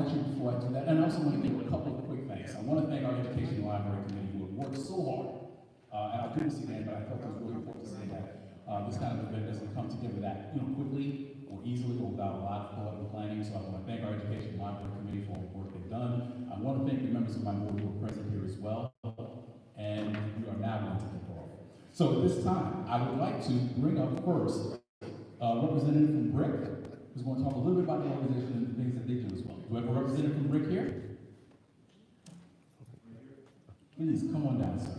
actually, before I do that, and I also want to give a couple of quick thanks. I want to thank our Education and Library Committee who have worked so hard. And I couldn't see that, but I felt it was really important to say that this kind of event doesn't come together that quickly or easily or without a lot of thought and planning. So I want to thank our Education and Library Committee for all the work they've done. I want to thank the members of my board who are present here as well. And we are now going to kick off. So at this time, I would like to bring up first a representative from BRIC, who's going to talk a little bit about the organization and the things that they do as well. Do we have a representative from BRIC here? Please, come on down, sir.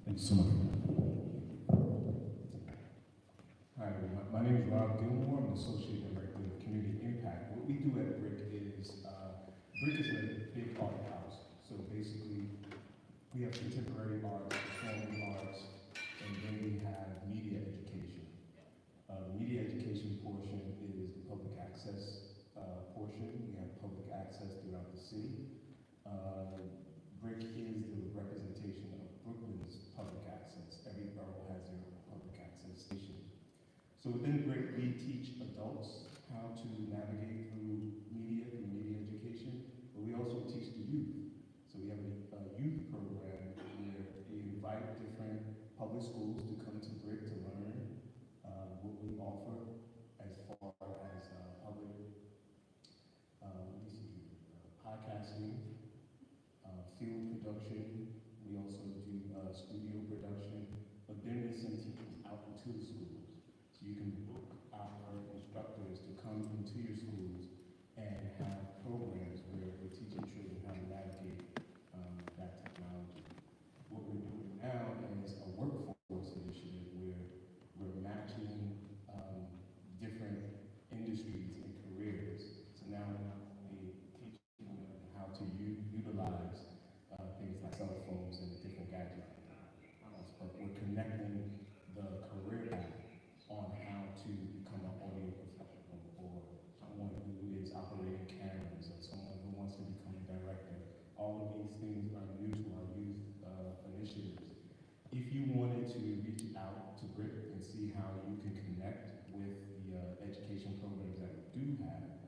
Thank you so much. Hi, my name is Rob Gilmore. I'm the Associate Director of Community Impact. What we do at BRIC is, BRIC is a big art house. So basically, we have contemporary arts, performing arts, and then we have media education. The media education portion is the public access portion. We have public access throughout the city. BRIC is the representation of Brooklyn's public access. Every borough has their own public access station. So within BRIC, we teach adults how to navigate through media education, but we also teach the youth. So we have a youth program where we invite different public schools to come to BRIC to learn what we offer as far as public podcasting, film production. We also do studio production, but then we send teachers out into the schools. So you can book our instructors to come into your schools and have programs where we're teaching children how to navigate that technology. What we're doing now is a workforce initiative where we're matching different industries and careers. So now we're not only teaching them how to utilize things like cell phones and different gadgets, but we're connecting the career path on how to become an audio professional or someone who is operating cameras or someone who wants to become a director. All of these things are new to our youth initiatives. If you wanted to reach out to BRIC and see how you can connect with the education programs that we do have,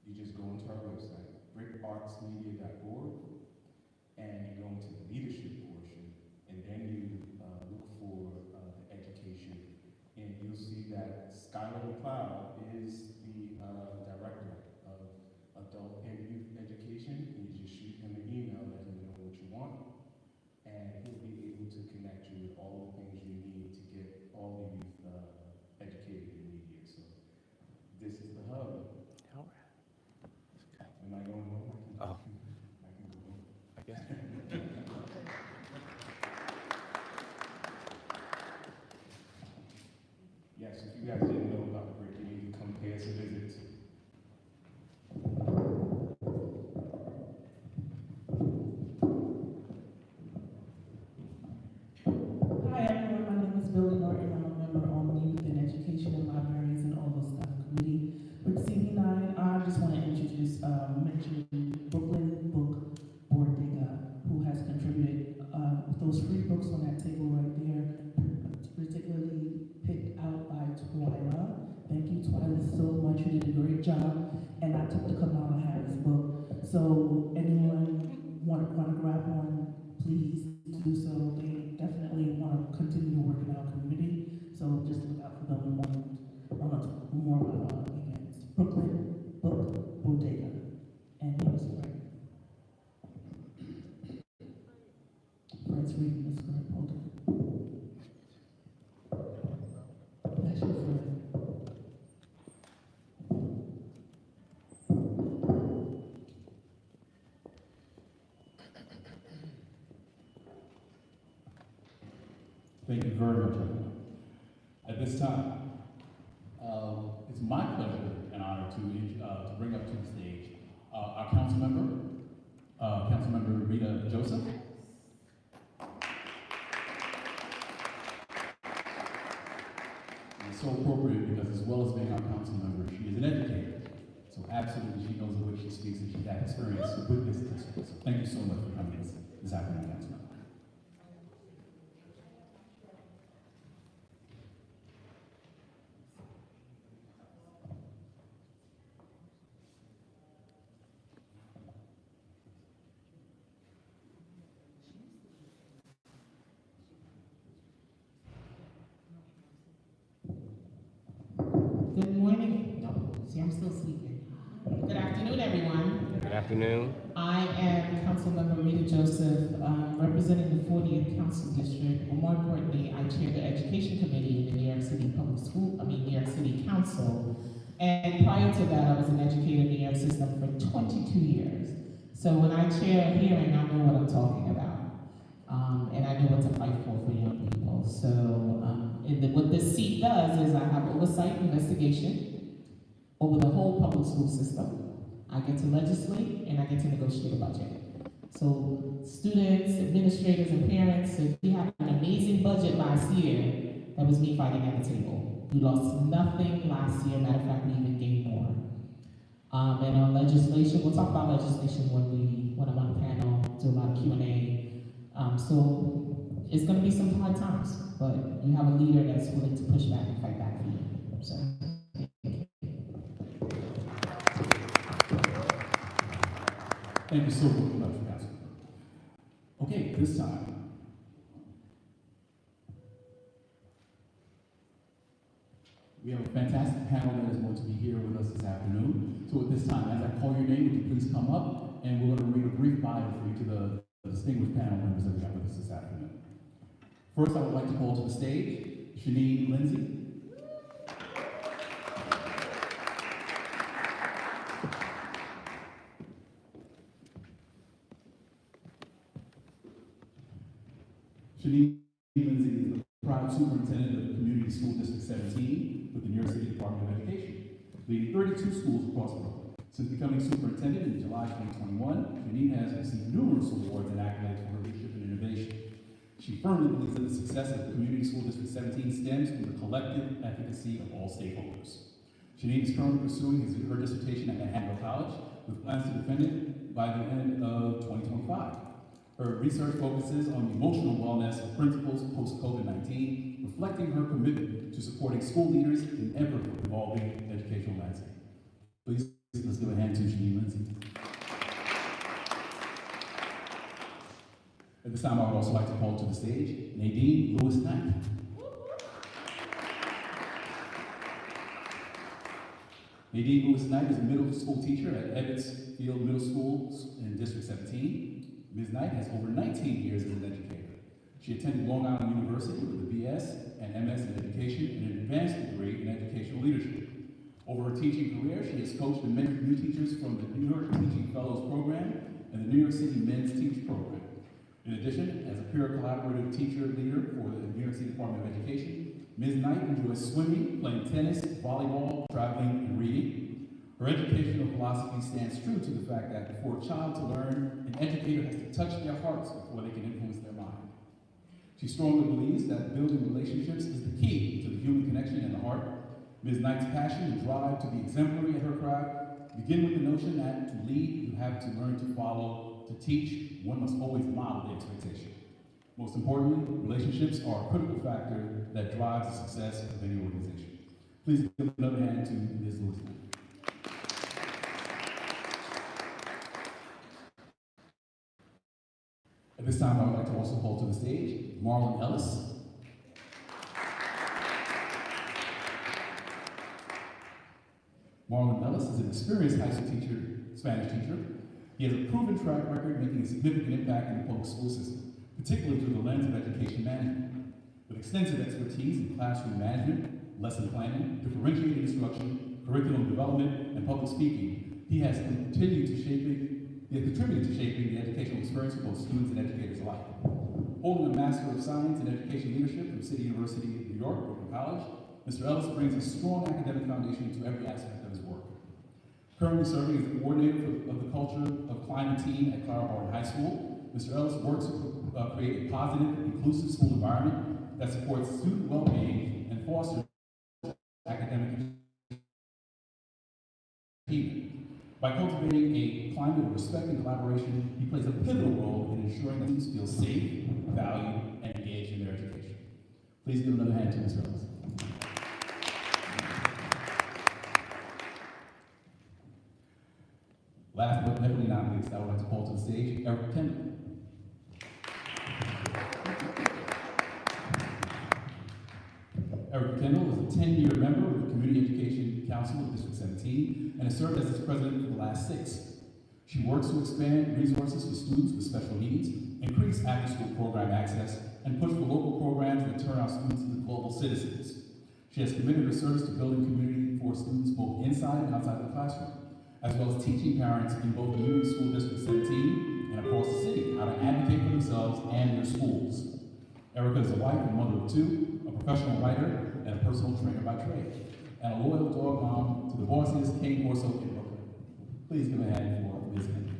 you just go into our website, bricartsmedia.org, and you go into the leadership portion, and then you look for the education. And you'll see that Skylar McLeod is the director of adult and youth education. And you just shoot him an email, let him know what you want, and he'll be able to connect you with all the things you need to get all the youth educated in media. So this is the hub. All right. Am I going home? I can go home. I guess. Yes, if you guys didn't know about BRIC, you need to come pay us a visit. Hi everyone, my name is Billy Norton. I'm a member on the Youth and Education and Libraries and all those stuff committee. With CB9, I just want to introduce, mention Brooklyn Book Boardega, who has contributed those free books on that table right there, particularly picked out by Twyla. Thank you, Twyla, so much. You did a great job. And I took the Kamala Harris book. So anyone want to grab one, please do so. They definitely want to continue to work in our community. So just look out for them on more events. Brooklyn Book Bodega. And here's Fred. Fred's reading the script. Hold on. That's your Fred. Thank you very much, everyone. At this time, it's my pleasure and honor to bring up to the stage our council member Rita Joseph. And it's so appropriate because as well as being our council member, she is an educator. So absolutely, she knows the way she speaks and she's had experience with this district. So thank you so much for coming this afternoon, Councilman. Good morning. No, see, I'm still sleeping. Good afternoon, everyone. Good afternoon. I am Councilmember Rita Joseph, representing the 40th Council District, but more importantly, I chair the Education Committee in the New York City New York City Council. And prior to that, I was an educator in the New York system for 22 years. So when I chair a hearing, I know what I'm talking about. And I know what to fight for young people. So what this seat does is I have oversight investigation over the whole public school system. I get to legislate and I get to negotiate a budget. So students, administrators, and parents, if you had an amazing budget last year, that was me fighting at the table. We lost nothing last year. Matter of fact, we even gained more. And on legislation, we'll talk about legislation when I'm on the panel, do a lot of Q&A. So it's going to be some hard times, but you have a leader that's willing to push back and fight back for you. So. Thank you so much, Councilman. Okay, this time, we have a fantastic panel that is going to be here with us this afternoon. So at this time, as I call your name, would you please come up, and we're going to read a brief bio for each of the distinguished panel members that we have with us this afternoon. First, I would like to call to the stage Janine Lindsay. Janine Lindsay is the proud superintendent of the Community School District 17 with the New York City Department of Education, leading 32 schools across Brooklyn. Since becoming superintendent in July 2021, Janine has received numerous awards and accolades for her leadership and innovation. She firmly believes that the success of the Community School District 17 stems from the collective efficacy of all stakeholders. Janine is currently pursuing her dissertation at Manhattan College with plans to defend it by the end of 2025. Her research focuses on the emotional wellness of principals post-COVID-19, reflecting her commitment to supporting school leaders in ever-evolving educational landscape. Please, let's give a hand to Janine Lindsay. At this time, I would also like to call to the stage Nadine Lewis-Knight. Nadine Lewis-Knight is a middle school teacher at Ebbets Field Middle School in District 17. Ms. Knight has over 19 years as an educator. She attended Long Island University with a BS and MS in education and an advanced degree in educational leadership. Over her teaching career, she has coached and mentored new teachers from the New York Teaching Fellows Program and the New York City Men's Teach Program. In addition, as a peer collaborative teacher leader for the New York City Department of Education, Ms. Knight enjoys swimming, playing tennis, volleyball, traveling, and reading. Her educational philosophy stands true to the fact that for a child to learn, an educator has to touch their hearts before they can influence their mind. She strongly believes that building relationships is the key to the human connection and the heart. Ms. Knight's passion and drive to be exemplary at her craft begin with the notion that to lead, you have to learn to follow. To teach, one must always model the expectation. Most importantly, relationships are a critical factor that drives the success of any organization. Please give another hand to Ms. Lewis. At this time, I would like to also call to the stage Marlon Ellis. Marlon Ellis is an experienced high school teacher, Spanish teacher. He has a proven track record making a significant impact in the public school system, particularly through the lens of education management. With extensive expertise in classroom management, lesson planning, differentiated instruction, curriculum development, and public speaking, he has contributed to shaping the educational experience for both students and educators alike. Holding a Master of Science in Education Leadership from City University of New York, Brooklyn College, Mr. Ellis brings a strong academic foundation to every aspect of his work. Currently serving as the coordinator of the Culture of Climate team at Clara Barton High School, Mr. Ellis works to create a positive, inclusive school environment that supports student well-being and fosters academic achievement. By cultivating a climate of respect and collaboration, he plays a pivotal role in ensuring that students feel safe, valued, and engaged in their education. Please give another hand to Ms. Rose. Last but definitely not least, I would like to call to the stage Eric Kendall. Eric Kendall is a 10-year member of the Community Education Council of District 17 and has served as its president for the last 6. She works to expand resources for students with special needs, increase after-school program access, and push for local programs that turn our students into global citizens. She has committed her service to building community for students both inside and outside the classroom, as well as teaching parents in both Community School District 17 and across the city how to advocate for themselves and their schools. Erica is a wife and mother of 2, a professional writer, and a personal trainer by trade, and a loyal dog mom to the bosses, Kane Corso in Brooklyn. Please give a hand for Ms. Henry.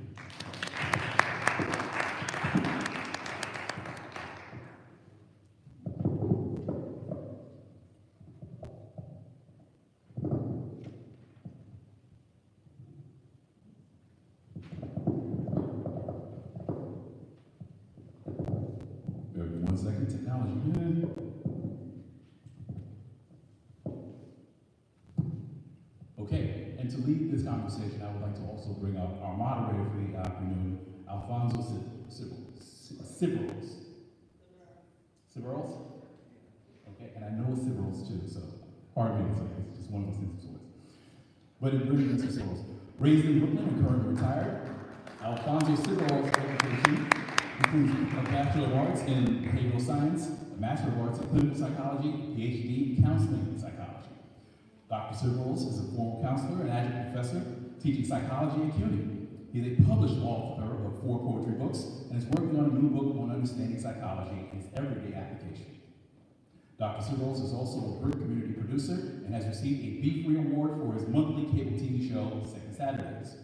Bear with me 1 second, technology. Okay, and to lead this conversation, I would like to also bring up our moderator for the afternoon, Alfonso Ciberos. Ciberos? Okay, and I know it's Ciberos too, so pardon me, it's just one of those things. But it really is Ciberos. Raised in Brooklyn and currently retired, Alfonso Ciberos' education includes a Bachelor of Arts in Behavioral Science, a Master of Arts in Clinical Psychology, a PhD in Counseling and Psychology. Dr. Ciberos is a former counselor and adjunct professor teaching psychology at CUNY. He's a published author of 4 poetry books and is working on a new book on understanding psychology in its everyday application. Dr. Ciberos is also a great community producer and has received a Be Free Award for his monthly cable TV show, Second Saturdays.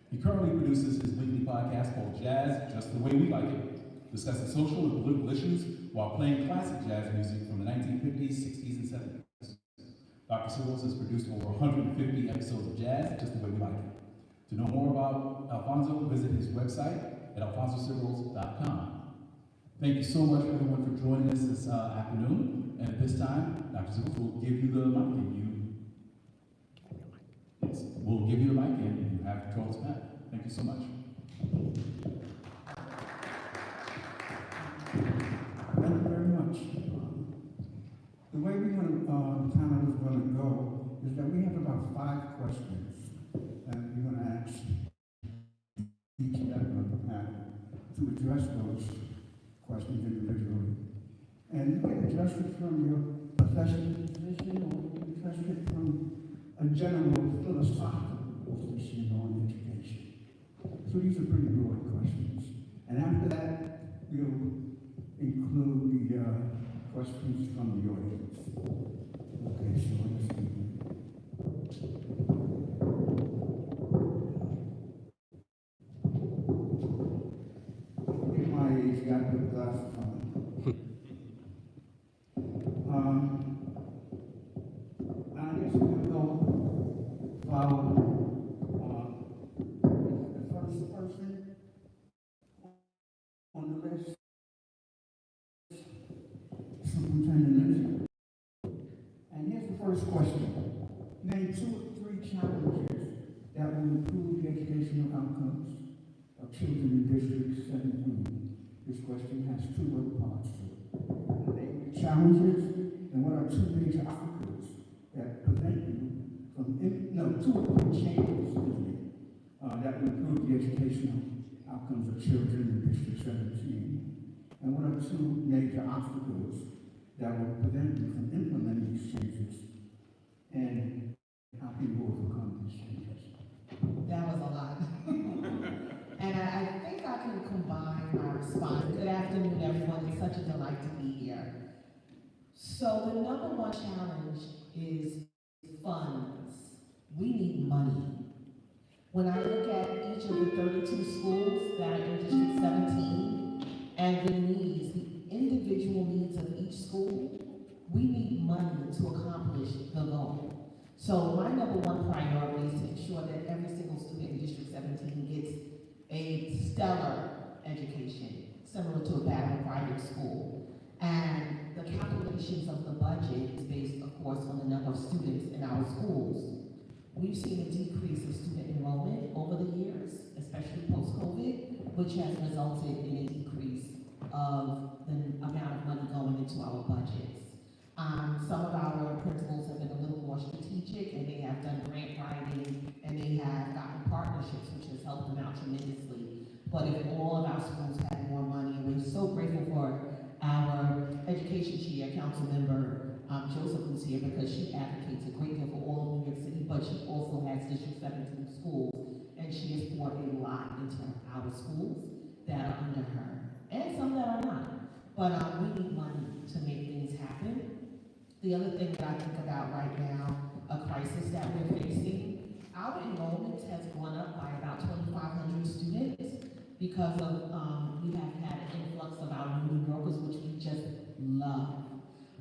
He currently produces his weekly podcast called Jazz Just the Way We Like It, discussing social and political issues while playing classic jazz music from the 1950s, 60s, and 70s. Dr. Ciberos has produced over 150 episodes of Jazz Just the Way We Like It. To know more about Alfonso, visit his website at alfonsociberos.com. Thank you so much, everyone, for joining us this afternoon. And at this time, Dr. Ciberos will give you the mic. We'll give you the mic and you have control of this matter. Thank you so much. Thank you very much. The way we're going to, time is going to go is that we have about 5 questions that we're going to ask each member of the panel to address those questions individually. And you can address it from your professional position or you can address it from a general philosophical position on education. So these are pretty broad questions. And after that, we'll include the questions from the audience. Okay, so let's see. At my age, you got to put glasses on. I guess we'll go follow the first person on the list. Superintendent. And here's the first question. Name 2 or 3 challenges that will improve the educational outcomes of children in District 17. This question has 2 other parts to it. Name the challenges and what are 2 major obstacles that prevent you from, 2 or 3 changes, that will improve the educational outcomes of children in District 17. And what are 2 major obstacles that will prevent you from implementing these changes? And how can you overcome these changes? That was a lot. And I think I can combine my response. Good afternoon, everyone. It's such a delight to be here. So the number 1 challenge is funds. We need money. When I look at each of the 32 schools that are in District 17 and the needs, the individual needs of each school, we need money to accomplish the goal. So my number one priority is to ensure that every single student in District 17 gets a stellar education, similar to a bad private school. And the calculations of the budget is based, of course, on the number of students in our schools. We've seen a decrease of student enrollment over the years, especially post-COVID, which has resulted in a decrease of the amount of money going into our budgets. Some of our principals have been a little more strategic, and they have done grant writing, and they have gotten partnerships, which has helped them out tremendously. But if all of our schools had more money, and we're so grateful for our education chair, council member Joseph, who's here, because she advocates a great deal for all of New York City, but she also has District 17 schools, and she has poured a lot into our schools that are under her, and some that are not. But we need money to make things happen. The other thing that I think about right now, a crisis that we're facing, our enrollment has gone up by about 2,500 students because of, we have had an influx of our New Yorkers, which we just love.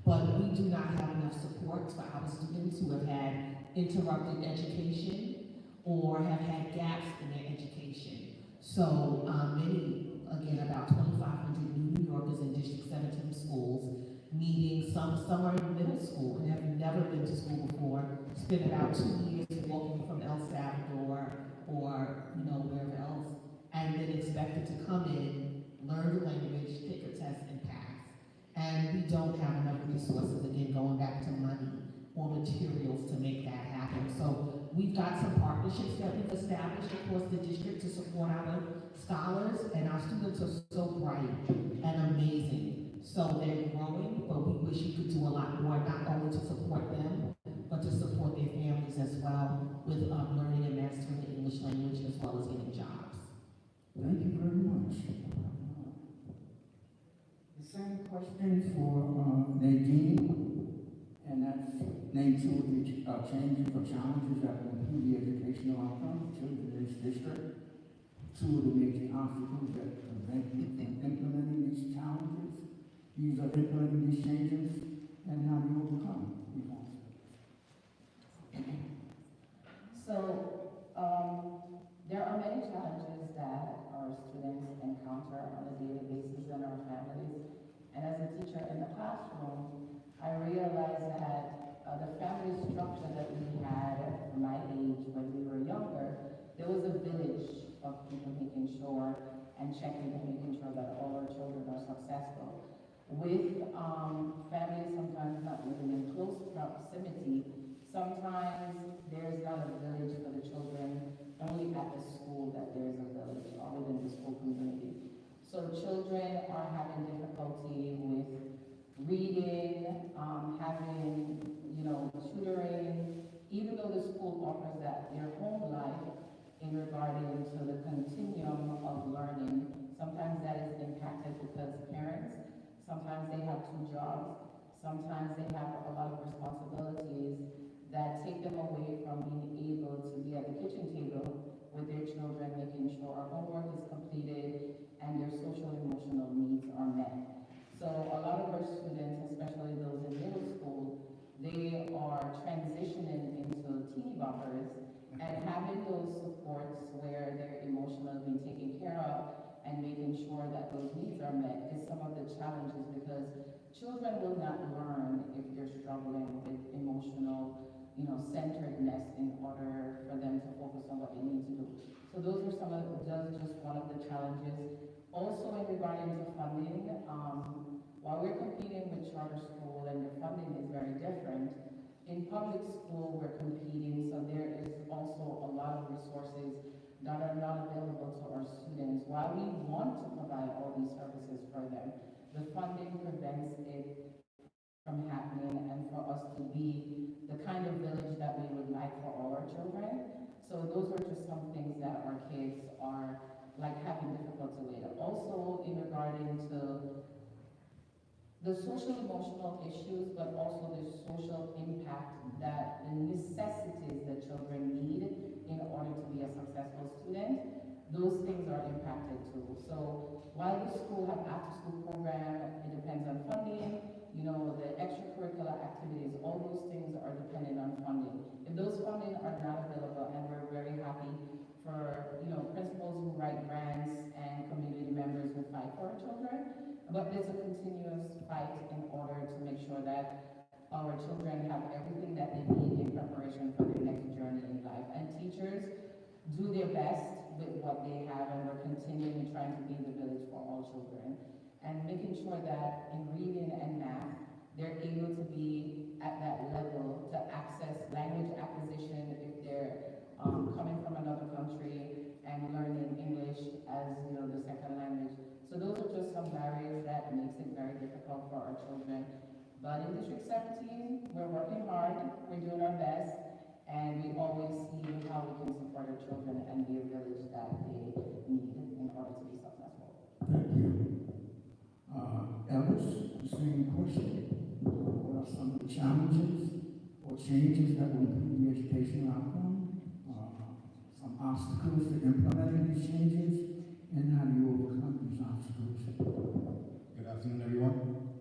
But we do not have enough support for our students who have had interrupted education or have had gaps in their education. So many, again, about 2,500 New Yorkers in District 17 schools, meeting some are in middle school and have never been to school before, spent about 2 years walking from El Salvador or, wherever else, and then expected to come in, learn the language, take a test, and pass. And we don't have enough resources, again, going back to money or materials to make that happen. So we've got some partnerships that we've established across the district to support our scholars, and our students are so bright and amazing. So they're growing, but we wish we could do a lot more, not only to support them, but to support their families as well with learning and mastering the English language as well as getting jobs. Thank you very much. The same question for Nadine, and that's name two of the changes or challenges that will improve the educational outcome of children in this district. Two of the major obstacles that prevent you from implementing these challenges. These are implementing these changes, and how do you overcome these obstacles? So, there are many challenges that our students encounter on a daily basis in our families. And as a teacher in the classroom, I realized that the family structure that we had at my age when we were younger, there was a village of people making sure and checking and making sure that all our children are successful. With families sometimes not living in close proximity, sometimes there's not a village for the children, only at the school that there's a village, or within the school community. So children are having difficulty with reading, having, tutoring, even though the school offers that their home life in regarding to the continuum of learning, sometimes that is impacted because parents, sometimes they have 2 jobs, sometimes they have a lot of responsibilities that take them away from being able to be at the kitchen table with their children, making sure our homework is completed and their social and emotional needs are met. So a lot of our students, especially those in middle school, they are transitioning into teeny boppers, and having those supports where they're emotionally being taken care of and making sure that those needs are met is some of the challenges, because children will not learn if they're struggling with emotional, centeredness in order for them to focus on what they need to do. So those are just one of the challenges. Also in regarding to funding, while we're competing with charter school and the funding is very different, in public school we're competing, so there is also a lot of resources that are not available to our students. While we want to provide all these services for them, the funding prevents it from happening and for us to be the kind of village that we would like for all our children. So those are just some things that our kids are having difficulty with. Also in regarding to the social emotional issues, but also the social impact that the necessities that children need in order to be a successful student, those things are impacted too. So while the school have after-school program, it depends on funding, you know, the extracurricular activities, all those things are dependent on funding. If those funding are not available, and we're very happy for, you know, principals who write grants and community members who fight for our children, but there's a continuous fight in order to make sure that our children have everything that they need in preparation for their next journey in life. And teachers do their best with what they have, and we're continuing trying to be the village for all children. And making sure that in reading and math, they're able to be at that level to access language acquisition if they're coming from another country and learning English as, you know, the second language. So those are just some barriers that makes it very difficult for our children. But in District 17, we're working hard, we're doing our best, and we always see how we can support our children and be a village that they need in order to be successful. Thank you. Elvis, same question. What are some of the challenges or changes that will improve the educational outcome? Some obstacles to implementing these changes, and how do you overcome these obstacles? Good afternoon, everyone,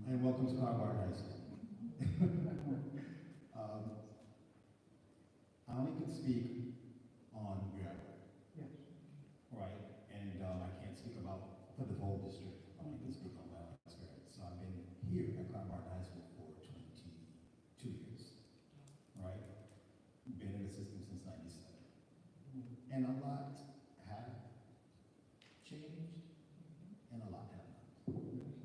and welcome to Carver High School. I only can speak on where I work. Yes. Right, and I can't speak about for the whole district. I only can speak on my own experience. So I've been here at Carver High School for 22 years, right? Been in the system since '97, and a lot have changed, and a lot have not,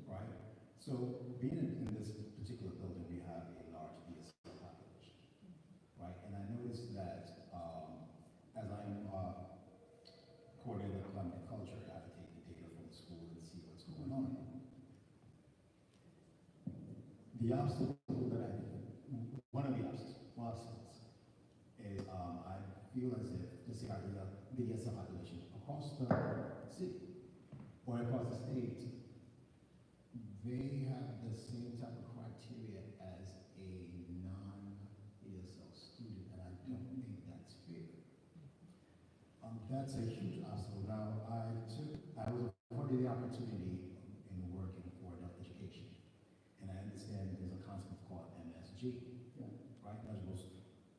right? So being in this particular building, we have a large ESL population, right? And I noticed that as I'm coordinator of climate and culture, I have to take the data from the school and see what's going on. The obstacle that one of the obstacles is I feel as if the ESL population across the city or across the state, they have the same type of criteria as a non-ESL student, and I don't think that's fair. That's a huge obstacle. Now, I was afforded the opportunity in working for adult education, and I understand there's a concept called MSG, right? Measurables,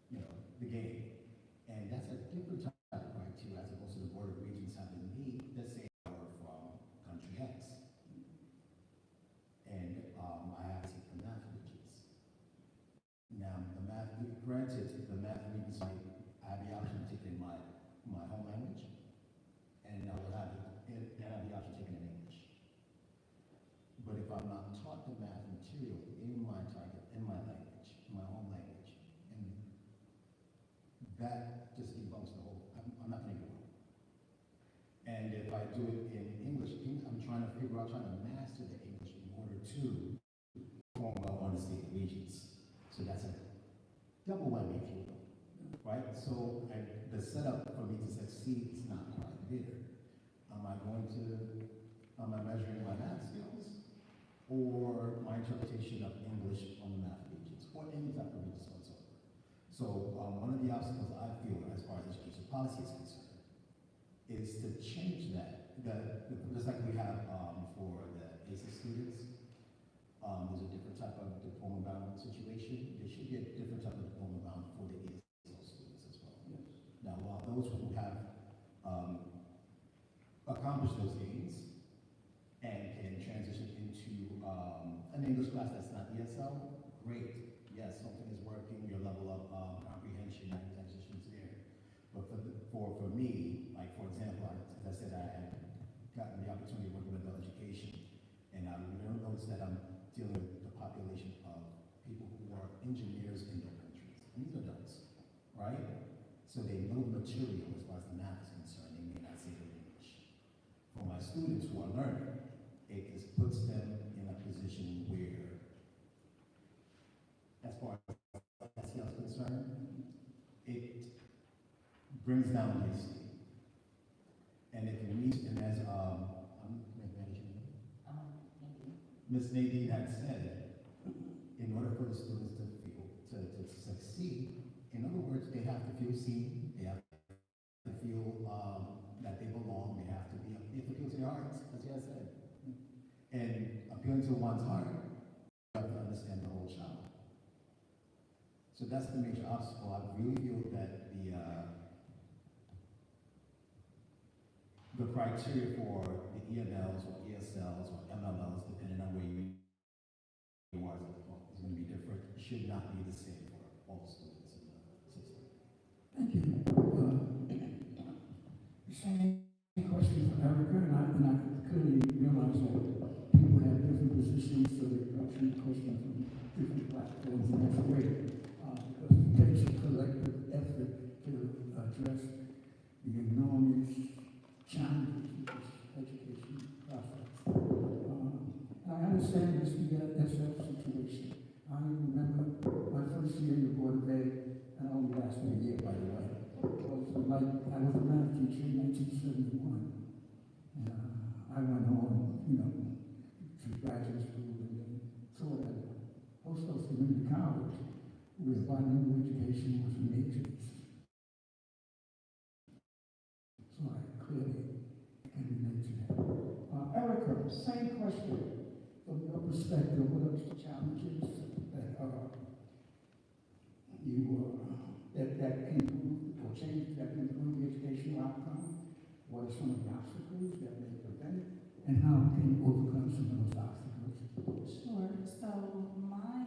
you know, the game, and that's a different type of criteria as opposed to the Board of Regents having me, let's say, from country X. And I have to take the math regions. Now, the math, granted, the math regions, I have the option of taking my home language, and I will have the option of taking it in English. But if I'm not taught the math material in my language, my home language, and that just debunks the whole, I'm not going to do it. And if I do it in English, I'm trying to master the English in order to perform well on the state regions. So that's a double whammy, if you will, right? So the setup for me to succeed is not quite there. Am I measuring my math skills or my interpretation of English on the math regions or any type of regions whatsoever? So one of the obstacles I feel as far as education policy is concerned is to change that. Just like we have for the ACES students, there's a different type of diploma bound situation. There should be a different type of diploma bound for the ESL students as well. Yes. Now, while those who have accomplished those gains and can transition into an English class that's not ESL, great. Yes, something is working. Your level of comprehension and transitions there. But for me, like for example, as I said, I had gotten the opportunity to work with adult education, and I noticed that I'm dealing with the population of people who are engineers in their countries. And these are adults, right? So they know the material as far as the math is concerned. They may not say it in English. For my students who are learning, it just puts them in a position where, as far as SEL is concerned, it brings down the esteem. And if you meet, and as Ms. Nadine had said, in order for the students to succeed, in other words, they have to feel seen, they have to feel that they belong, they have to appeal to their hearts, as you had said. And appealing to one's heart that's the major obstacle. I really feel that the criteria for the EMLs or ESLs or MLLs, depending on where you are, is going to be different. It should not be the same for all students in the system. Thank you. Same question for Erica, and I clearly realize that people have different positions, so they're approaching the question from different platforms, and that's great, because it takes a collective effort to address the enormous challenges of this education process. I understand this SF situation. I remember my first year in the Board of Ed, and I only lasted a year, by the way. I was a math teacher in 1971, and I went on, to graduate school and then taught at Hostos Community College, where bilingual education was a major. So I clearly can relate to that. Erica, same question. From your perspective, what are the challenges that can improve or change, that can improve the educational outcome? What are some of the obstacles that may prevent it? And how can you overcome some of those obstacles? Sure. So my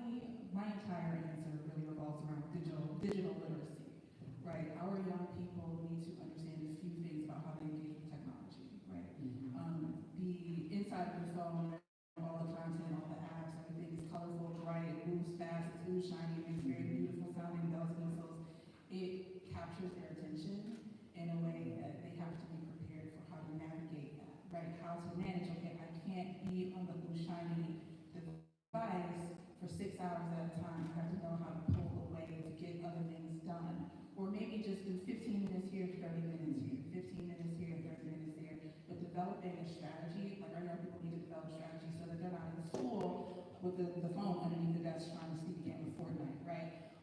entire answer really revolves around digital literacy, right? Our young people need to understand a few things about how they engage with technology, right? The inside of the phone, all the content, all the apps, everything is colorful, bright, it moves fast, it's blue, shiny, it makes very beautiful sounding bells and whistles. It captures their attention in a way that they have to be prepared for how to navigate that, right? How to manage, okay, I can't be on the blue, shiny device for 6 hours at a time. I have to know how to pull away to get other things done. Or maybe just do 15 minutes here, 30 minutes here, 15 minutes here, 30 minutes there. But developing a strategy, like our young people need to develop a strategy so that they're not in school with the phone underneath the desk trying to see the game of Fortnite, right?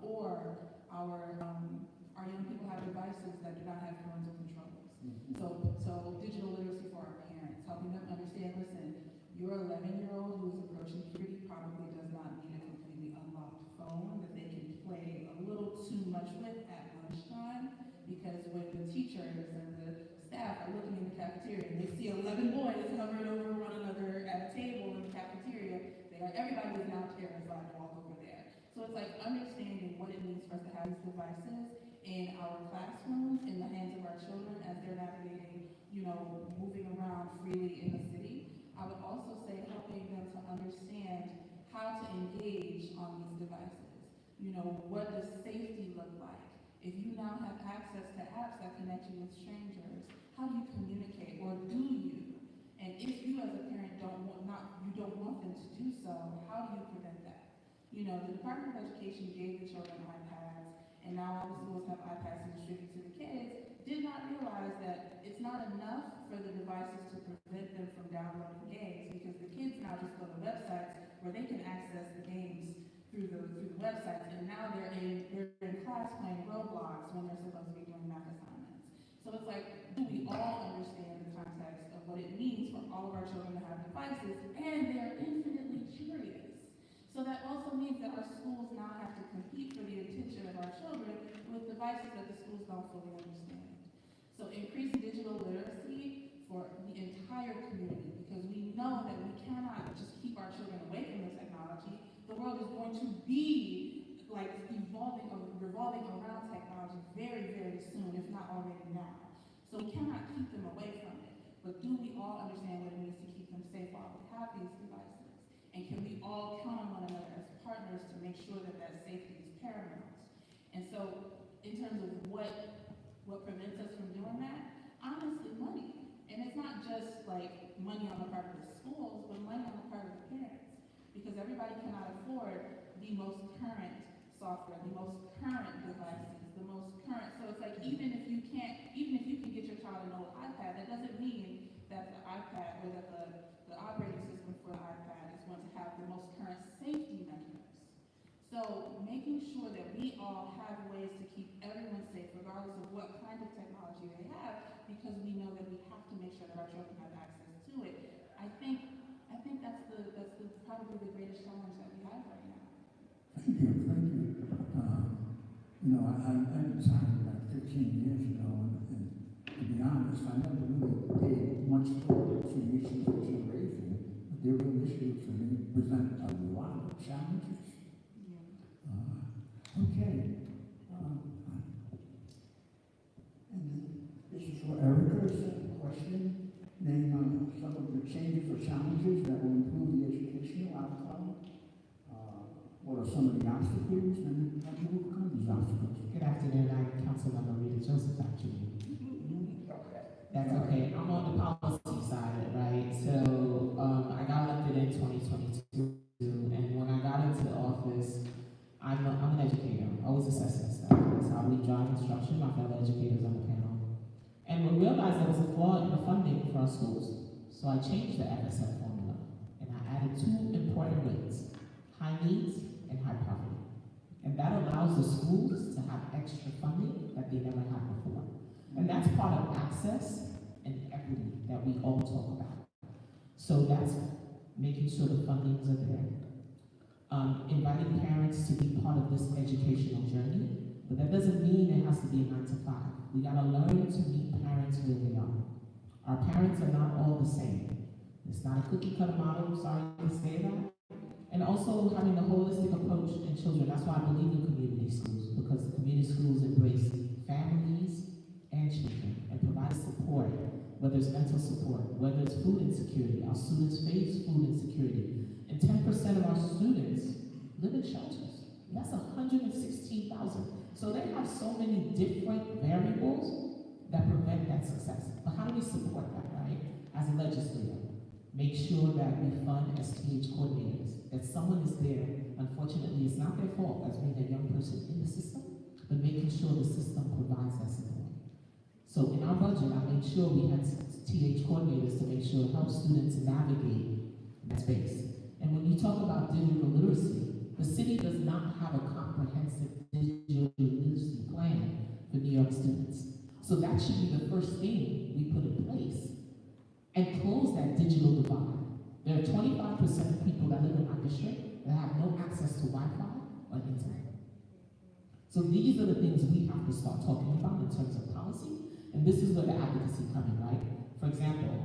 Or our young people have devices that do not have parental controls. So digital literacy for our parents, helping them understand, listen, your 11-year-old who's approaching puberty probably does not need a completely unlocked phone that they can play a little too much with at lunchtime, because when the teachers and the staff are looking in the cafeteria and they see 11 boys hovering over one another at a table in the cafeteria, everybody is now terrified to walk over there. So it's like understanding what it means for us to have these devices in our classrooms, in the hands of our children as they're navigating, moving around freely in the city. I would also say helping them to understand how to engage on these devices. What does safety look like? If you now have access to apps that connect you with strangers, how do you communicate, or do you? And if you as a parent don't want them to do so, how do you prevent that? The Department of Education gave the children iPads, and now all the schools have iPads to distribute to the kids, did not realize that it's not enough for the devices to prevent them from downloading games, because the kids now just go to websites where they can access the games through the websites, and now they're in class playing Roblox when they're supposed to be doing math assignments. So it's like, do we all understand the context of what it means for all of our children to have devices, and they're infinitely curious? So that also means that our schools now have to compete for the attention of our children with devices that the schools don't fully understand. So increase digital literacy for the entire community, because we know that we cannot just keep our children away from the technology. The world is going to be like evolving or revolving around technology very, very soon, if not already now. So we cannot keep them away from it. But do we all understand what it means to keep them safe while we have these devices? And can we all count on one another as partners to make sure that that safety is paramount? And so in terms of what prevents us from doing that, honestly, money. And it's not just like money on the part of the schools, but money on the part of the parents. Because everybody cannot afford the most current software, the most current devices, the most current. So it's like even if you can get your child an old iPad, that doesn't mean that the iPad or that the operating system for the iPad is going to have the most current safety measures. So making sure that we all have ways to keep everyone safe, regardless of what kind of technology they have, because we know that we have to make sure that our children have access to it. I think that's probably the greatest challenge that we have right now. Thank you. I've been talking about 15 years ago, and to be honest, I never really paid much thought to the issues that you're raising, but they're real issues, and they present a lot of challenges. Okay. And this is for Erica. It's a question. Name some of the changes or challenges that will improve the educational outcome. What are some of the obstacles, and how do you overcome these obstacles? Good afternoon, I'm Councilmember Rita Joseph, actually. That's okay, I'm on the policy side, right? So, I got elected in 2022, and when I got into office, I'm an educator, I was assessing staff. That's how we drive instruction, my fellow educators on the panel. And we realized there was a flaw in the funding for our schools. So I changed the FSF formula, and I added two important weights, high needs and high poverty. And that allows the schools to have extra funding that they never had before. And that's part of access and equity that we all talk about. So that's making sure the fundings are there. Inviting parents to be part of this educational journey, but that doesn't mean it has to be a 9 to 5. We gotta learn to meet parents where they are. Our parents are not all the same. It's not a cookie cutter model, sorry to say that. And also having a holistic approach in children. That's why I believe in community schools, because the community schools embrace families and children and provide support, whether it's mental support, whether it's food insecurity. Our students face food insecurity. And 10% of our students live in shelters. That's 116,000. So they have so many different variables that prevent that success. But how do we support that, right? As a legislator, make sure that we fund STH coordinators, that someone is there. Unfortunately, it's not their fault as being a young person in the system, but making sure the system provides that support. So in our budget, I made sure we had TH coordinators to make sure it helps students navigate that space. And when you talk about digital literacy, the city does not have a comprehensive digital literacy plan for New York students. So that should be the first thing we put in place and close that digital divide. There are 25% of people that live in my district that have no access to Wi-Fi or internet. So these are the things we have to start talking about in terms of policy, and this is where the advocacy comes in, right? For example,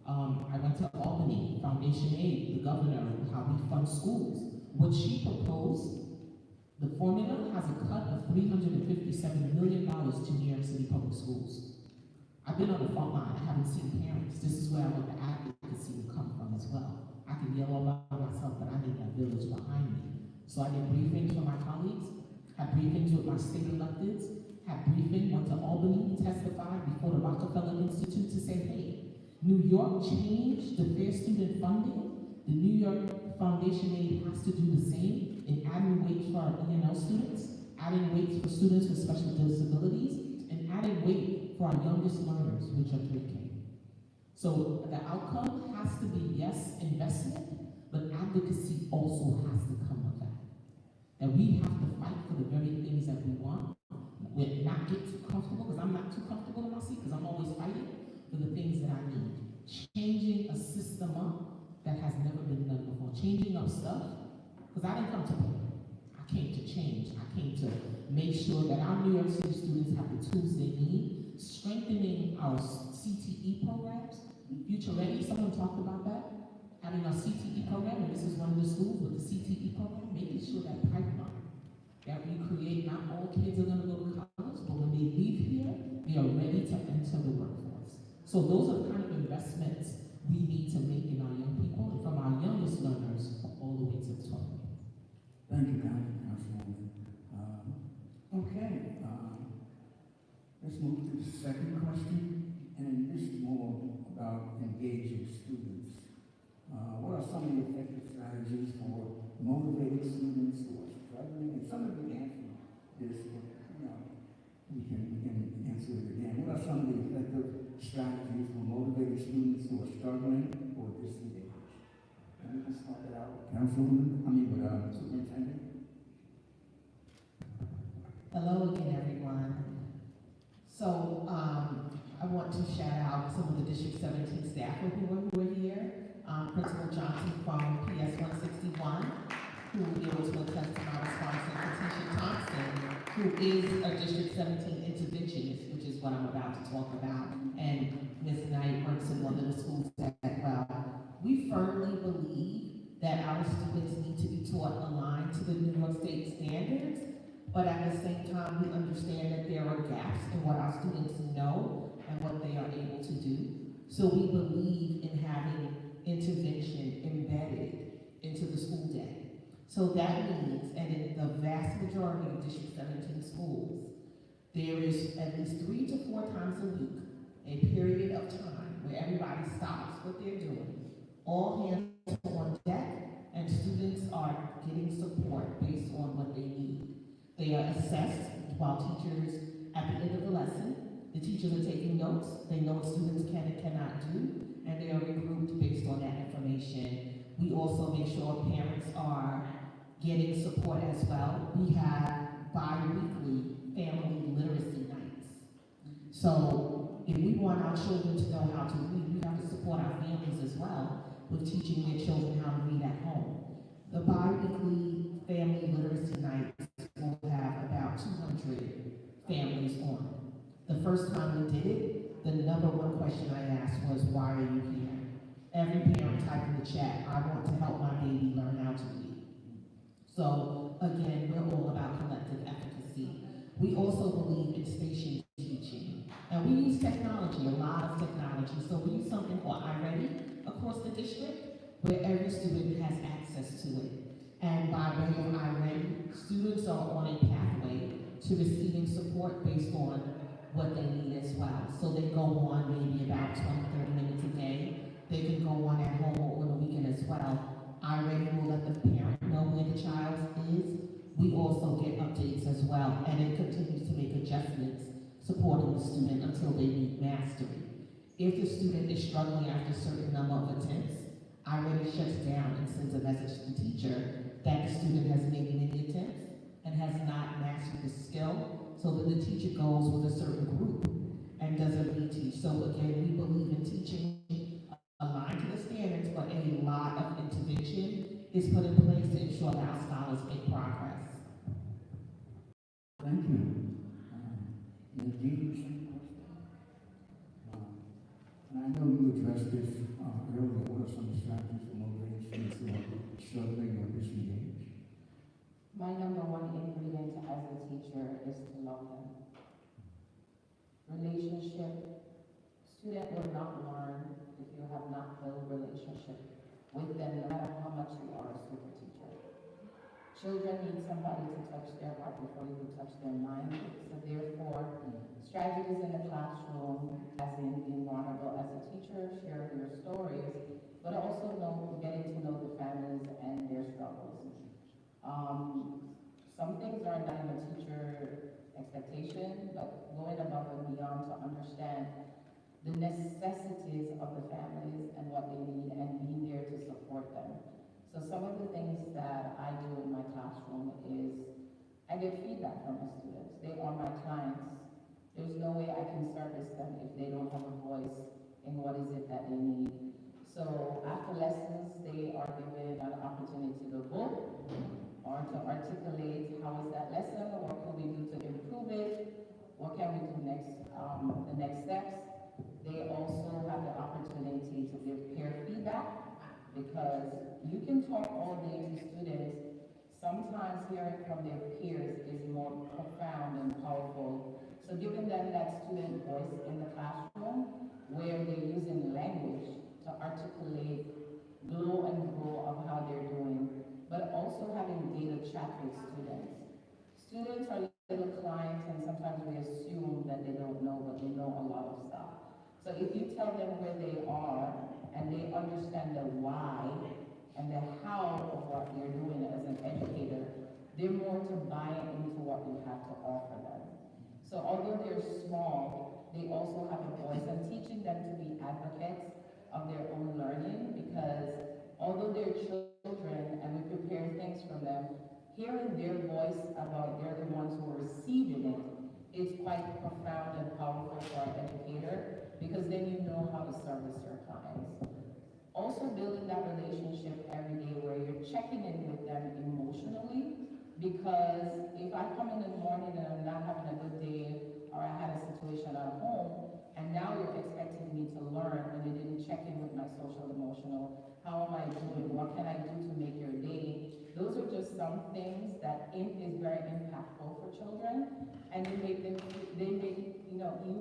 I went to Albany, Foundation Aid, the governor, how we fund schools. What she proposed, the formula has a cut of $357 million to New York City public schools. I've been on the front line, I haven't seen parents. This is where I want the advocacy to come from as well. I can yell all by myself, but I need that village behind me. So I did briefings with my colleagues, had briefings with my state electeds, had briefing, went to Albany, testified before the Rockefeller Institute to say, hey, New York changed the fair student funding. The New York Foundation Aid has to do the same in adding weight for our E&L students, adding weight for students with special disabilities, and adding weight for our youngest learners, which are pre-K. So the outcome has to be, yes, investment, but advocacy also has to come with that. That we have to fight for the very things that we want. We're not get too comfortable, because I'm not too comfortable in my seat, because I'm always fighting for the things that I need. Changing a system up that has never been done before. Changing up stuff, because I didn't come to play. I came to change. I came to make sure that our New York City students have the tools they need, strengthening our CTE programs. Future Ready, someone talked about that. Having our CTE program, and this is one of the schools with the CTE program, making sure that pipeline that we create, not all kids are going to go to college, but when they leave here, they are ready to enter the workforce. So those are the kind of investments we need to make in our young people, and from our youngest learners all the way to the 12th. Thank you, Councilwoman. Okay, let's move to the second question, and this is more about engaging students. What are some of the effective strategies for motivating students who are struggling? And some of you answered this, but we can answer it again. What are some of the effective strategies for motivating students who are struggling or disengaged? And we can start that out with Superintendent. Hello again, everyone. So I want to shout out some of the District 17 staff who are here. Principal Johnson from PS 161, who will be able to attest to my response, and Katisha Thompson who is a District 17 interventionist, which is what I'm about to talk about, and Ms. Knight works in one of the schools as well. We firmly believe that our students need to be taught aligned to the New York State standards, but at the same time, we understand that there are gaps in what our students know and what they are able to do. So we believe in having intervention embedded into the school day. So that means, and in the vast majority of District 17 schools, there is at least 3 to 4 times a week a period of time where everybody stops what they're doing, all hands on deck, and students are getting support based on what they need. They are assessed while teachers, at the end of the lesson, the teachers are taking notes, they know what students can and cannot do, and they are regrouped based on that information. We also make sure parents are getting support as well. We have bi-weekly family literacy nights. So if we want our children to know how to read, we have to support our families as well with teaching their children how to read at home. The bi-weekly family literacy nights will have about 200 families on. The first time we did it, the number one question I asked was, why are you here? Every parent typed in the chat, I want to help my baby learn how to read. So again, we're all about collective efficacy. We also believe in station teaching. And we use technology, a lot of technology. So we use something called iReady across the district, where every student has access to it. And by way of iReady, students are on a pathway to receiving support based on what they need as well. So they go on maybe about 20, 30 minutes a day. They can go on at home or on the weekend as well. iReady will let the parent know where the child is. We also get updates as well, and it continues to make adjustments supporting the student until they meet mastery. If the student is struggling after a certain number of attempts, iReady shuts down and sends a message to the teacher that the student has made many attempts and has not mastered the skill, so that the teacher goes with a certain group and does a reteach. So again, we believe in teaching aligned to the standards, but a lot of intervention is put in place to ensure that our scholars make progress. Thank you. Ms. Dean, same question. And I know you addressed this earlier. What are some strategies for motivating students who are struggling or disengaged? My number one ingredient as a teacher is to love them. Relationship, student will not learn if you have not built relationship with them, no matter how much you are a super teacher. Children need somebody to touch their heart before you can touch their mind. So therefore, strategies in the classroom, as in being vulnerable as a teacher, share your stories, but also getting to know the families and their struggles. Some things are not in the teacher expectation, but going above and beyond to understand the necessities of the families and what they need and being there to support them. So some of the things that I do in my classroom is I get feedback from my students. They are my clients. There's no way I can service them if they don't have a voice in what is it that they need. So after lessons, they are given an opportunity to vote or to articulate how is that lesson, what can we do to improve it, what can we do next, the next steps. They also have the opportunity to give peer feedback, because you can talk all day to students. Sometimes hearing from their peers is more profound and powerful. So giving them that student voice in the classroom where they're using language to articulate, glow and grow of how they're doing, but also having data chat with students. Students are little clients, and sometimes we assume that they don't know, but they know a lot of stuff. So if you tell them where they are and they understand the why and the how of what you're doing as an educator, they're more to buy into what you have to offer them. So although they're small, they also have a voice, and teaching them to be advocates of their own learning, because although they're children and we prepare things for them, hearing their voice about they're the ones who are receiving it is quite profound and powerful for an educator, because then you know how to service your clients. Also building that relationship every day where you're checking in with them emotionally Because if I come in the morning and I'm not having a good day, or I had a situation at home, and now you're expecting me to learn when you didn't check in with my social emotional, how am I doing, what can I do to make your day? Those are just some things that is very impactful for children, and they make you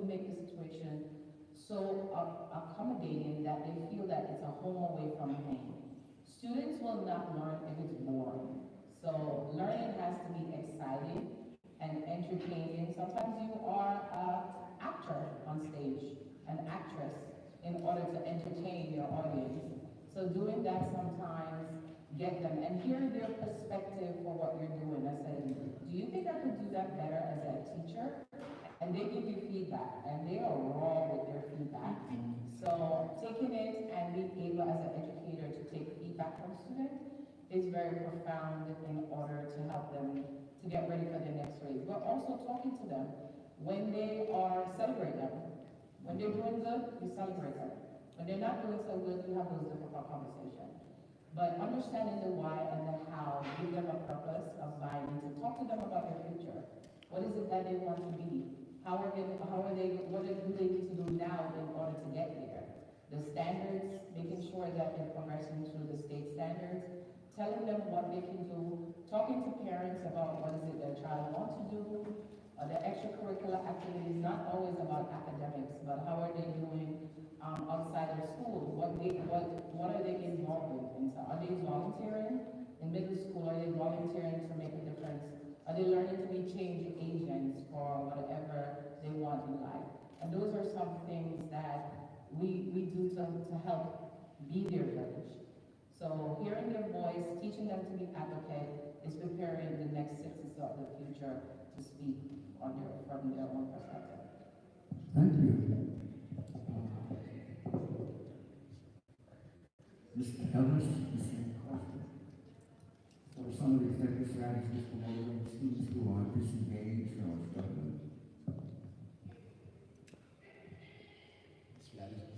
make the situation so accommodating that they feel that it's a home away from home. Students will not learn if it's boring. So learning has to be exciting and entertaining. Sometimes you are an actor on stage, an actress, in order to entertain your audience. So doing that sometimes, get them and hear their perspective for what you're doing. I said, do you think I could do that better as a teacher? And they give you feedback, and they are raw with their feedback. So taking it and being able as an educator to take feedback from students is very profound in order to help them to get ready for the next grade. But also talking to them when they are, celebrate them. When they're doing good, you celebrate them. When they're not doing so good, you have those difficult conversations. But understanding the why and the how, give them a purpose of buying into, talk to them about their future. What is it that they want to be? What do they need to do now in order to get there? The standards, making sure that they're progressing through the state standards, telling them what they can do, talking to parents about what is it their child wants to do, the extracurricular activities, not always about academics, but how are they doing outside of school? What are they involved in? So are they volunteering in middle school? Are they volunteering to make a difference? Are they learning to be change agents for whatever they want in life? And those are some things that we do to help be their village. So hearing their voice, teaching them to be advocate, is preparing the next citizens of the future to speak from their own perspective. Thank you. Mr. Ellis, the same question. What are some of the effective strategies for motivating students who are disengaged or struggling?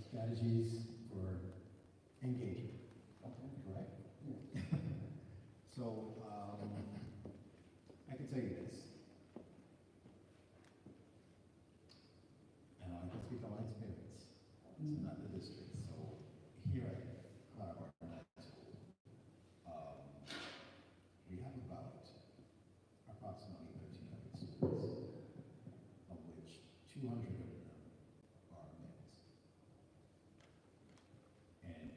Strategies for engagement. Okay, correct? Yeah. So, I can tell you this. And I can speak on my experience. It's not the district. So, here at Clark School, we have about approximately 1,300 students, of which 200 of them are males. And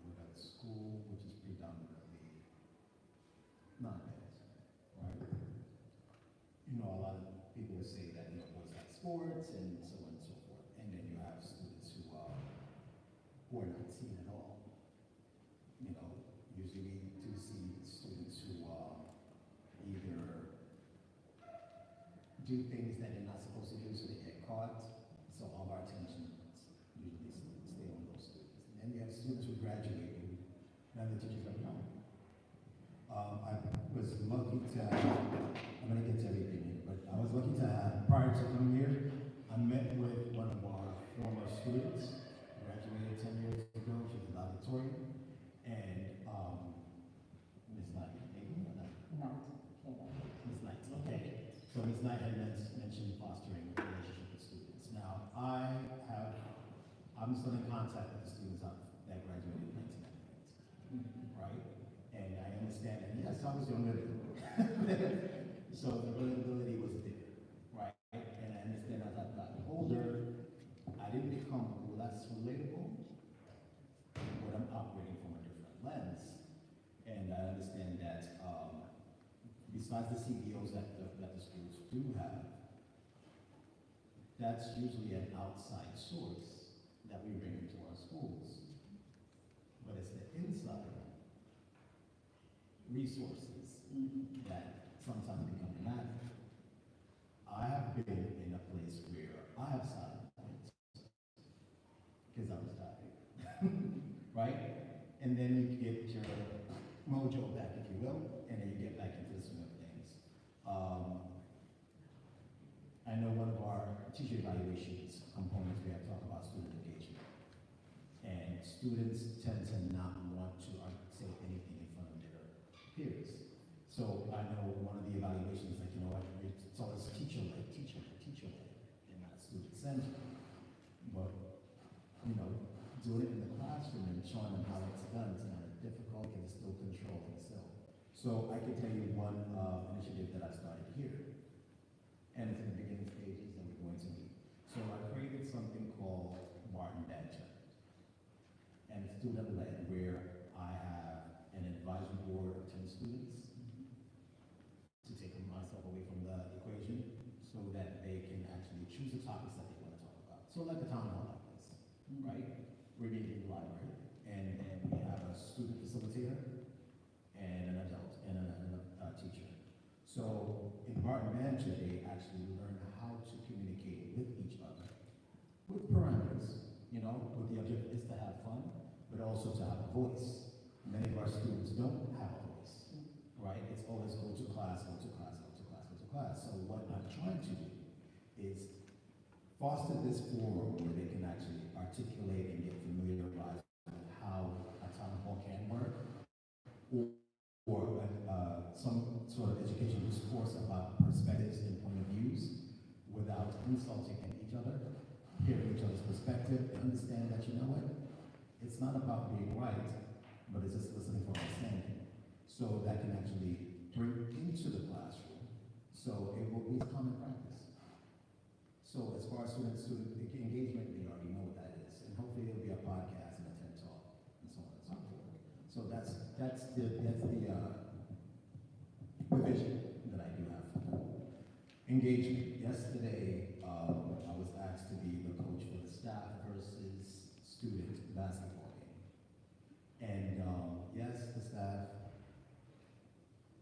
we're at a school which is predominantly non-males, right? You know, a lot of people will say that, you know, boys like sports and so on and so forth. And then you have students who are not seen at all. You know, usually we do see students who either do things that they're not supposed to do, so they get caught. So all of our attention usually stay on those students. And then you have students who graduate and none of the teachers ever know. I was lucky to have, I'm going to get to everything here, but I was lucky to have, prior to coming here, I met with one of our former students, graduated 10 years ago. She was valedictorian, and Ms. Knight, Ms. Knight, okay. So Ms. Knight had mentioned fostering a relationship with students. Now, I'm still in contact with the students that graduated in 1998, right? And I understand, and yes, I was younger than so the relatability was there, right? And I understand as I've gotten older, I didn't become less relatable, but I'm operating from a different lens. And I understand that besides the CBOs that the schools do have, that's usually an outside source that we bring into our schools. But it's the inside resources that sometimes become inadequate. I have been in a place where I have silent because I was tired, right? And then you get your mojo back, if you will, and then you get back into the swing of things. I know one of our teacher evaluations components, we have to talk about student engagement. And students tend to not want to say anything in front of their peers. So I I know one of the evaluations, like, you know, it's always teacher-led, and not student-centered. But, you know, doing it in the classroom and showing them how it's done is kind of difficult and it's still controlling itself. So I can tell you one initiative that I started here, and it's in the beginning stages and we're going to meet. So I created something called Martin Band Challenge, and it's student-led, where I have an advisory board of 10 students to take myself away from the equation so that they can actually choose the topics that they want to talk about. So like a town hall like this, right? We're meeting in the library, and then we have a student facilitator and an adult and a teacher. So in Martin Manager, they actually learn how to communicate with each other with parameters, you know, with the objective is to have fun, but also to have a voice. Many of our students don't have a voice, right? It's always go to class, go to class, go to class, go to class. So what I'm trying to do is foster this forum where they can actually articulate and get familiarized with how a town hall can work, or some sort of educational discourse about perspectives and point of views without insulting each other, hearing each other's perspective, and understand that, you know what, it's not about being right, but it's just listening for understanding. So that can actually bring into the classroom. So it will be common practice. So as far as student engagement, they already know what that is. And hopefully it'll be a podcast and a TED Talk and so on and so forth. So that's the vision that I do have. Engagement. Yesterday, I was asked to be the coach for the staff versus student basketball game. And yes, the staff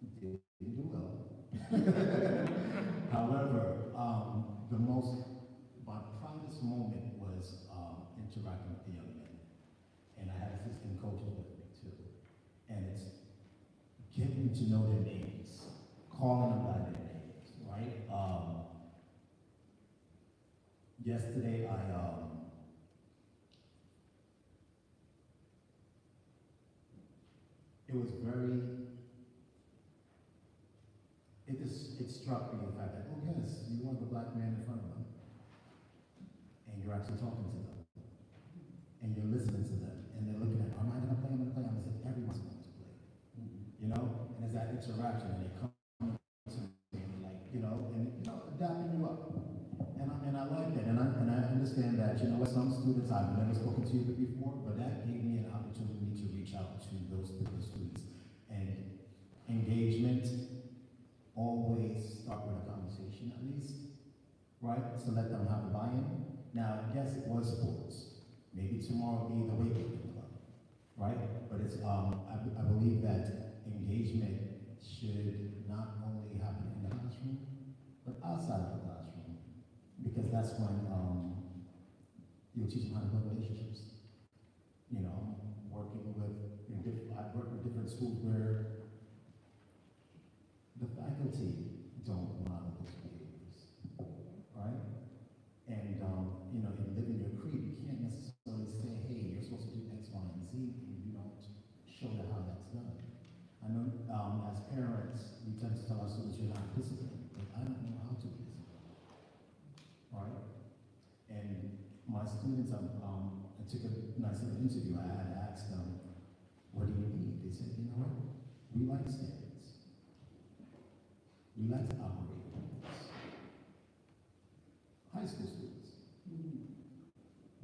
didn't do well. However, my proudest moment was interacting with the young men. And I had assistant coaches with me too. And it's getting to know their names, calling them by their names, right? Yesterday, it struck me the fact that, oh yes, you want the black man in front of them. And you're actually talking to them. And you're listening to them. And they're looking at, am I going to play? I'm going to play. I'm going to say, everyone's going to play. You know? And there's that interaction, and they come to me, like, you know, and, you know, adapting you up. And I like that. And I understand that, you know what, some students I've never spoken to before, but that gave me an opportunity to reach out to those particular students. And engagement, always start with a conversation at least, right? So let them have a buy-in. Now, yes, it was sports. Maybe tomorrow will be the weightlifting club, right? But it's I believe that engagement should not only happen in the classroom, but outside of the classroom, because that's when you'll teach them how to build relationships. You know, I've worked with different schools where the faculty don't model those behaviors, right? And, you know, in living your creed, you can't necessarily say, hey, you're supposed to do X, Y, and Z, and you don't show them how that's done. I know as parents, we tend to tell our students you're not disciplined, but I don't know how to be disciplined, right? And my students, I took a nice little interview. I had asked them, what do you need? They said, you know what, we like standards. We like to operate rules. High school students.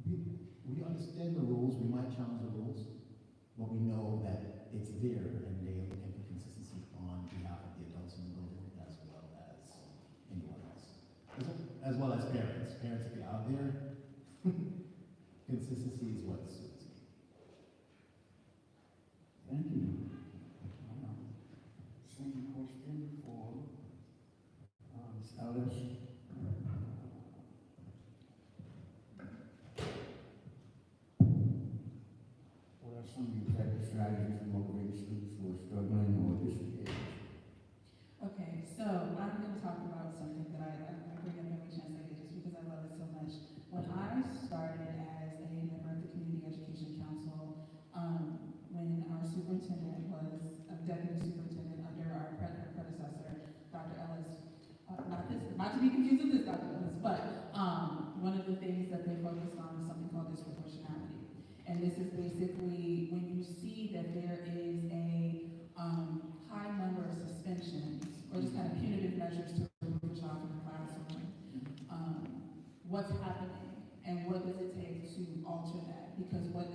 We understand the rules, we might challenge the rules, but we know that it's there and they are looking for consistency on behalf of the adults in the building as well as anyone else. As well as parents. Parents, if you're out there, consistency is what students need. Thank you. Same question for Ms. Ellis. What are some effective strategies to motivate students who are struggling or disengaged? Okay, so I'm going to talk about something that I bring up every chance I get just because I love it so much. When I started as a member of the Community Education Council, when our superintendent was a deputy superintendent under our predecessor, And this is basically when you see that there is a high number of suspensions or just kind of punitive measures to remove a child from the classroom, what's happening and what does it take to alter that? Because what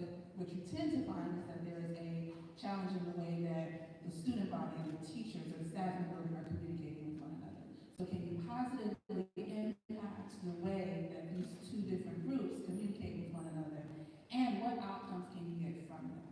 you tend to find is that there is a challenge in the way that the student body and the teachers and staff members are communicating with one another. So can you positively impact the way that these two different groups communicate with one another? And what outcomes can you get from them?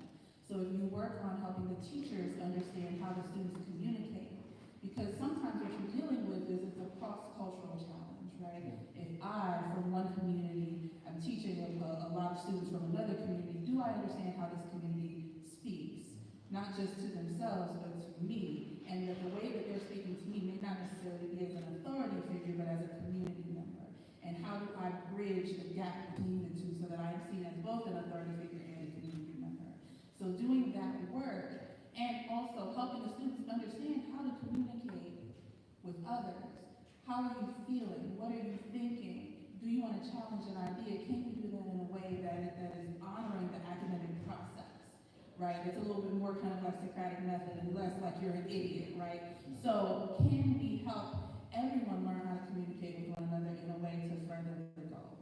So if you work on helping the teachers understand how the students communicate, because sometimes what you're dealing with is it's a cross-cultural challenge, right? If I, from one community, I'm teaching a lot of students from another community, do I understand how this community speaks? Not just to themselves, but to me. And that the way that they're speaking to me may not necessarily be as an authority figure, but as a community member. And how do I bridge the gap between the two so that I'm seen as both an authority figure and a community member? So doing that work and also helping the students understand how to communicate with others. How are you feeling? What are you thinking? Do you want to challenge an idea? Can you do that in a way that is honoring the academic process? Right? It's a little bit more kind of like Socratic method and less like you're an idiot, right? So can we help everyone learn how to communicate with one another in a way to further the goal?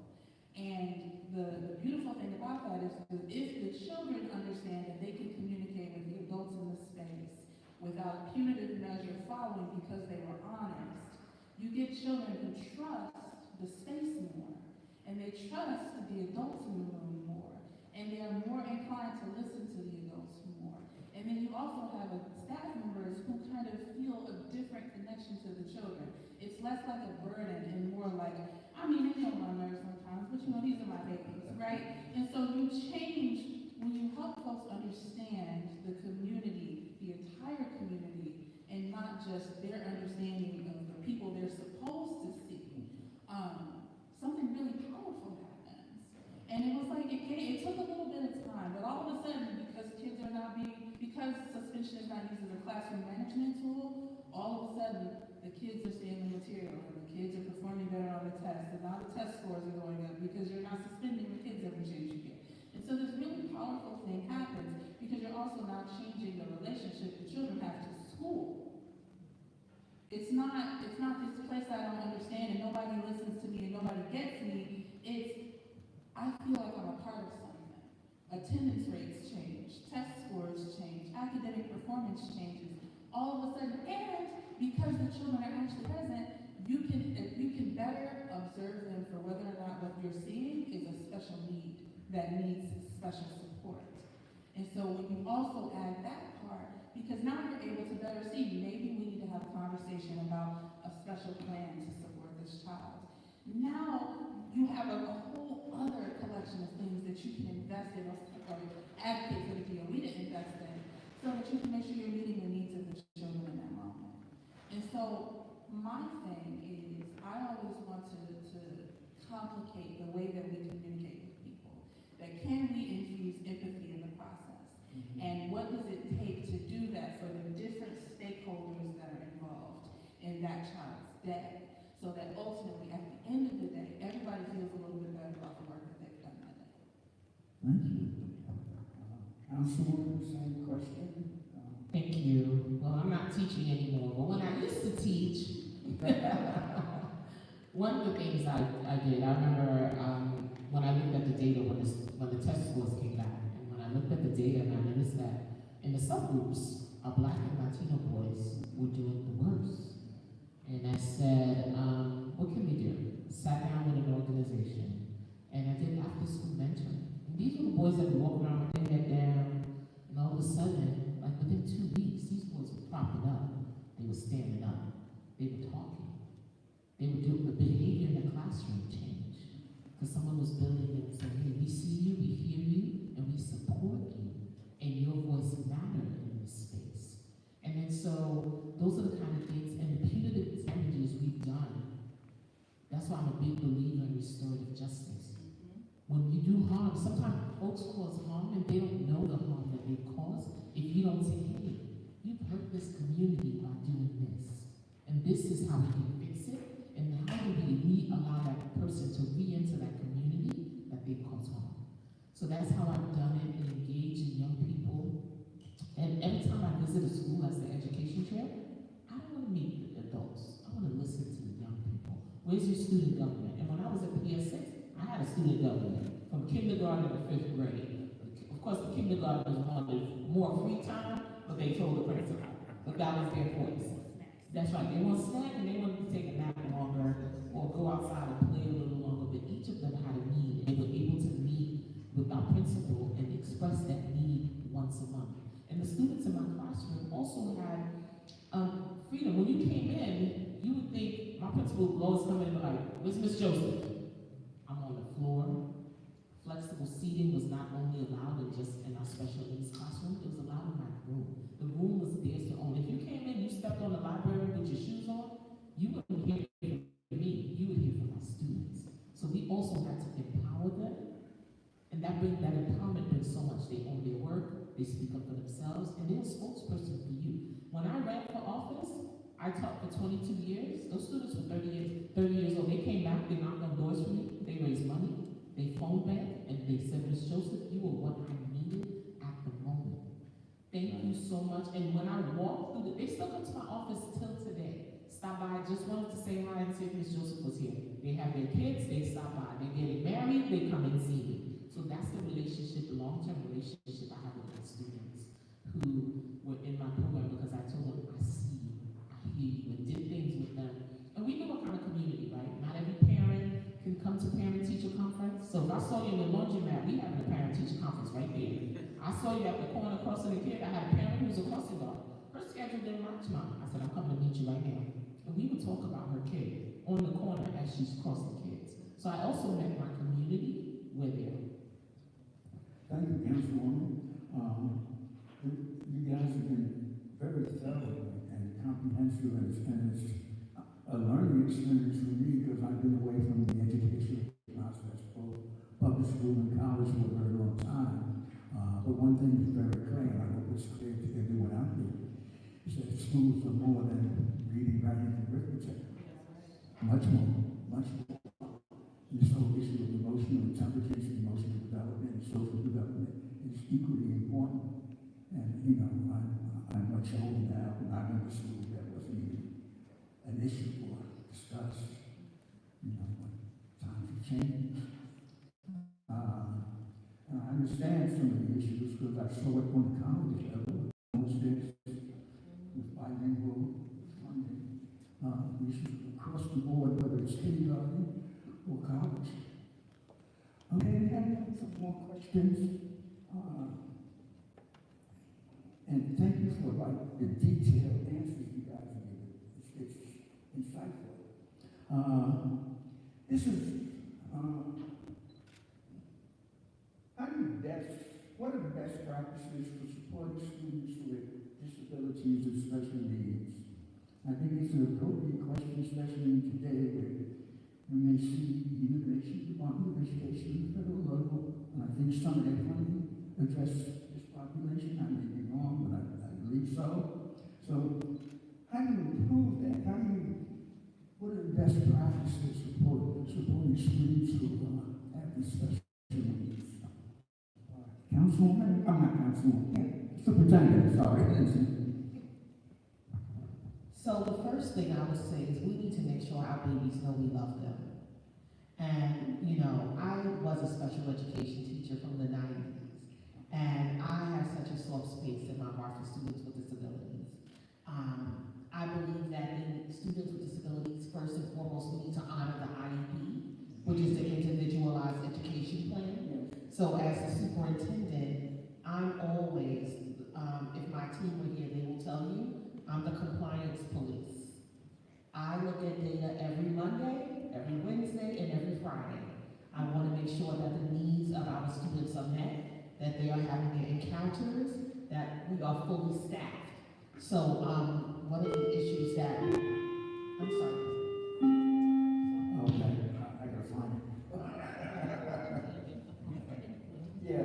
And the beautiful thing about that is that if the children understand that they can communicate with the adults in the space without a punitive measure following because they were honest, you get children who trust the space more, and they trust the adults in the room more, and they are more inclined to listen to the adults more. And then you also have staff members who kind of feel a different connection to the children. It's less like a burden and more like, I mean, they get on my nerves sometimes, but you know, these are my babies, right? And so you change, when you help folks understand the community, the entire community, and not just their understanding of the people they're supposed to see, something really powerful happens. And it was like, it took a little bit of time, but all of a sudden, because suspension is not used as a classroom management tool, all of a sudden, the kids are seeing the material, and the kids are performing better on the test, and now the test scores are going up because you're not suspending the kids every chance you get. And so this really powerful thing happens because you're also now changing the relationship the children have to school. It's not this place I don't understand and nobody listens to me and nobody gets me. It's, I feel like I'm a part of something. Attendance rates change, test scores change, academic performance changes. All of a sudden, and because the children are actually present, you can better observe them for whether or not what you're seeing is a special need that needs special support. And so when you also add that part, because now you're able to better see, maybe we need to have a conversation about a special plan to support this child. Now you have a whole other collection of things that you can invest in or advocate for the DOE to invest in so that you can make sure you're meeting the needs of the children in that moment. And so my thing is, I always want to complicate the way that we communicate with people. That can we infuse empathy in the process? And what does it take to do that for the different stakeholders that are involved in that child's day? So that ultimately, at the end of the day, everybody feels a little bit better about the work that they've done that day. Thank you. Councilwoman, same question. Thank you. Well, I'm not teaching anymore, but when I used to teach, one of the things I did, I remember when I looked at the data when the test scores came back, and when I looked at the data and I noticed that in the subgroups, our Black and Latino boys were doing the worst. And I said, what can we do? Sat down with an organization, and I did after school mentoring. And these were the boys that would walk around with their head down, and all of a sudden, like within 2 weeks, these boys were propping up. They were standing up. They were talking. They were doing the behavior in the classroom change. Because someone was building it and saying, hey, we see you, we hear you, and we support you, and your voice matters in this space. And then so, those are the kind of things, and the punitive damages we've done. That's why I'm a big believer in restorative justice. When you do harm, sometimes folks cause harm and they don't know the harm that they've caused if you don't say, hey, you've hurt this community by doing this. And this is how we can fix it. And how do we allow that person to re-enter that community that they've caused harm? So that's how I've done it. visit a school as the education chair, I don't want to meet with adults. I want to listen to the young people. Where's your student government? And when I was at PS6, I had a student government from kindergarten to 5th grade. Of course, the kindergartners wanted more free time, but they told the principal. But that was their voice. That's right, they want snack and they wanted to take a nap longer or go outside and play a little longer, but each of them had a need, and they were able to meet with our principal and express that need once a month. And the students in my classroom also had freedom. When you came in, you would think, my principal would always come in and be like, where's Miss Joseph? I'm on the floor. Flexible seating was not only allowed just in our special needs classroom, it was allowed in my room. The room was theirs to own. If you came in, you stepped on the library with your shoes on, you wouldn't hear from me, you would hear from my students. So we also had to empower them, and that empowerment brings so much. They own their work, they speak up for themselves, and they're a spokesperson for you. When I ran for office, I taught for 22 years. Those students were 30 years old. They came back, they knocked on doors for me, they raised money. They phoned back and they said, Ms. Joseph, you were what I needed at the moment. Thank you so much. And when I walked through they still come to my office till today. Stop by, just wanted to say hi and see if Ms. Joseph was here. They have their kids, they stop by. They're getting married, they come and see me. So that's the relationship, the long-term relationship I have with my students who were in my program, because I told them, I see you, I hear you, and did things with them. And we know what kind of community, right? Not every parent can come to parent-teacher conference. So if I saw you in the laundromat, we having a parent-teacher conference right there. I saw you at the corner crossing the kid. I had a parent who was a crossing guard. Her schedule didn't match mine. I said, I'm coming to meet you right now. And we would talk about her kid on the corner as she's crossing kids. So I also met my community where they are. Thank you, Councilwoman. You guys have been very thorough and comprehensive, and it's a learning experience for me because I've been away from the education process, both public school and college, for a very long time. But one thing is very clear, and I hope it's clear to everyone out there, is that schools are more than reading, writing, and arithmetic. Much more, much more. And this whole issue of emotional intelligence, emotional development, and social development is equally important. And, you know, I'm much older now, and I'm in the school that wasn't even an issue for discuss. You know, times have changed. And I understand some of the issues because I saw it on the college level. Most days with bilingual funding, issues across the board, whether it's kindergarten or college. Okay, we have some more questions. And thank you for the detailed answers you guys have given. It's insightful. What are the best practices for supporting students with disabilities and special needs? I think it's an appropriate question, especially today where we may see the Innovation Department of Education at the federal level, and I think some of their funding address this population. I may be wrong, but I believe so. So how do you improve that? What are the best practices supporting students who have these special needs? Councilwoman? I'm not Councilwoman. Superintendent, sorry. So the first thing I would say is we need to make sure our babies know we love them. And, you know, I was a special education teacher from the 90s. And I have such a soft space in my heart for students with disabilities. I believe that in students with disabilities, first and foremost, we need to honor the IEP, which is the Individualized Education Plan. So as a superintendent, I'm always, if my team were here, they will tell you, I'm the compliance police. I look at data every Monday, every Wednesday, and every Friday. I want to make sure that the needs of our students are met, that they are having their encounters, that we are fully staffed. So one of the issues that, I'm sorry. Okay, I gotta find it. Yeah,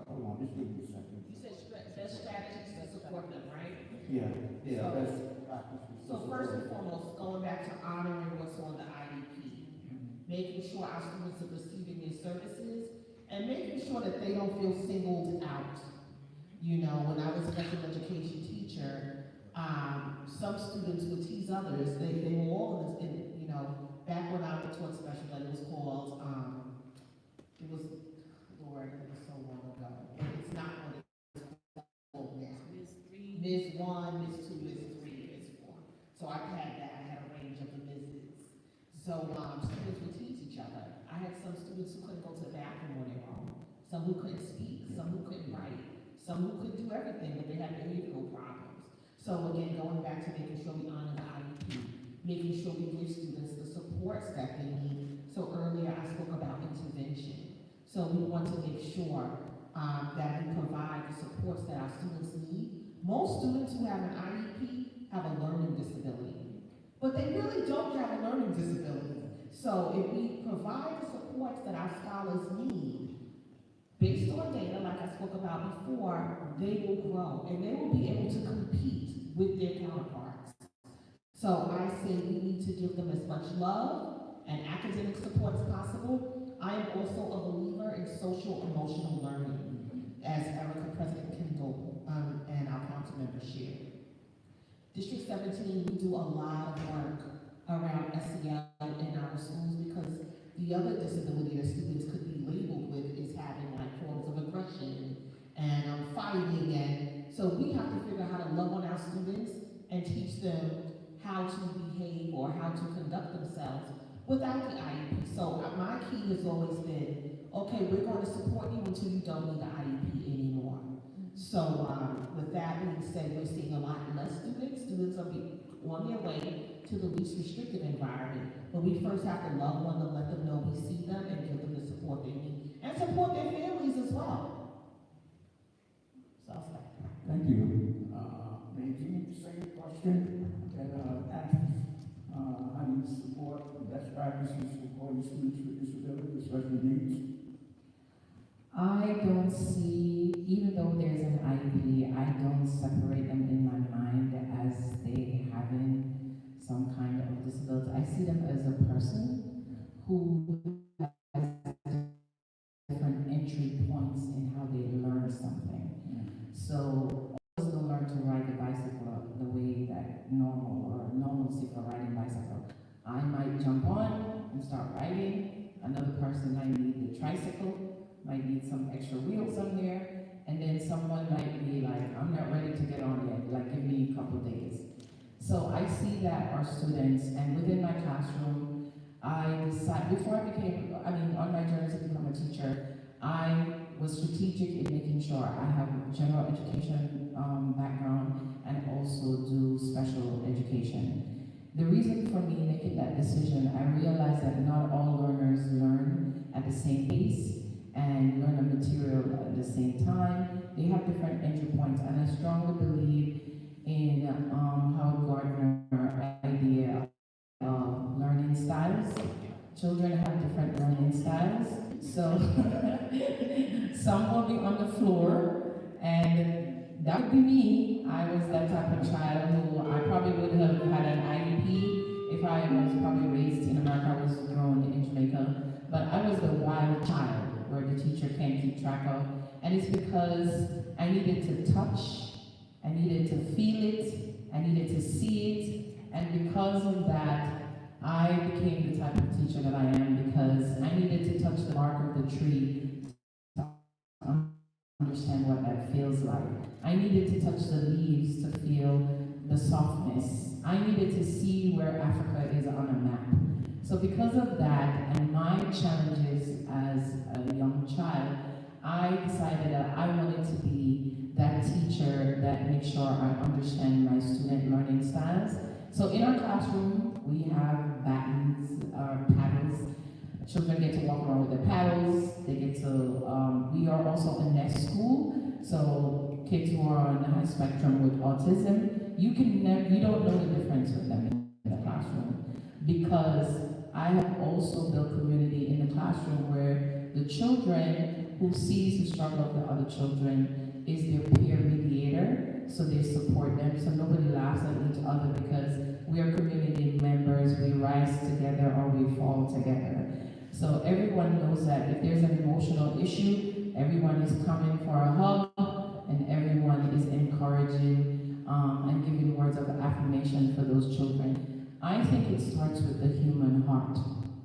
hold on, just give me a second. You said best strategies to support them, right? Yeah, So- best practices. So first and foremost, going back to honoring what's on the IEP, making sure our students are receiving their services, and making sure that they don't feel singled out. You know, when I was a special education teacher, some students would tease others. They were all you know, back when I taught special ed, it was called, it was, Lord, it was so long ago. It's not what it's called now. Ms. 1, Ms. 2, Ms. 3, Ms. 4. So I had that, I had a range of the Mrs. So students would tease each other. I had some students who couldn't go to the bathroom when they were home, some who couldn't speak, some who couldn't write, some who could do everything, but they had behavioral problems. So again, going back to making sure we honor the IEP, making sure we give students the supports that they need. So earlier I spoke about intervention. So we want to make sure that we provide the supports that our students need. Most students who have an IEP have a learning disability, but they really don't have a learning disability. So if we provide the supports that our scholars need, based on data, like I spoke about before, they will grow and they will be able to compete with their counterparts. So I say we need to give them as much love and academic support as possible. I am also a believer in social emotional learning, as Erica, President Kendall, and our council members shared. District 17, we do a lot of work around SEL in our schools because the other disability that students could be labeled with is having like forms of aggression and fighting, and so we have to figure out how to love on our students and teach them how to behave or how to conduct themselves without the IEP. So my key has always been, okay, we're going to support you until you don't need the IEP anymore. So with that being said, we're seeing a lot less students. Students are on their way to the least restrictive environment. But we first have to love on them, let them know we see them, and give them the support they need. And support their families as well. So I'll stop. Thank you. Maybe the same question that asks how do you support best practices for all students with disabilities, special needs? I don't see, even though there's an IEP, I don't separate them in my mind as they having some kind of disability. I see them as a person who has different entry points in how they learn something. So, also don't learn to ride the bicycle the way that normalcy for riding bicycle. I might jump on and start riding. Another person might need the tricycle, might need some extra wheels on there, and then someone might be like, I'm not ready to get on yet, like give me a couple days. So I see that our students, and within my classroom, I decided, before I became, on my journey to become a teacher, I was strategic in making sure I have a general education background and also do special education. The reason for me making that decision, I realized that not all learners learn at the same pace and learn a material at the same time. They have different entry points, and I strongly believe in Howard Gardner idea of learning styles. Children have different learning styles, so some will be on the floor, and that would be me. I was that type of child who I probably would have had an IEP if I was probably raised in America. I was grown in Jamaica, but I was the wild child where the teacher can't keep track of. And it's because I needed to touch, I needed to feel it, I needed to see it, and because of that, I became the type of teacher that I am because I needed to touch the bark of the tree to understand what that feels like. I needed to touch the leaves to feel the softness. I needed to see where Africa is on a map. So because of that and my challenges as a young child, I decided that I wanted to be that teacher that makes sure I understand my student learning styles. So in our classroom, we have batons or paddles. Children get to walk around with their paddles. They get to, we are also a nest school. So kids who are on the high spectrum with autism, you don't know the difference with them in the classroom. Because I have also built community in the classroom where the children who sees the struggle of the other children is their peer mediator, so they support them, so nobody laughs at each other because we are community members, we rise together or we fall together. So everyone knows that if there's an emotional issue, everyone is coming for a hug and everyone and giving words of affirmation for those children. I think it starts with the human heart.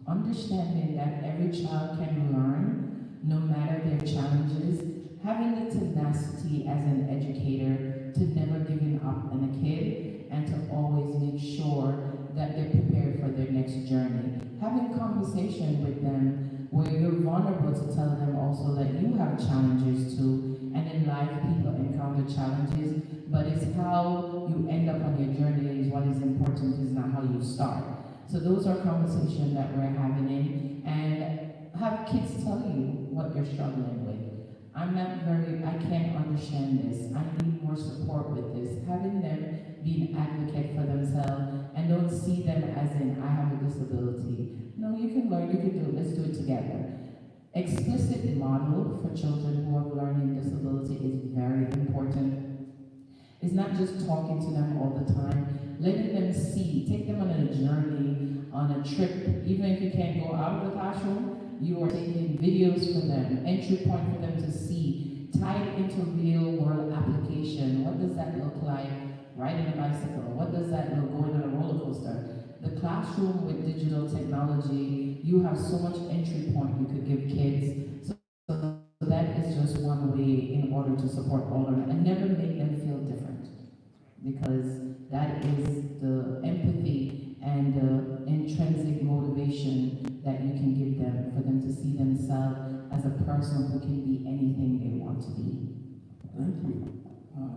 Understanding that every child can learn, no matter their challenges, having the tenacity as an educator to never giving up on a kid and to always make sure that they're prepared for their next journey. Having conversation with them where you're vulnerable to tell them also that you have challenges too, and in life people encounter challenges, but it's how you end up on your journey is what is important, is not how you start. So those are conversations that we're having and have kids tell you what you're struggling with. I can't understand this. I need more support with this. Having them be an advocate for themselves and don't see them as in, I have a disability. No, you can learn, you can do it, let's do it together. Explicit model for children who have learning disability is very important. It's not just talking to them all the time, letting them see, take them on a journey, on a trip. Even if you can't go out of the classroom, you are taking videos for them, entry point for them to see, tie it into real world application. What does that look like riding a bicycle? What does that look going on a roller coaster? The classroom with digital technology, you have so much entry point you could give kids. So that is just one way in order to support all of them and never make them feel different, because that is the empathy and the intrinsic motivation that you can give them for them to see themselves as a person who can be anything they want to be. Thank you.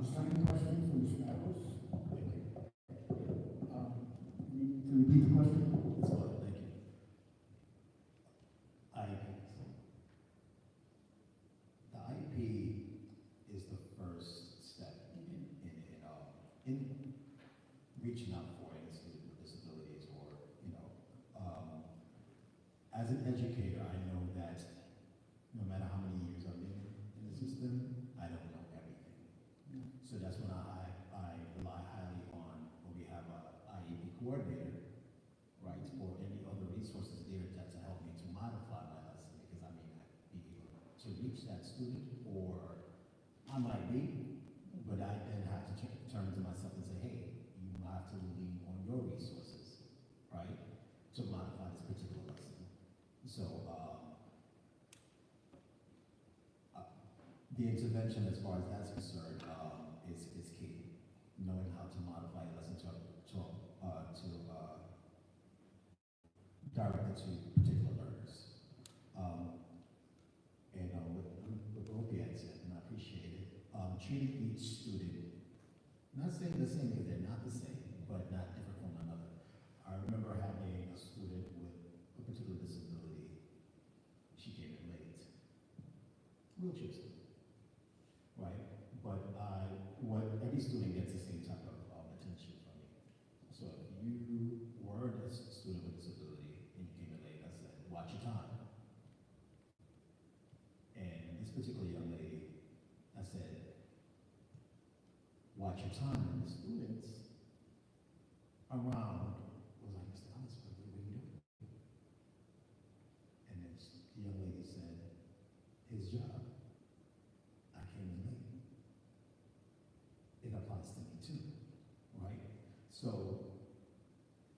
Second question for Ms. Harris. You need to repeat the question? That's fine, thank you. The IEP is the first step in reaching out for any student with disabilities or, as an educator, I know that no matter how many years I've been in the system, I don't know everything. So that's when I rely highly on, when we have a IEP coordinator, right, or any other resources there to help me to modify my lesson, because I may not be able to reach that student, or I might be, but I then have to turn to myself and say, hey, you have to lean on your resources, right, to modify this particular lesson. So, the intervention, as far as that's concerned, is key. Knowing how to modify a lesson direct it to particular learners. With both the answer, and I appreciate it. Treating each student, not saying the same because they're not the same, but not different from another. I remember having a student with a particular disability. She came in late. Wheelchair student, right? But every student gets the same type of attention from me. So if you were a student with disability and you came in late, I said, watch your time. And this particular young lady, I said, watch your time. And the students around was like, Mr. Ellis, what are you doing? And then the young lady said, his job. I came in late. It applies to me too, right? So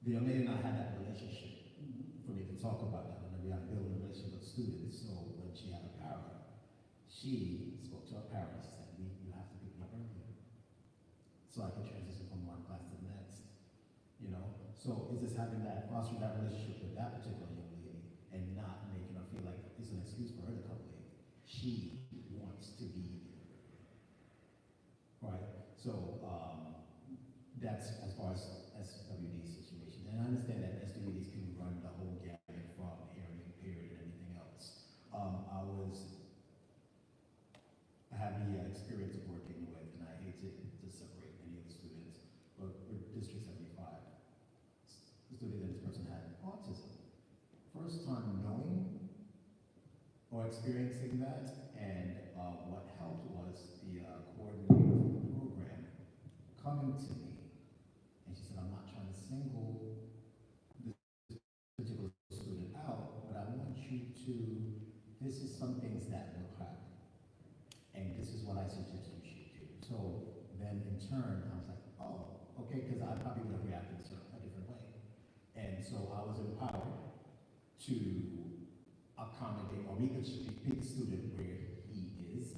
the young lady and I had that relationship for me to talk about that whenever I build a relationship with students. So when she had a para, she spoke to her parents and said, you have to pick me up earlier so I can transition from one class to the next, So it's just having that, fostering that relationship with that particular young lady and not making her feel like it's an excuse for her to come late. She wants to be there, right? So that's as far as SWD situation. And I understand that SWDs can run the whole gamut from hearing impaired and everything else. I had the experience of working with, and I hate to separate any of the students, but with District 75, the student that this person had autism. First time knowing or experiencing that, and what helped was the coordinator of the program coming to me, and she said, I'm not trying to single this particular student out, but I want you to, this is some things that will happen, and this is what I suggest you should do. So then in turn, I was like, okay, because I probably would have reacted a different way. And so I was empowered to accommodate or meet the student where he is,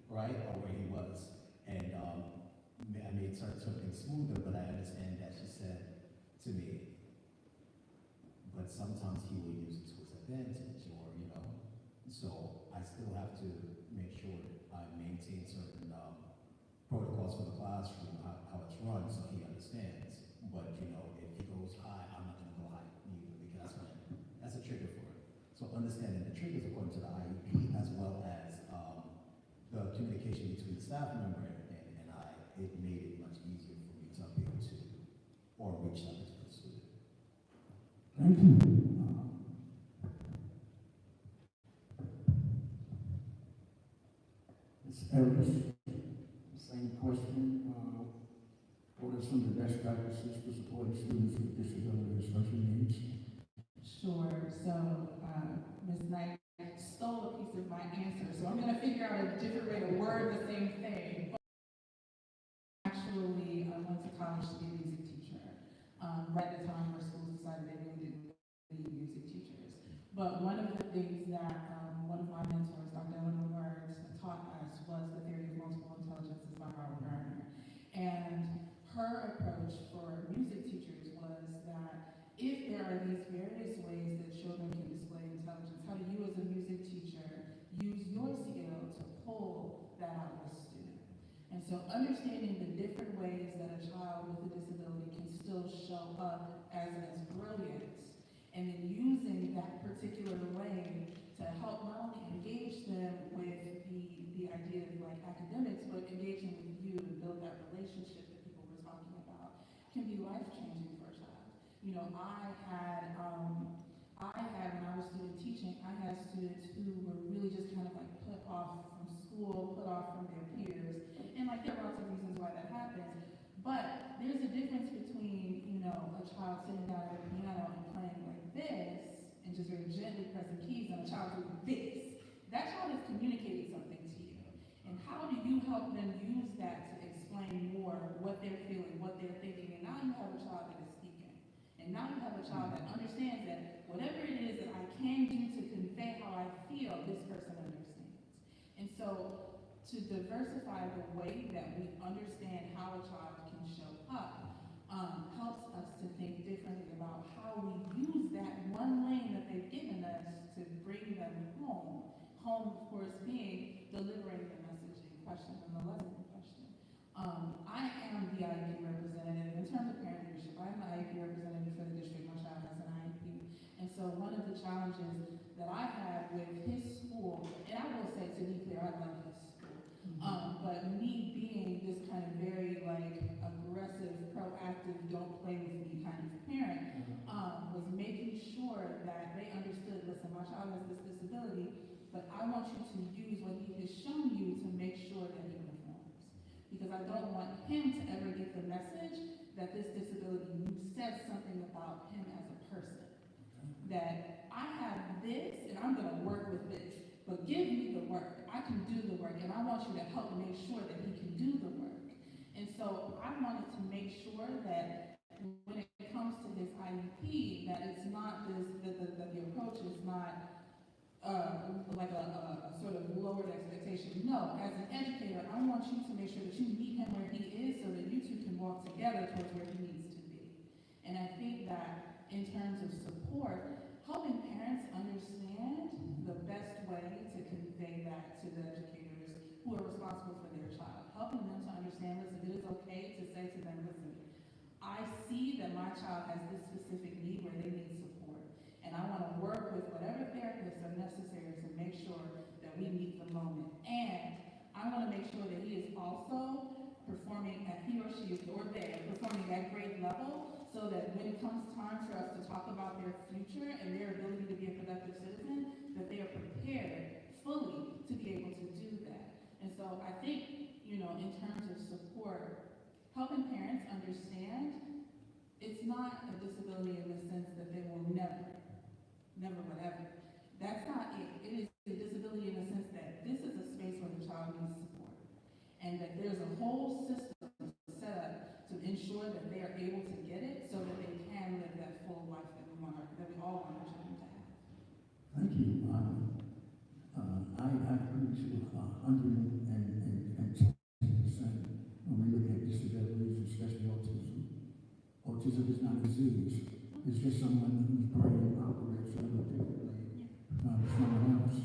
right, or where he was. And I made certain things smoother, but I understand that she said to me, but sometimes he will use it to his advantage, or, you know, so I still have to make sure I maintain certain protocols for the classroom, how it's run, so he understands. But, you know, if he goes high, I'm not gonna go high either, because that's a trigger for him. So understanding the triggers according to the IEP, as well as the communication between the staff member and I, it made it much easier for me to be able to, or reach out to the student. Thank you. Ms. Ellis, same question. What are some of the best practices for supporting students with disabilities and special needs? Sure. So, Ms. Knight stole a piece of my answer, so I'm gonna figure out a different way to word the same thing. Actually, I went to college to be a music teacher. Right at the time where schools decided they really didn't need music teachers. But one of the things that one of my mentors, Dr. Eleanor Words, taught us was the theory of multiple intelligences by Howard Gardner. And her approach for music teachers was that if there are these various ways that children can display intelligence, how do you as a music teacher use your skill to pull that out of a student? And so understanding the different ways that a child with a disability can still show up as brilliance, and then using that particular way to help not only engage them with the idea of like academics, but engaging with you and build that relationship that people were talking about can be life-changing for a child. You know, I had when I was student teaching, I had students who were really just kind of like put off from school, put off from their peers, and like there are lots of reasons why that happens. But there's a difference between, you know, a child sitting down at a piano and playing like this and just very gently pressing keys, and a child doing this. That child is communicating something to you. And how do you help them use that to explain more what they're feeling, what they're thinking? And now you have a child that is speaking. And now you have a child that understands that whatever it is that I can do to convey how I feel, this person understands. And so to diversify the way that we understand how a child can show up helps us to think differently about how we use that one lane that they've given us to bring them home. Home, of course, being delivering the message in question and the lesson in question. I am the IEP representative. In terms of parent leadership, I'm the IEP representative for the district. My child has an IEP. And so one of the challenges that I had with his school, and I will say, to be clear, I love his school. But me being this kind of very like aggressive, proactive, don't play with me kind of parent, was making sure that they understood, listen, my child has this disability, but I want you to use what he has shown you to make sure that he performs. Because I don't want him to ever get the message that this disability says something about him as a person. That I have this and I'm gonna work with this, but give me the work. I can do the work, and I want you to help make sure that he can do the work. And so I wanted to make sure that when it comes to his IEP, that it's not this, that the approach is not like a sort of lowered expectation. No, as an educator, I want you to make sure that you meet him where he is so that you two can walk together towards where he needs to be. And I think that in terms of support, helping parents understand the best way to convey that to the educators who are responsible for their child. Helping them to understand, listen, it is okay to say to them, listen, I see that my child has this specific need where they need support. And I want to work with whatever therapists are necessary to make sure that we meet the moment. And I want to make sure that he is also performing at, he or she is, or they are performing at grade level, so that when it comes time for us to talk about their future and their ability to be a productive citizen, that they are prepared fully to be able to do that. And so I think, you know, in terms of support, helping parents understand it's not a disability in the sense that they will never whatever. That's not it. It is a disability in the sense that this is a space where the child needs support. And that there's a whole system set up to ensure ensure that they are able to get it so that they can live that full life that we all want our children to have. Thank you. I agree with you 110%. When we look at disabilities, especially autism, autism is not a disease. It's just someone whose brain operates a little differently from someone else.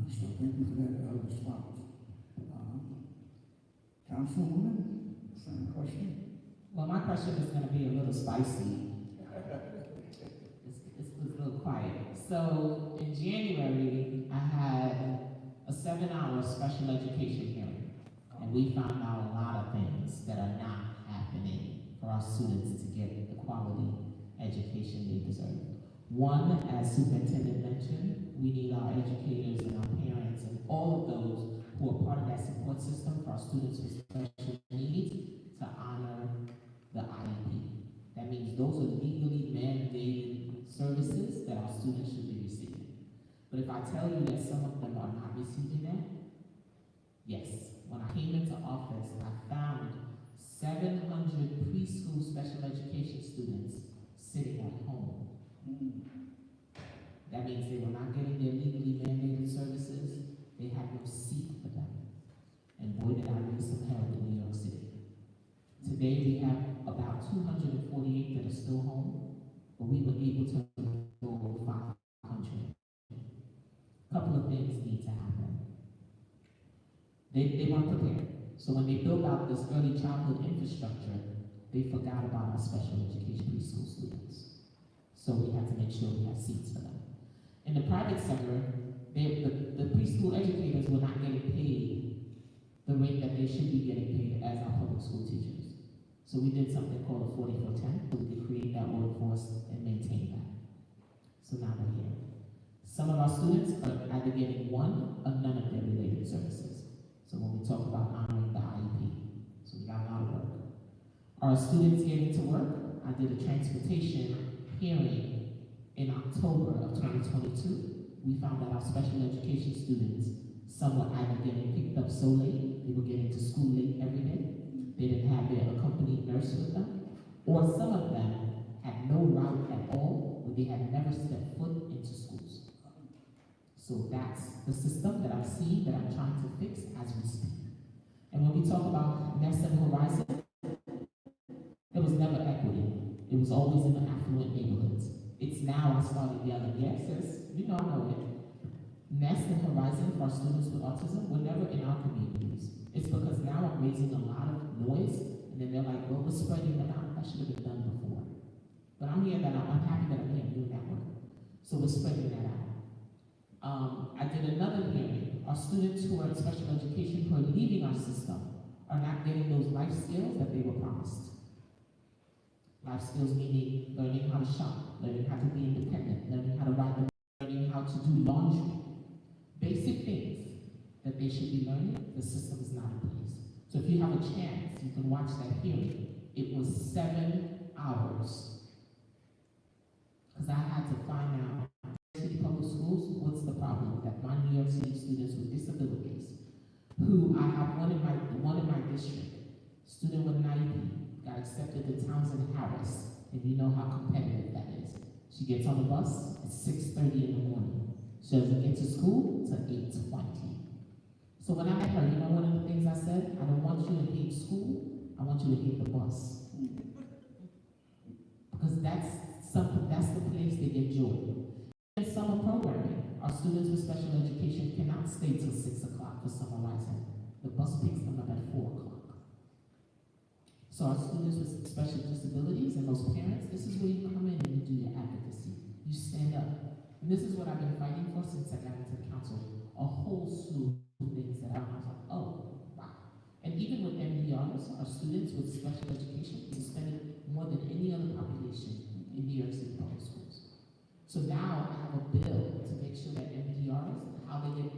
So thank you for that response. Councilwoman, same question. Well, my question is going to be a little spicy. It's a little quiet. So in January, I had a 7-hour special education hearing, and we found out a lot of things that are not happening for our students to get the quality education they deserve. One, as Superintendent mentioned, we need our educators and our parents and all of those who are part of that support system for our students with special needs to honor the IEP. That means those are legally mandated services that our students should be receiving. But if I tell you that some of them are not receiving that, yes. When I came into office, I found 700 preschool special education students sitting at home. That means they were not getting their legally mandated services. They had no seat for them. And boy, did I raise some hell in New York City. Today we have about 248 that are still home, but we were able to go 500. A couple of things need to happen. They weren't prepared. So when they built out this early childhood infrastructure, they forgot about our special education preschool students. So we had to make sure we have seats for them. In the private sector, the preschool educators were not getting paid the rate that they should be getting paid as our public school teachers. So we did something called a 40-for-10, so we could create that workforce and maintain that. So now we're here. Some of our students are either getting one or none of their related services. So when we talk about honoring the IEP, so we got a lot of work. Are students getting to work? I did a transportation hearing in October of 2022. We found that our special education students, some were either getting picked up so late, they were getting to school late every day, they didn't have their accompanied nurse with them, or some of them had no route at all, where they had never stepped foot into schools. So that's the system that I'm seeing, that I'm trying to fix as we speak. And when we talk about Nest and Horizon, there was never equity. It was always in the affluent neighborhoods. It's now I started yelling, yes, sis, you know I know it. Nest and Horizon for our students with autism were never in our communities. It's because now I'm raising a lot of noise, and then they're like, well, we're spreading them out. That should have been done before. But I'm happy that I'm here doing that work. So we're spreading that out. I did another hearing. Our students who are in special education who are leaving our system are not getting those life skills that they were promised. Life skills meaning learning how to shop, learning how to be independent, learning how to ride the bus, learning how to do laundry. Basic things that they should be learning, the system is not in place. So if you have a chance, you can watch that hearing. It was 7 hours. Because I had to find out, City Public Schools, what's the problem that my New York City students with disabilities, who I have one in my district, student with an IEP, got accepted to Townsend Harris, and you know how competitive that is. She gets on the bus at 6:30 in the morning. She doesn't get to school till 8:20. So when I met her, you know one of the things I said? I don't want you to hate school, I want you to hate the bus. Because that's the place they get joy. In summer programming, our students with special education cannot stay till 6 o'clock for summer rising. The bus picks them up at 4 o'clock. So our students with special disabilities and those parents, this is where you come in and you do your advocacy. You stand up. And this is what I've been fighting for since I got into the council. A whole slew of things that I was like, oh, wow. And even with MDRs, our students with special education is spending more than any other population in New York City public schools. So now I have a bill to make sure that MDRs, how they get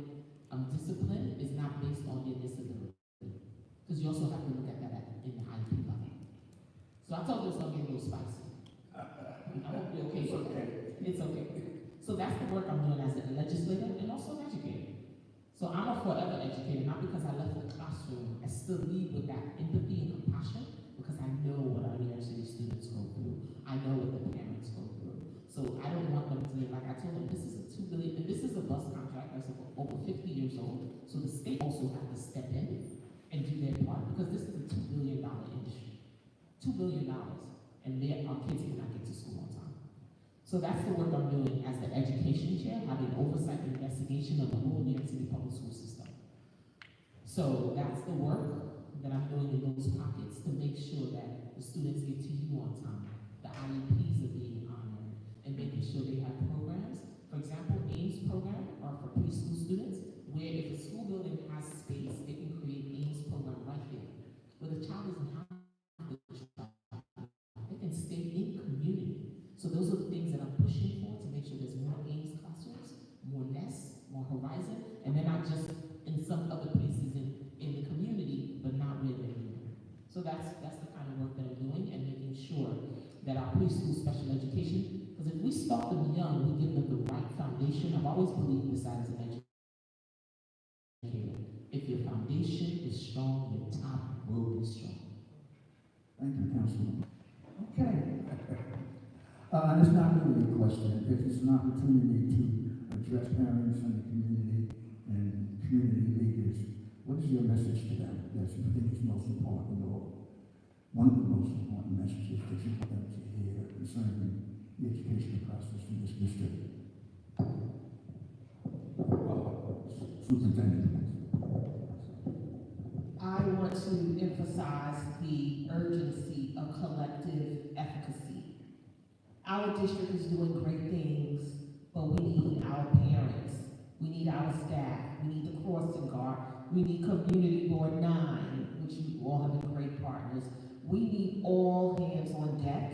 disciplined is not based on their disability. Because you also have to look at that in the IEP level. So I told you it's going to get a little spicy. I hope you're okay. It's okay. So that's the work I'm doing as a legislator and also an educator. So I'm a forever educator, not because I left the classroom. I still lead with that empathy and compassion because I know also have to step in and do their part, because this is a $2 billion industry. $2 billion, and our kids cannot get to school on time. So that's the work I'm doing as the education chair, having oversight and investigation of the whole New York City public school system. So that's the work that I'm doing in those pockets to make sure that the students get to you on time. The IEPs are being honored, and making sure they have programs. For example, AIMS program are for preschool students, where if a school building has space, they can create AIMS program right there. Where the child doesn't have to travel, they can stay in community. So those are the things that I'm pushing for, to make sure there's more AIMS classrooms, more nests, more horizon, and they're not just in some other places in the community, but not where they're living. So that's the kind of work that I'm doing, and making sure that our preschool special education, because if we start them young, we give them the right foundation. I've always believed this as an educator. If your foundation is strong, your top will be strong. Thank you, Councilman. Okay. And it's not really a question, it's an opportunity to address parents in the community and community leaders. What is your message to them that you think is most important, or one of the most important messages that you want them to hear concerning the education process in this district? Superintendent. I want to emphasize the urgency of collective efficacy. Our district is doing great things, but we need our parents, we need our staff, we need the crossing guard, we need Community Board 9, which you all have been great partners. We need all hands on deck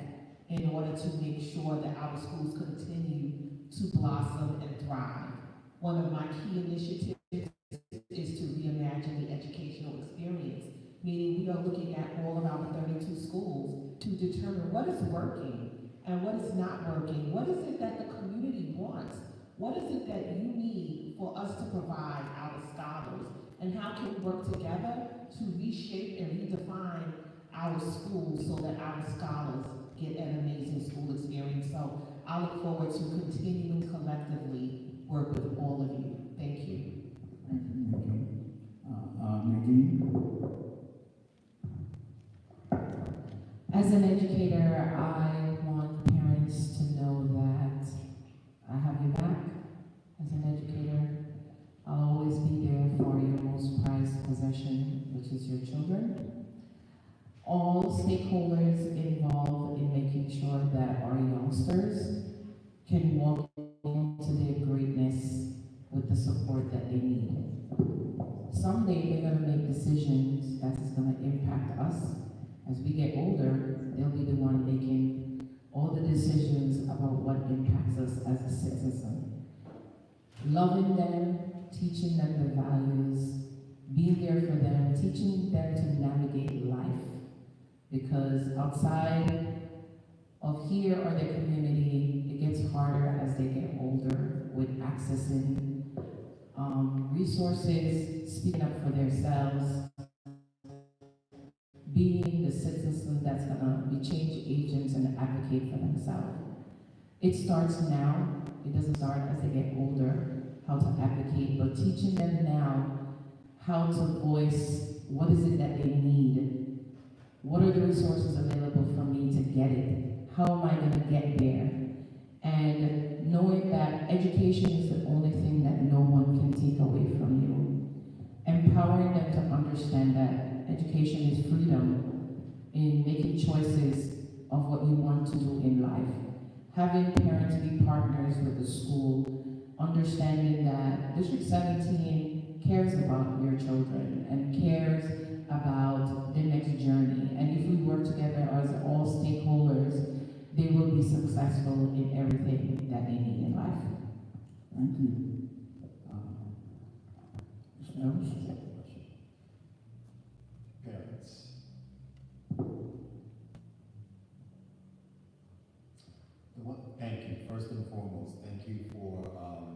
in order to make sure that our schools continue to blossom and thrive. One of my key initiatives is to reimagine the educational experience, meaning we are looking at all of our 32 schools to determine what is working and what is not working. What is it that the community wants? What is it that you need for us to provide our scholars? And how can we work together to reshape and redefine our schools so that our scholars get an amazing school experience? So I look forward to continuing to collectively work with all of you. Thank you. Thank you, Nadine. Nadine? As an educator, I want parents to know that I have your back. As an educator, I'll always be there for your most prized possession, which is your children. All stakeholders involved in making sure that our youngsters can walk into their greatness with the support that they need. Someday they're going to make decisions that is going to impact us. As we get older, they'll be the one making all the decisions about what impacts us as a citizen. Loving them, teaching them the values, being there for them, teaching them to navigate life. Because outside of here or their community, it gets harder as they get older with accessing resources, speaking up for themselves, being the citizen that's gonna be change agents and advocate for themselves. It starts now. It doesn't start as they get older, how to advocate, but teaching them now how to voice what is it that they need. What are the resources available for me to get it? How am I gonna get there? And knowing that education is the only thing that no one can take away from you. Empowering them to understand that education is freedom in making choices of what you want to do in life. Having parents be partners with the school, understanding that District 17 cares about your children and cares about their next journey. And if we work together as all stakeholders, they will be successful in everything that they need in life. Thank you. Mr. Ellis? Parents. Thank you. First and foremost, thank you for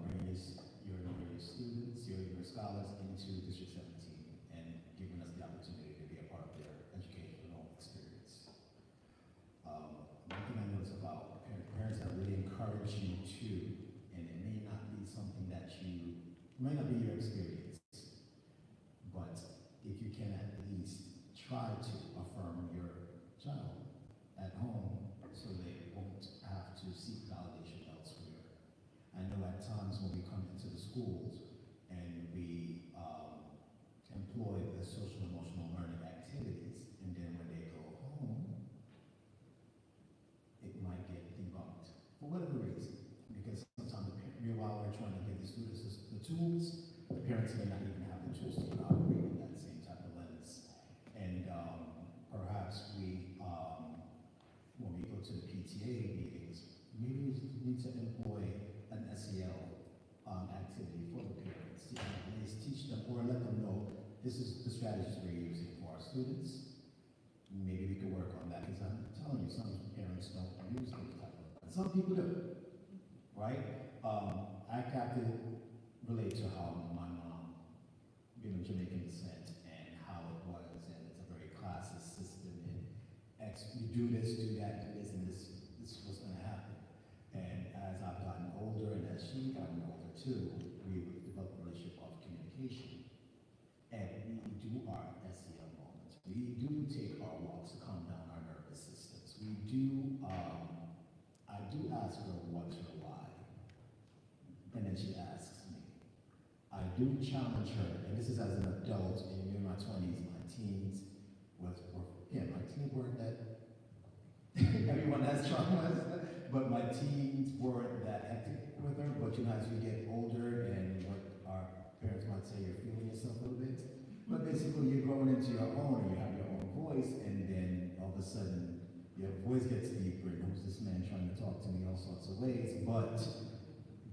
bringing your students, your scholars into District 17 and giving us the opportunity to be a part of their educational experience. One thing I notice about parents that really encourage you to, and it may not be something that may not be your experience, you can at least try to affirm your child at home so they won't have to seek validation elsewhere. I know at times when we come into the schools and we employ the social emotional learning activities, and then when they go home, it might get debunked for whatever reason. Because sometimes meanwhile we're trying to give the students the tools, the parents may not even have the tools to operate in that same type of lens. And perhaps we, when we go to the PTA meetings, maybe we need to employ an SEL activity for the parents to at least teach them or let them know this is the strategies we're using for our students. Maybe we could work on that, because I'm telling you, some parents don't use those type of, some people do, right? I have to relate to how my mom, being of Jamaican descent, and how it was, and it's a very classist system, and you do this, do that, do this, and this was going to happen. And as I've gotten older, and as she's gotten older too, we developed a relationship of communication. And we do our SEL moments. We do take our walks to calm down our nervous systems. We do, I do ask her what's her why. And then she asks me. I do challenge her, and this is as an adult, and in my 20s, my teens my teens weren't that, everyone has traumas, but my teens weren't that hectic with her, but you know, as you get older and what our parents might say, you're feeling yourself a little bit. But basically, you're growing into your own, and you have your own voice, and then all of a sudden, your voice gets deeper, and who's this man trying to talk to me all sorts of ways. But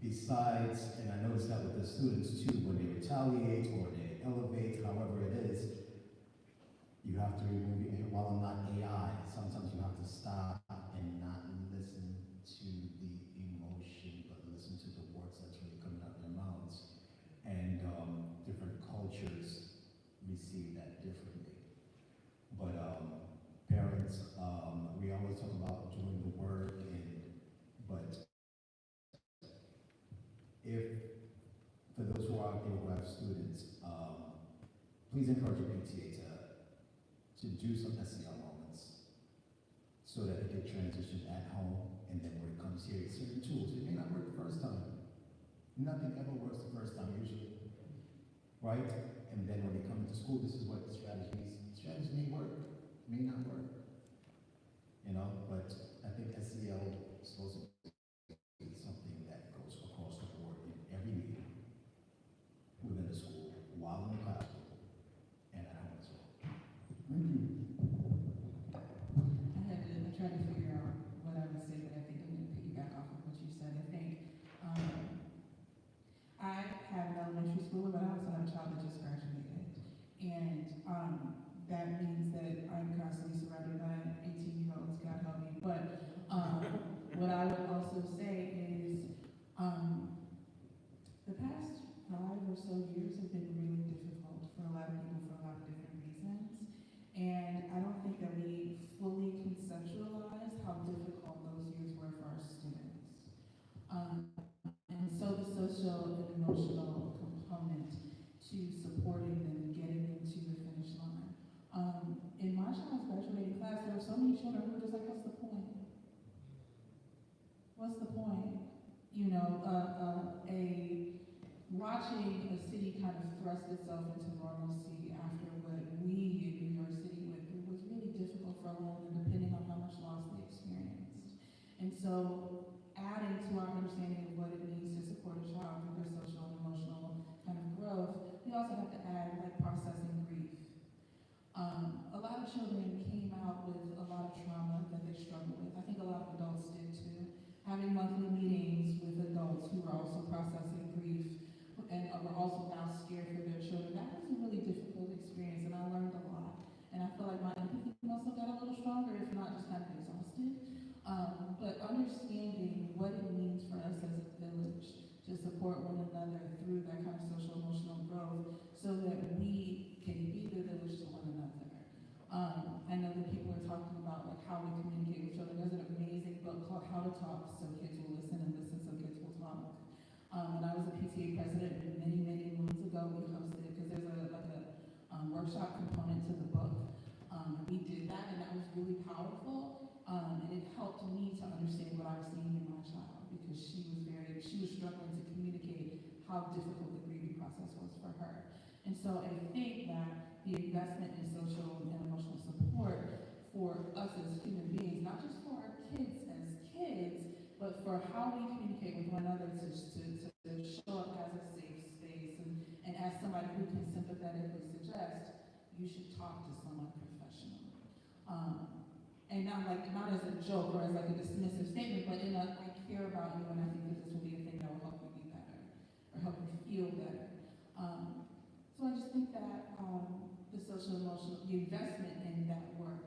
besides, and I noticed that with the students too, when they retaliate or they elevate, however it is, you have to remove it. While I'm not AI, sometimes you have to stop and not listen to the emotion, but listen to the words that's really coming out of their mouths. And different cultures receive that differently. But parents, we always talk about doing the work, but if, for those who are out there who have students, please encourage your PTA to do some SEL moments so that they can transition at home, and then when it comes here, certain tools, it may not work the first time. Nothing ever works the first time usually, right? And then when they come into school, this is what the strategies may work, may not work, you know, but I think SEL is supposed to be something that goes across the board in every meeting within the school, while in the classroom, and at home as well. Thank you. I tried to figure out what I would say, but I think I'm going to piggyback off of what you said. I think I have an elementary schooler, but I also have a child that just graduated. And that means that I'm constantly surrounded by 18-year-olds, God help me. But what I would also say is the past 5 or so years have been really difficult for a lot of people for a lot of different reasons. And I don't think that we fully conceptualize how difficult those years were for our students. And so the social and emotional component to supporting them getting into the finish line. In my child's graduating class, there were so many children who were just like, what's the point? What's the point? You know, watching a city kind of thrust itself into normalcy after what we in New York City went through was really difficult for a little, depending on how much loss they experienced. And so adding to our understanding of what it means to support a child through their social and emotional kind of growth, we also have to add like processing grief. A lot of children came out with a lot of trauma that they struggle with. I think a lot of adults did too. Having monthly meetings with adults who are also processing grief and are also now scared for their children, that was a really difficult experience, and I learned a lot. And I feel like my empathy also got a little stronger, if not just kind of exhausted. But understanding what it means for us as a village to support one another through that kind of social emotional growth so that we can be the village to one another. I know that people are talking about like how we communicate with children. There's an amazing book called How to Talk So Kids Will Listen, and Listen So Kids Will Talk. When I was a PTA president many moons ago, we hosted it because there's a workshop workshop component to the book. We did that, and that was really powerful, and it helped me to understand what I was seeing in my child, because she was struggling to communicate how difficult the grieving process was for her. And so I think that the investment in social and emotional support for us as human beings, not just for our kids as kids, but for how we communicate with one another to show up as a safe space, and as somebody who can sympathetically suggest, you should talk to someone professional. And not as a joke or as like a dismissive statement, but in a, I care about you and I think that this will be a thing that will help you be better or help you feel better. So I just think that the social emotional, the investment in that work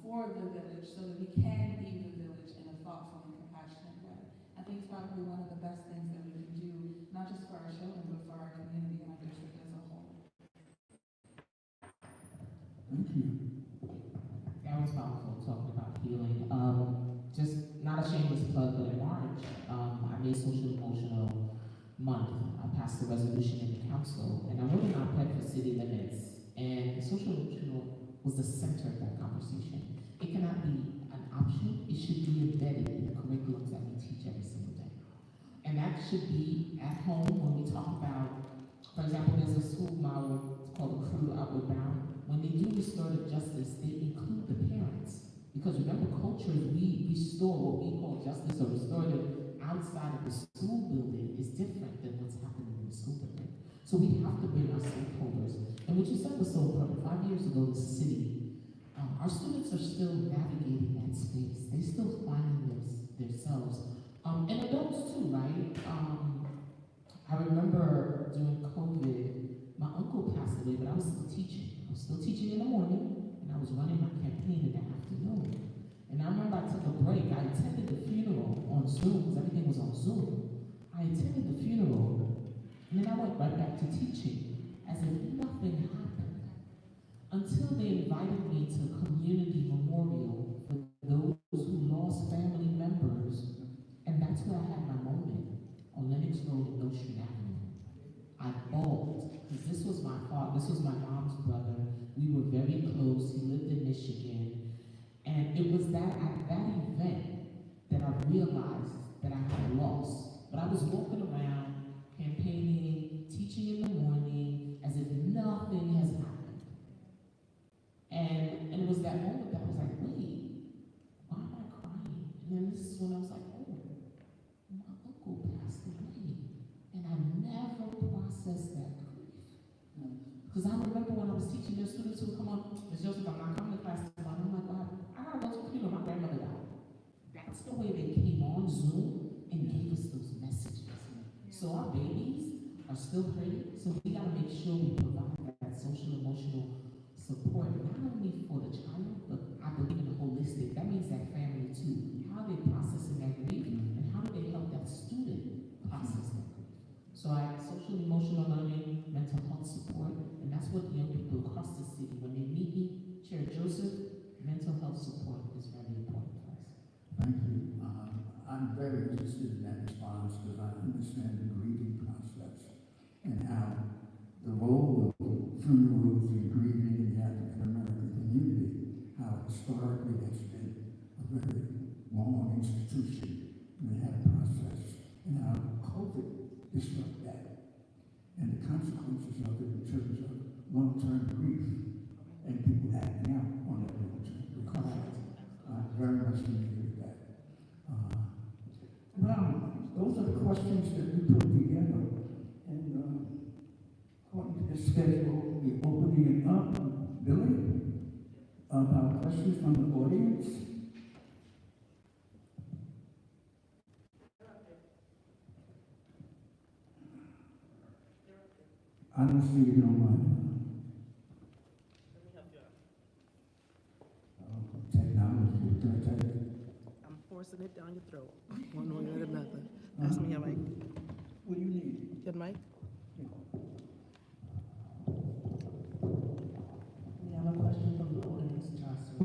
for the village, so that we can be the village in a thoughtful and compassionate way, I think it's probably one of the best things that we can do, not just for our children, but for our community and our district as a whole. Thank you. That was powerful, talking about healing. Just not a shameless plug, but in March, I made social emotional month. I passed the resolution in the council, and I wrote an op-ed for city limits, and social emotional was the center of that conversation. It cannot be an option, it should be embedded in the curriculums that we teach every single day. And that should be at home when we talk about, for example, there's a school model, it's called the Crew Outward Bound. When they do restorative justice, they include the parents. Because remember, cultures, we restore what we call justice or restorative outside of the school building is different than what's happening in the school building. So we have to bring our stakeholders. And what you said was so important. 5 years ago, the city, our students are still navigating that space. They're still finding themselves. And adults too, right? I remember during COVID, my uncle passed away, but I was still teaching. I was still teaching in the morning, and I was running my campaign in the afternoon. And I remember I took a break. I attended the funeral on Zoom, because everything was on Zoom. I attended the funeral, and then I went right back to teaching, as if nothing happened. Until they invited me to a community memorial for those who lost family members, and that's where I had my moment, on Lenox Road and Nostrand Avenue. I bawled, because this was my father, this was my mom's brother. We were very close. He lived in Michigan. And it was that at that event that I realized that I had lost. But I was walking around, campaigning, teaching in the morning, as if nothing has happened. And it was that moment that I was like, wait, why am I crying? And then this is when I was like, oh, my uncle passed away. And I never processed that grief. Because I remember when I was teaching, their students who would come up, Ms. Joseph, I'm not coming to class tomorrow. I'm like, wow, I gotta go to the funeral, my grandmother died. That's the way they came on Zoom and gave us those messages. So our babies are still hurting, so we gotta make sure we provide that social emotional support, not only for the child, but I believe in the holistic. That means that family too. How are they processing that grief, and how do they help that student process that grief? So I have social emotional learning, mental health support, and that's what young people across the city, when they meet me, Chair Joseph, mental health support is very important for us. Thank you. I'm very interested in that response because I understand the grieving process and how the role of funerals and grieving in the African American community, how historically that's been a very long institution, and they had a process, and how COVID disrupted that, and the consequences of it in terms of long-term grief and people acting out on that long-term grief. Very much familiar with that. Well, those are the questions that we put together, and according to the schedule, we're opening it up. Billy, about questions from the audience. I don't see it on my technology. Can I tell you? I'm forcing it down your throat, one way or another. Pass me your mic. What do you need? Good mic? Yeah. We have a question from the audience, Joshua.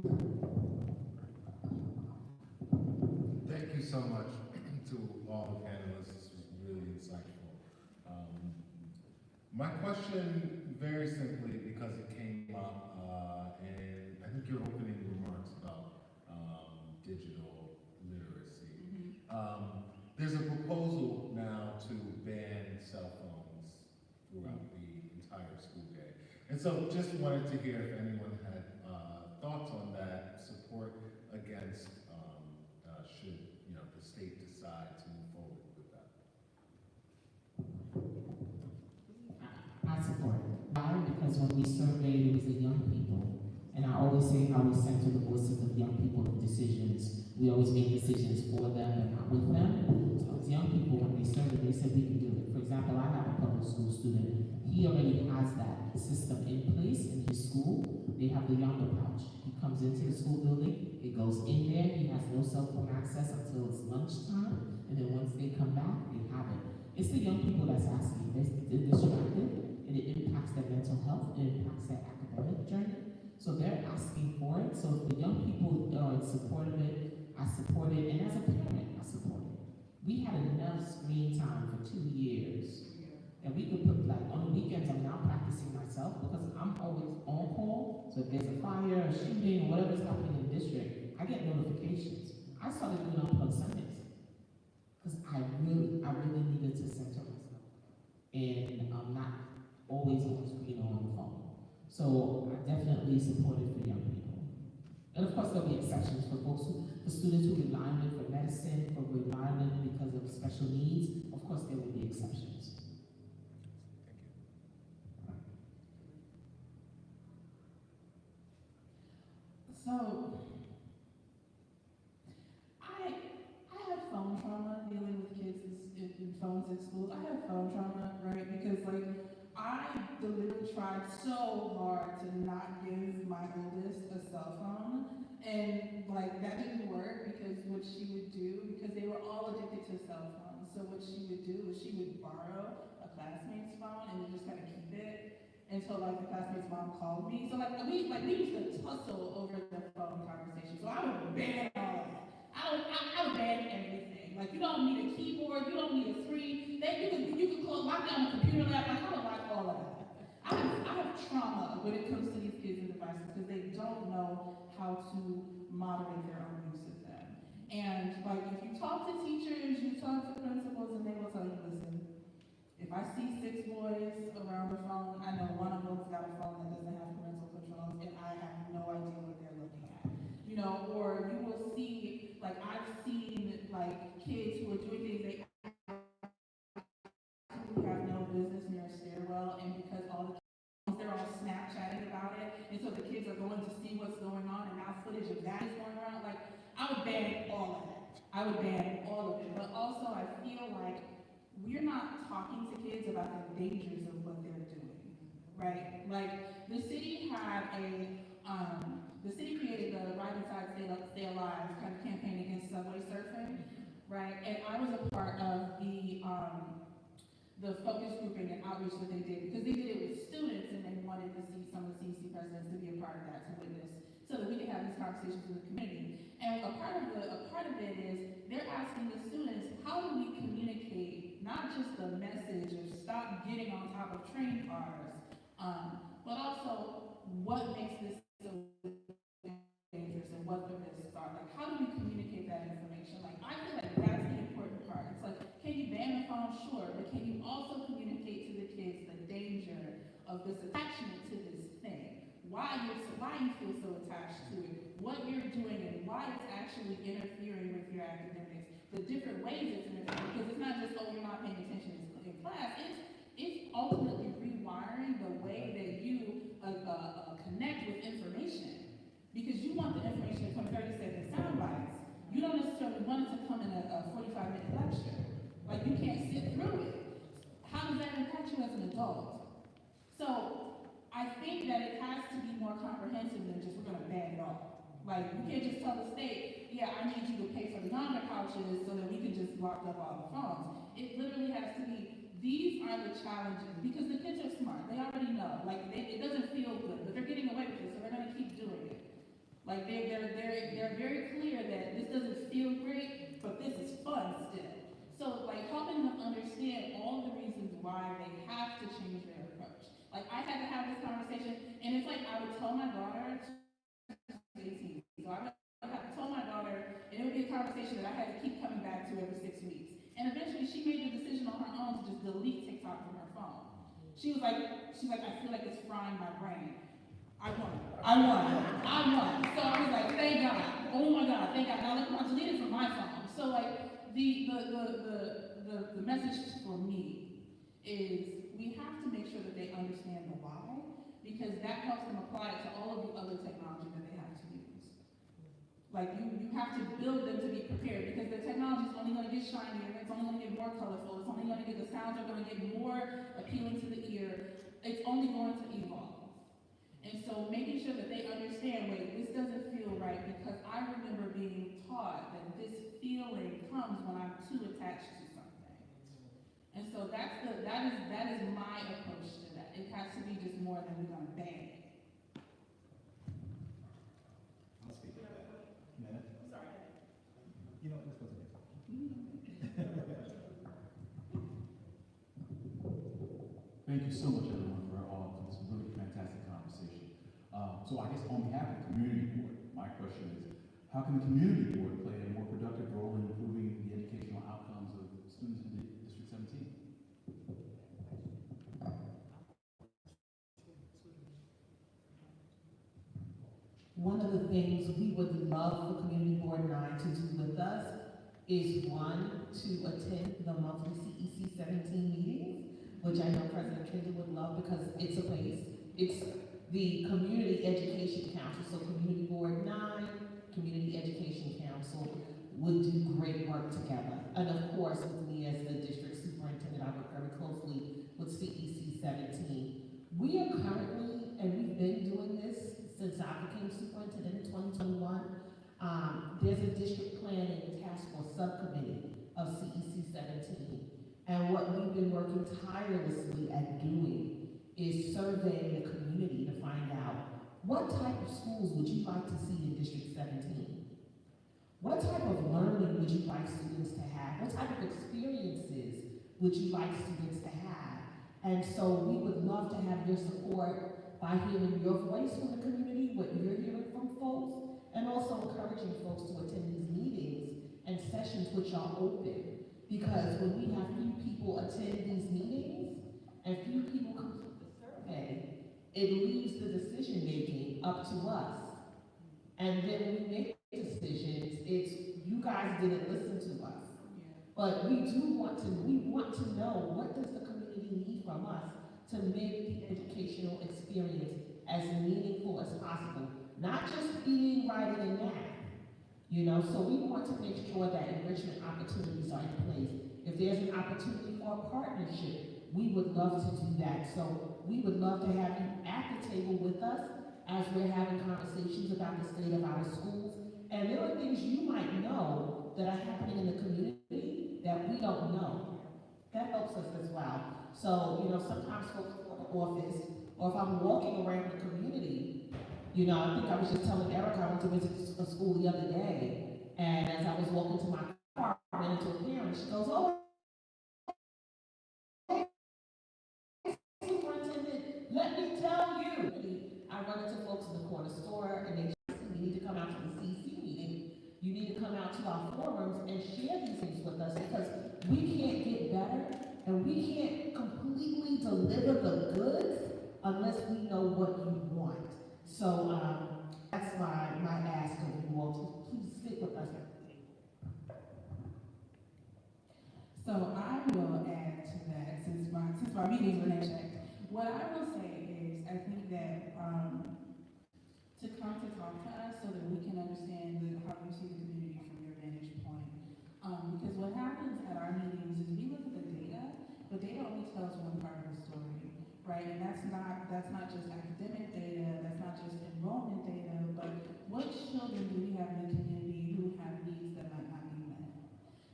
Thank you so much to all the panelists. This was really insightful. My question, very simply, because so just wanted to hear if anyone had thoughts on that, support against, should, you know, the state decide to move forward with that. I support it. Why? Because when we surveyed, it was the young people. And I always say how we center the voices of young people in decisions. We always make decisions for them and not with them. So as young people, when they surveyed, they said we can do it. For example, I have a public school student. He already has that system in place in his school. They have the Yonder Pouch. He comes into the school building, it goes in there, he has no cell phone access until it's lunchtime, and then once they come back, they have it. It's the young people that's asking. They're distracted, and it impacts their mental health, it impacts their academic journey. So they're asking for it. So if the young people are in support of it, I support it, and as a parent, I support it. We had enough screen time for 2 years. And we could put, like, on the weekends, I'm now practicing myself because I'm always on call. So if there's a fire, a shooting, or whatever's happening in the district, I get notifications. I started doing it on Sundays because I really needed to center myself. And I'm not always on the screen or on the phone. So I definitely support it for young people. And of course, there'll be exceptions for for students who rely on it for medicine, for rely on it because of special needs. Of course, there will be exceptions. So, I have phone trauma dealing with kids in phones at school. I have phone trauma, right? Because like I deliberately tried so hard to not give my oldest a cell phone, and like that didn't work because what she would do, because they were all addicted to cell phones. So what she would do is she would borrow a classmate's phone and then just kind of keep it until like the classmate's mom called me. So like we used to tussle over the phone conversation. So I would ban all of that. I would ban everything. Like you don't need a keyboard, you don't need a screen. You could lock down a computer lab. Like I would lock all of that. I have trauma when it comes to these kids and devices because they don't know how to moderate their own use of them. And like if you talk to teachers, you talk to principals, and they will tell you, listen, if I see 6 boys around the phone, I know one of them's got a phone that doesn't have parental controls, and I have no idea what they're looking at. You know, or you will see, like I've seen like kids who are doing things they absolutely have no business near a stairwell, and because all the kids, they're all Snapchatting about it, and so the kids are going to see what's going on, and now footage of that is going around. Like I would ban all of that. I would ban all of it. But also I feel like we're not talking to kids about the dangers of what they're doing, right? Like the city created the Ride Inside, Stay Alive kind of campaign against subway surfing, right? And I was a part of the focus grouping and outreach that they did because they did it with students and they wanted to see some of the CC presidents to be a part of that, to witness, so that we could have these conversations in the community. And a part of it is they're asking the students, how do we communicate not just the message of stop getting on top of train cars, but also what makes this so dangerous and what the risks are. Like, how do we communicate that information? Like, I feel like that's the important part. It's like, can you ban the phone? Sure, but can you also communicate to the kids the danger of this attachment to this thing? Why you feel so attached to it, what you're doing, and why it's actually interfering with your academics, the different ways it's interfering, because it's not just, oh, you're not paying attention in class, it's ultimately rewiring the way that you connect with information. Because you want the information to come 30-second sound bites. You don't necessarily want it to come in a 45-minute lecture. Like, you can't sit through it. How does that impact you as an adult? So, I think that it has to be more comprehensive than just, we're gonna ban it all. Like, you can't just tell the state, yeah, I need you to pay for the Yonder pouches so that we can just lock up all the phones. It literally has to be, these are the challenges, because the kids are smart. They already know. Like, it doesn't feel good, but they're getting away with it, so they're gonna keep doing it. Like they're very clear that this doesn't feel great, but this is fun still. So like helping them understand all the reasons why they have to change their approach. Like I had to have this conversation, and it's like I would tell my daughter, she's 18, so I would have to tell my daughter, and it would be a conversation that I had to keep coming back to every 6 weeks. And eventually she made the decision on her own to just delete TikTok from her phone. She was like, I feel like it's frying my brain. I won. So I was like, thank God. Oh my God, thank God. Now I deleted from my phone. So like the message for me is we have to make sure that they understand the why, because that helps them apply it to all of the other technology that they have to use. Like you have to build them to be prepared, because the technology is only going to get shinier, it's only going to get more colorful, it's only going to get, the sounds are going to get more appealing to the ear, it's only going to evolve. And so making sure that they understand, wait, this doesn't feel right, because I remember being taught that this feeling comes when I'm too attached to something. And so that is my approach to that. It has to be just more than we're gonna bang. I'll speak to that. Minute? Sorry. You know what, let's go to the next one. Thank you so much, everyone, for this really fantastic conversation. So I guess on behalf of the community board, my question is, how can the community board play a more productive role in improving the educational outcomes of students in District 17? One of the things we would love for Community Board 9 to do with us is, one, to attend the monthly CEC 17 meetings, which I know President Kendall would love, because it's a place. It's the Community Education Council, so Community Board 9, Community Education Council would do great work together. And of course, with me as the district superintendent, I work very closely with CEC 17. We are currently, and we've been doing this since I became superintendent in 2021, there's a district planning task force subcommittee of CEC 17. And what we've been working tirelessly at doing is surveying the community to find out, what type of schools would you like to see in District 17? What type of learning would you like students to have? What type of experiences would you like students to have? And so we would love to have your support by hearing your voice from the community, what you're hearing from folks, and also encouraging folks to attend these meetings and sessions which are open. Because when we have few people attend these meetings and few people complete the survey, it leaves the decision making up to us. And then when we make decisions, it's, you guys didn't listen to us. But we want to know, what does the community need from us to make the educational experience as meaningful as possible. Not just reading, writing, and math. You know, so we want to make sure that enrichment opportunities are in place. If there's an opportunity for a partnership, we would love to do that. So we would love to have you at the table with us as we're having conversations about the state of our schools. And there are things you might know that are happening in the community that we don't know. That helps us as well. So, you know, sometimes folks go to the office, or if I'm walking around the community, you know, I think I was just telling Erica, I went to visit a school the other day, and as I was walking to my car, I ran into a parent, she goes, "Oh, superintendent, let me tell you." I run into folks in the corner store, and they say, "You need to come out to the CC meeting. You need to come out to our forums and share these things with us, because we can't get better, and we can't completely deliver the goods unless we know what you want." So that's my ask of you all to please stick with us. So I will add to that, since my meetings were not checked. What I will say is, I think that to come to talk to us so that we can understand how you see the community from your vantage point. Because what happens at our meetings is we look at the data, but data only tells one part of the story, right? And that's not just academic data, that's not just enrollment data, but what children do we have in the community who have needs that might not be met?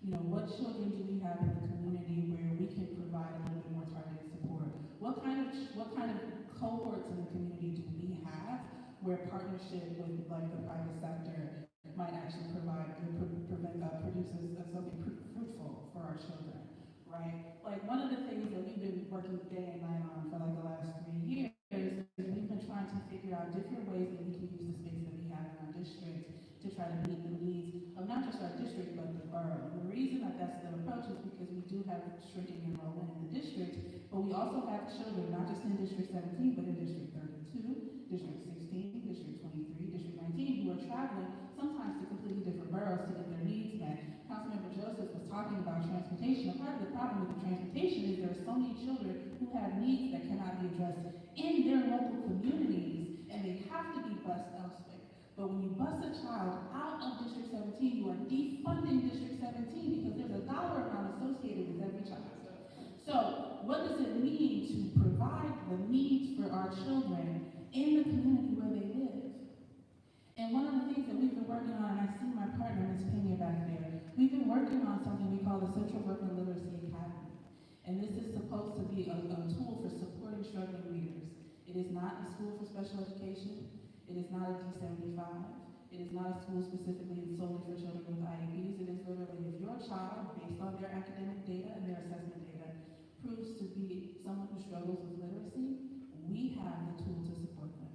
You know, what children do we have in the community where we can provide a little bit more targeted support? What kind of cohorts in the community do we have where partnership with like the private sector might actually produces something fruitful for our children, right? Like one of the things that we've been working day and night on for like the last 3 years is we've been trying to figure out different ways that we can use the space that we have in our district to try to meet the needs of not just our district, but the borough. And the reason that that's the approach is because we do have shrinking enrollment in the district, But we also have children, not just in District 17, but in District 32, District 16, District 23, District 19, who are traveling sometimes to completely different boroughs to get their needs met. Councilmember Joseph was talking about transportation. A part of the problem with the transportation is there are so many children who have needs that cannot be addressed in their local communities, and they have to be bused elsewhere. But when you bus a child out of District 17, you are defunding District 17 because there's a dollar amount associated with every child. So what does it mean to provide the needs for our children in the community where they live? And one of the things that we've been working on, and I see my partner, Ms. Pena, back there, we've been working on something we call the Central Worker Literacy Academy. And this is supposed to be a tool for supporting struggling readers. It is not a school for special education. It is not a D75. It is not a school specifically and solely for children with IEPs. It is literally if your child, based on their academic data and their assessment data, proves to be someone who struggles with literacy, we have the tool to support them.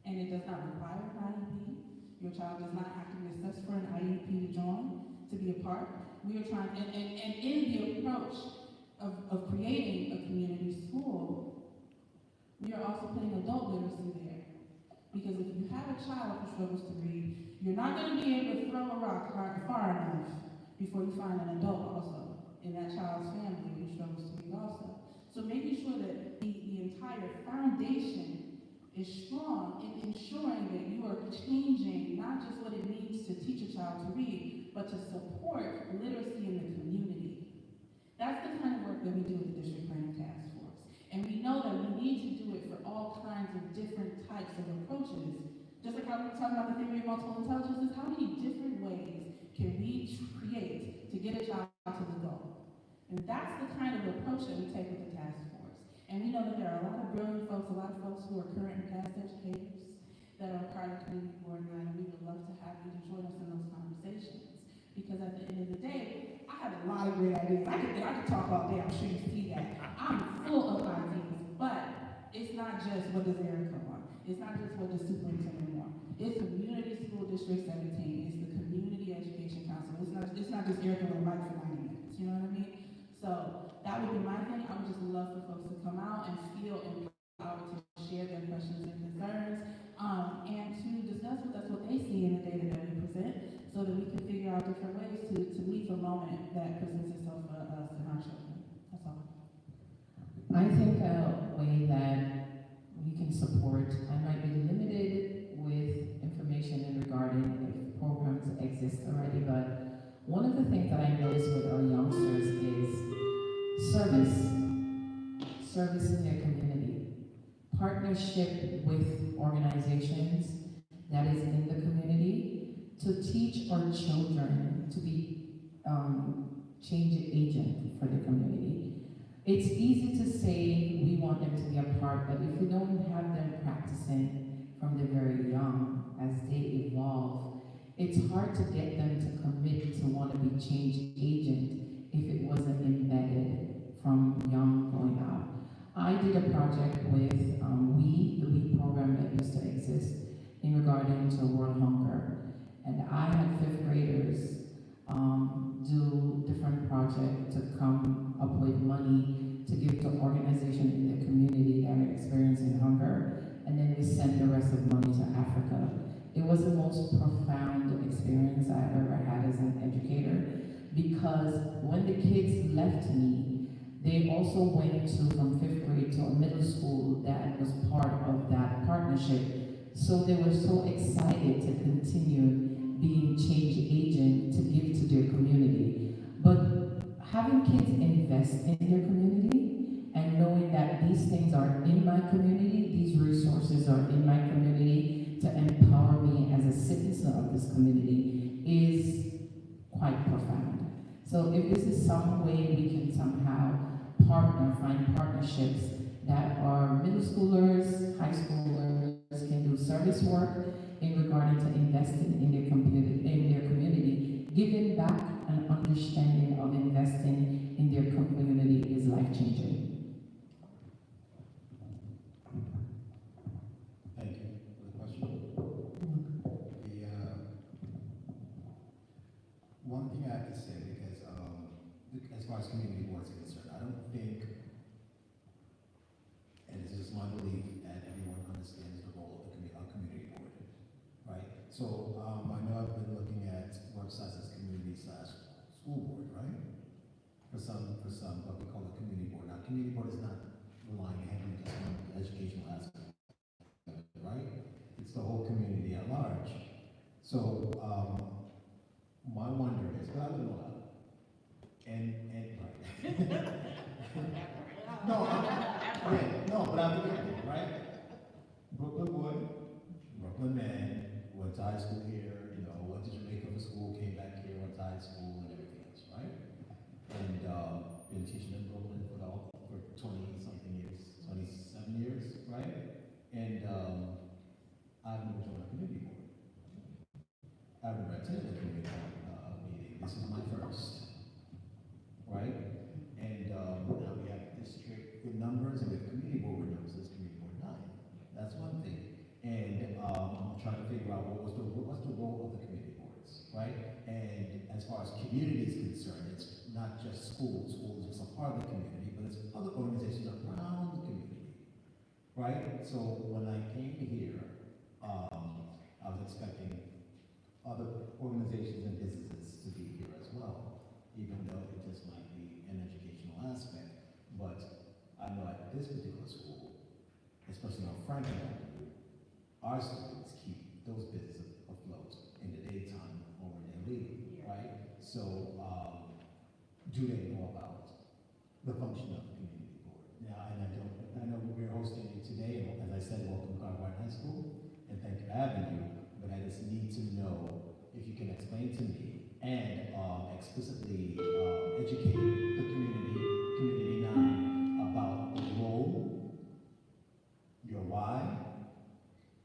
And it does not require an IEP. Your child does not have to be assessed for an IEP to join, to be a part. We are trying, and in the approach of creating a community school, we are also putting adult literacy there. Because if you have a child who struggles to read, you're not going to be able to throw a rock far enough before you find an adult also in that child's family who struggles to read also. So making sure that the entire foundation is strong in ensuring that you are changing not just what it means to teach a child to read, but to support literacy in the community. That's the kind of work that we do with the District Planning Task Force. And we know that we need to do it for all kinds of different types of approaches. Just like how we were talking about the theory of multiple intelligences, how many different ways can we create to get a child to the goal? And that's the kind of approach that we take with the task force. And we know that there are a lot of brilliant folks, a lot of folks who are current and past educators that are part of Community Board 9, and we would love to have you to join us in those conversations. Because at the end of the day, I have a lot of great ideas. I could talk all day, I'm sure you see that. I'm full of ideas, but it's not just what does Erica want. It's not just what does Superintendent want. It's Community School District 17. It's the Community Education Council. It's not just Erica and Mike for 90 minutes, you know what I mean? So that would be my thing. I would just love for folks to come out and feel empowered to share their questions and concerns, and to discuss with us what they see in the data that we present, so that we can figure out different ways to meet the moment that presents itself for us and our children. That's all. I think a way that we can support, I might be limited with information in regarding if programs exist already, but one of the things that I notice with our youngsters is service in their community, partnership with organizations that is in the community to teach our children to be change agent for the community. It's easy to say we want them to be a part, but if we don't have them practicing from the very young as they evolve, it's hard to get them to commit to want to be change agent if it wasn't embedded from young going up. I did a project with the WE program that used to exist in regarding to world hunger. And I had fifth graders do different projects to come up with money to give to organizations in the community that are experiencing hunger. And then we send the rest of the money to Africa. It was the most profound experience I ever had as an educator, because when the kids left me, they also went to from fifth grade to a middle school that was part of that partnership. So they were so excited to continue being change agent to give to their community. But having kids invest in their community and knowing that these things are in my community, these resources are in my community to empower me as a citizen of this community is quite profound. So if this is some way we can somehow find partnerships that our middle schoolers, high schoolers can do service work in regarding to investing in their community, giving back an understanding of investing in their community is life-changing. Thank you for the question. One thing I have to say, because as far as community boards are concerned, I don't think So, I know I've been looking at websites as community/school board, right? For some, what we call a community board. Now, community board is not relying heavily just on the educational aspect of it, right? It's the whole community at large. So, my wonder is, but I don't know how. And right. But I'm thinking, right? Brooklyn boy, Brooklyn man, went to high school here, went to Jamaica for school, came back here, went to high school and everything else, right? And been teaching in Brooklyn for 20-something years, 27 years, right? And I've never joined a community board. I've never attended a community board meeting. This is my first, right? And now we have district with numbers, and we have community board with numbers. It's community board 9. That's one thing. And I'm trying to figure out what's the role of the community boards, right? And as far as community is concerned, it's not just schools. Schools is just a part of the community, but it's other organizations around the community, right? So when I came here, I was expecting other organizations and businesses to be here as well, even though it just might be an educational aspect. But I know at this particular school, especially on Franklin Avenue, our students keep those businesses afloat in the daytime or when they're leaving, right? So, do they know about the function of the community board? Now, and I know we're hosting you today, and as I said, welcome to Cartwright High School, and thank you for having you, but I just need to know if you can explain to me and explicitly educate the community 9 about the role, your why,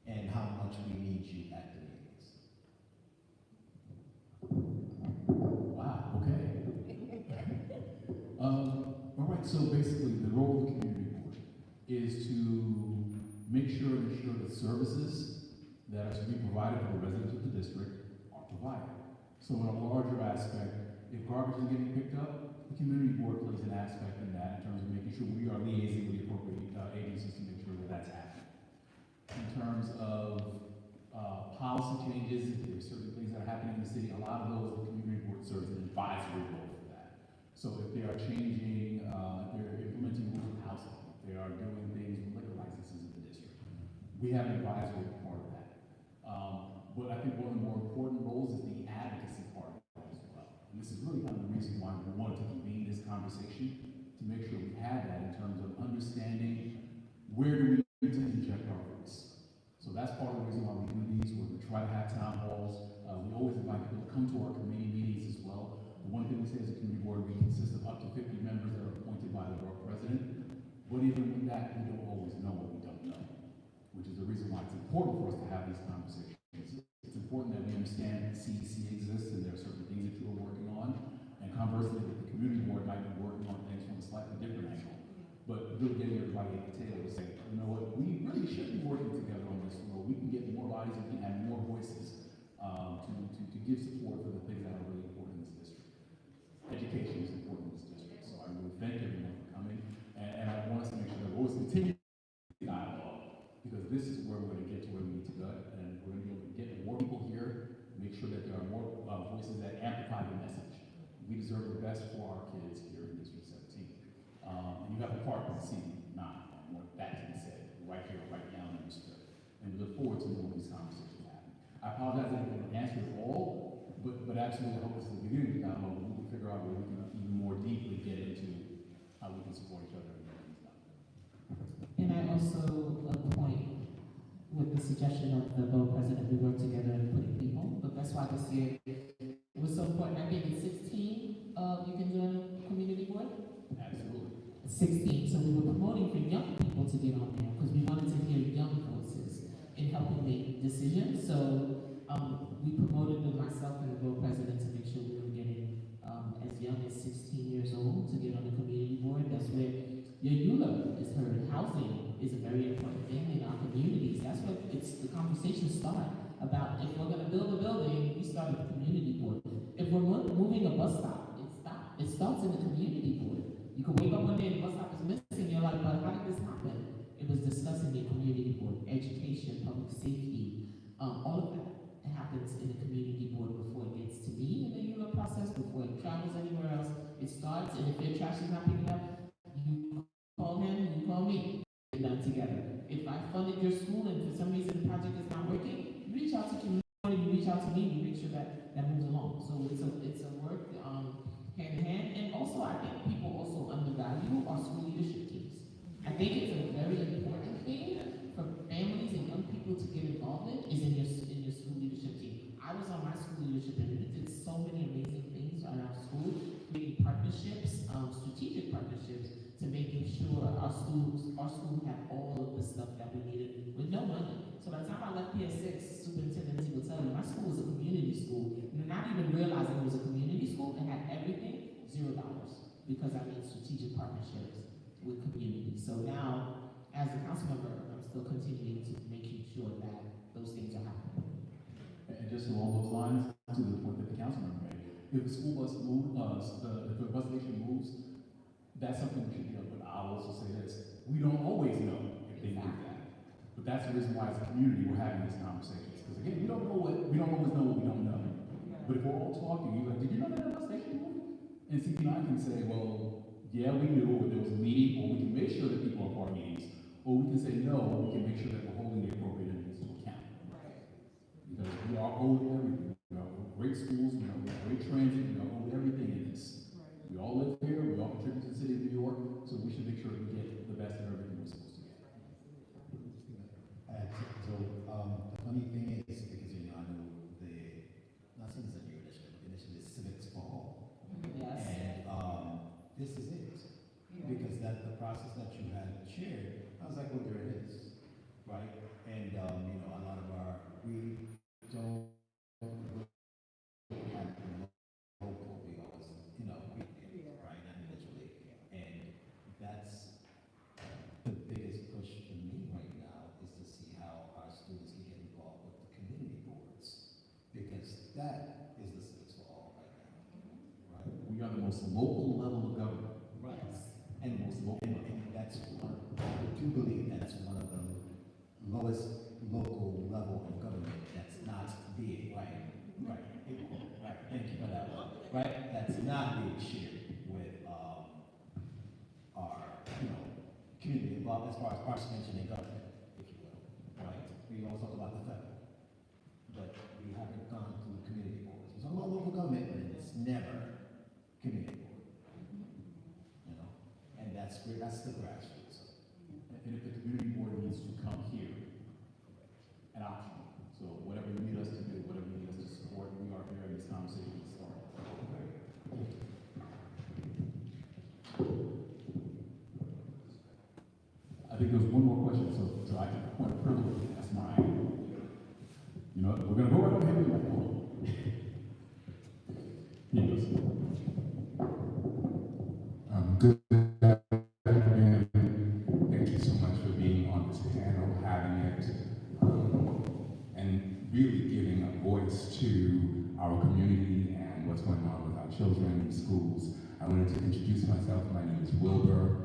and how much we need you at the meetings. Wow, okay. All right, so basically the role of the community board is to make sure and ensure that services that are to be provided for the residents of the district are provided. So in a larger aspect, if garbage is getting picked up, the community board plays an aspect in that in terms of making sure we are liaising with the appropriate agencies to make sure that that's happening. In terms of policy changes, if there's certain things that are happening in the city, a lot of those, the community board serves an advisory role for that. So if they are changing, if they're implementing rules of housing, if they are doing things with liquor licenses in the district, we have an advisory part of that. But I think one of the more important roles is the advocacy part of that as well. And this is really kind of the reason why we wanted to convene this conversation, to make sure we had that in terms of understanding where do we need to inject our voice. So that's part of the reason why we do these, where we try to have town halls. We always invite people to come to our committee meetings as well. The one thing we say as a community board, we consist of up to 50 members that are appointed by the borough president. But even with that, we don't always know what we don't know, which is the reason why it's important for us to have these conversations. It's important that we understand that CDC exists and there are certain things that you're working on, and conversely, that the community board might be working on things from a slightly different angle. But really getting everybody at the table to say, you know what, we really should be working together on this, where we can get more bodies, we can have more voices to give support for the things that are really important in this district. Education is important in this district, so I really thank everyone for coming, and I want us to make sure that we'll always continue dialogue, because this is where we're going to get to where we need to go, and we're going to be able to get more people here, make sure that there are more voices that amplify the message. We deserve the best for our kids here in District 17. And you have a part in CB9, and what that can be said right here, right now in the district. And we look forward to more of these conversations happening. I apologize that I didn't answer it all, but absolutely I hope this is the beginning of the dialogue, and we can figure out where we can even more deeply get into how we can support each other and get things done. And I also appoint, with the suggestion of the borough president, we work together in putting people, but that's why this year it was so important. I think it's 16, you can join a community board? Absolutely. 16, so we were promoting for young people to get on there, because we wanted to hear young voices in helping make decisions. So we promoted myself and the borough president to make sure we were getting as young as 16 years old to get on the community board. That's where your EULA is heard. Housing is a very important thing in our communities. That's what the conversation start about. If we're going to build a building, we start at the community board. If we're moving a bus stop, it starts in the community board. You can wake up one day and the bus stop is missing. You're like, but how did this happen? It was discussed in the community board, education, public safety, all of that. It out to me, we make sure that that moves along. So it's a work, hand in hand, and also I think people also undervalue our school leadership teams. I think it's a very important thing for families and young people to get involved in is in your school leadership team. I was on my school leadership and we did so many amazing things on our school, making partnerships, strategic partnerships to making sure our school had all of the stuff that we needed with no money. So by the time I left PS6, Superintendent will tell you my school was a community school, and not even realizing it was a community school and had everything $0 because I made strategic partnerships with community. So now, as a council member, I'm still continuing to making sure that those things are happening. And just along those lines, to the point that the council member made, if the school bus if the bus station moves, that's something we should deal with. I'll also say this, we don't always know if they do that. But that's the reason why as a community we're having these conversations. Because again, we don't always know what we don't know. But if we're all talking, you're like, did you know that bus station moved? And CB9 can say, well, yeah, we knew, or there was a meeting, or we can make sure that people are part of meetings. Or we can say no, or we can make sure that we're holding the appropriate entities to account. Because we are owed everything. We are great schools, we are great transit, we are owed everything in this. We all live here, we all contribute to the city of New York, so we should make sure we get the best of everything we're supposed to get. The funny thing is, because you know, I know not saying it's a new initiative, but the initiative is Civics for All. Yes. And this is it. Because that's the process that you had shared. I was like, well, there it is. Right? And, you know, a lot of we don't have local, we always, you know, right? Not individually. And that's the biggest push for me right now is to see how our students can get involved with the community boards. Because that is the Civics for All right now. Right? We are the most local level of government. Right. And most local, and that's one, I do believe that's one of the lowest local level of government that's not big, right? Right. Right. Thank you for that one. Right? That's not being shared with our, you know, community involved as far as participation in government, if you will. Right? We all talk about the federal, but we haven't gone through community boards. We talk about local government, but it's never community board. You know? And that's the grassroots. And if the community board needs to come here, an option. So whatever you need us to do, whatever you need us to support, we are here in this conversation to start. I think there was one more question, so I can point a privilege. That's mine. You know, we're gonna go right over here with my phone. Good afternoon. Thank you so much for being on this panel, having it, and really giving a voice to our community and what's going on with our children in schools. I wanted to introduce myself. My name is Wilbur.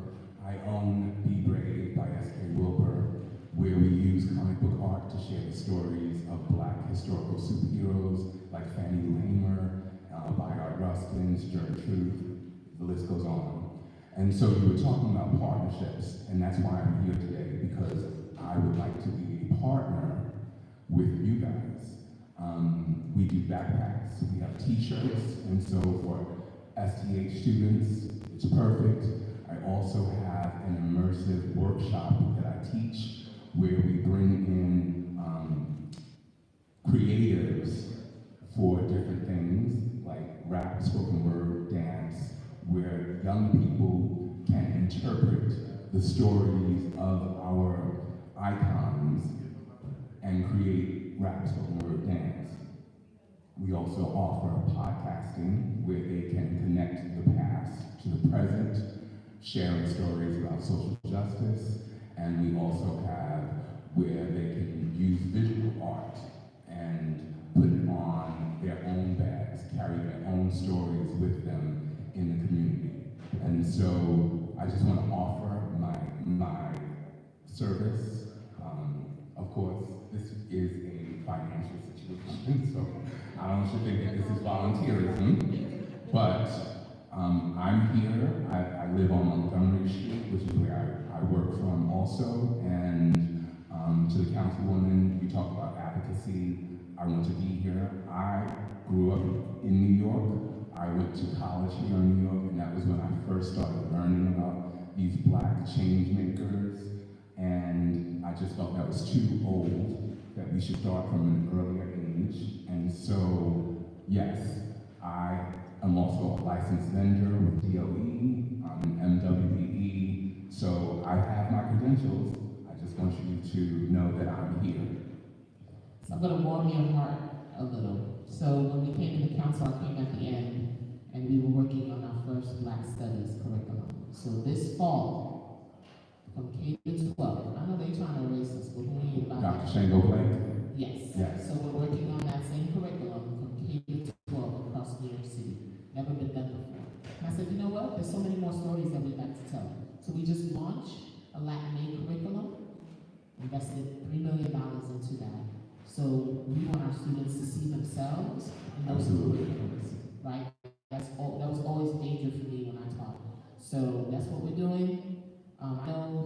I own Be Brave by S.K. Wilbur, where we use comic book art to share the stories of Black historical superheroes like Fannie Lamer, Bayard Rustin, Gertrude, the list goes on. And so you were talking about partnerships, and that's why I'm here today, because I would like to be a partner with you guys. We do backpacks, we have t-shirts, and so for STH students, it's perfect. I also have an immersive workshop that I teach where we bring in creatives for different things like rap, spoken word, dance, where young people can interpret the stories of our icons and create rap, spoken word, dance. We also offer podcasting where they can connect the past to the present, sharing stories about social justice, and we also have where they can use visual art and put on their own bags, carry their own stories with them in the community. And so I just want to offer my service. Of course, this is a financial situation, so I don't want you to think that this is volunteerism, but I'm here. I live on Montgomery Street, which is where I work from also, and to the councilwoman, you talk about advocacy. I want to be here. I grew up in New York. I went to college here in New York, and that was when I first started learning about these Black change makers. And I just felt that was too old, that we should start from an earlier age. And so, yes, I am also a licensed vendor with DOE, I'm an MWBE, so I have my credentials. I just want you to know that I'm here. So I'm gonna warm your heart a little. So when we came to the council, I came at the end, and we were working on our first Black Studies curriculum. So this fall, from K to 12, I know they're trying to erase us, but we ain't about Dr. that. Shango Blake? Yes. Yes. So we're working on that same curriculum from K to 12 across New York City. Never been done before. And I said, you know what? There's so many more stories that we'd like to tell. So we just launched a Latin A curriculum, invested $3 million into that. So we want our students to see themselves in those curriculums, right? That was always major for me when I taught. So that's what we're doing. I know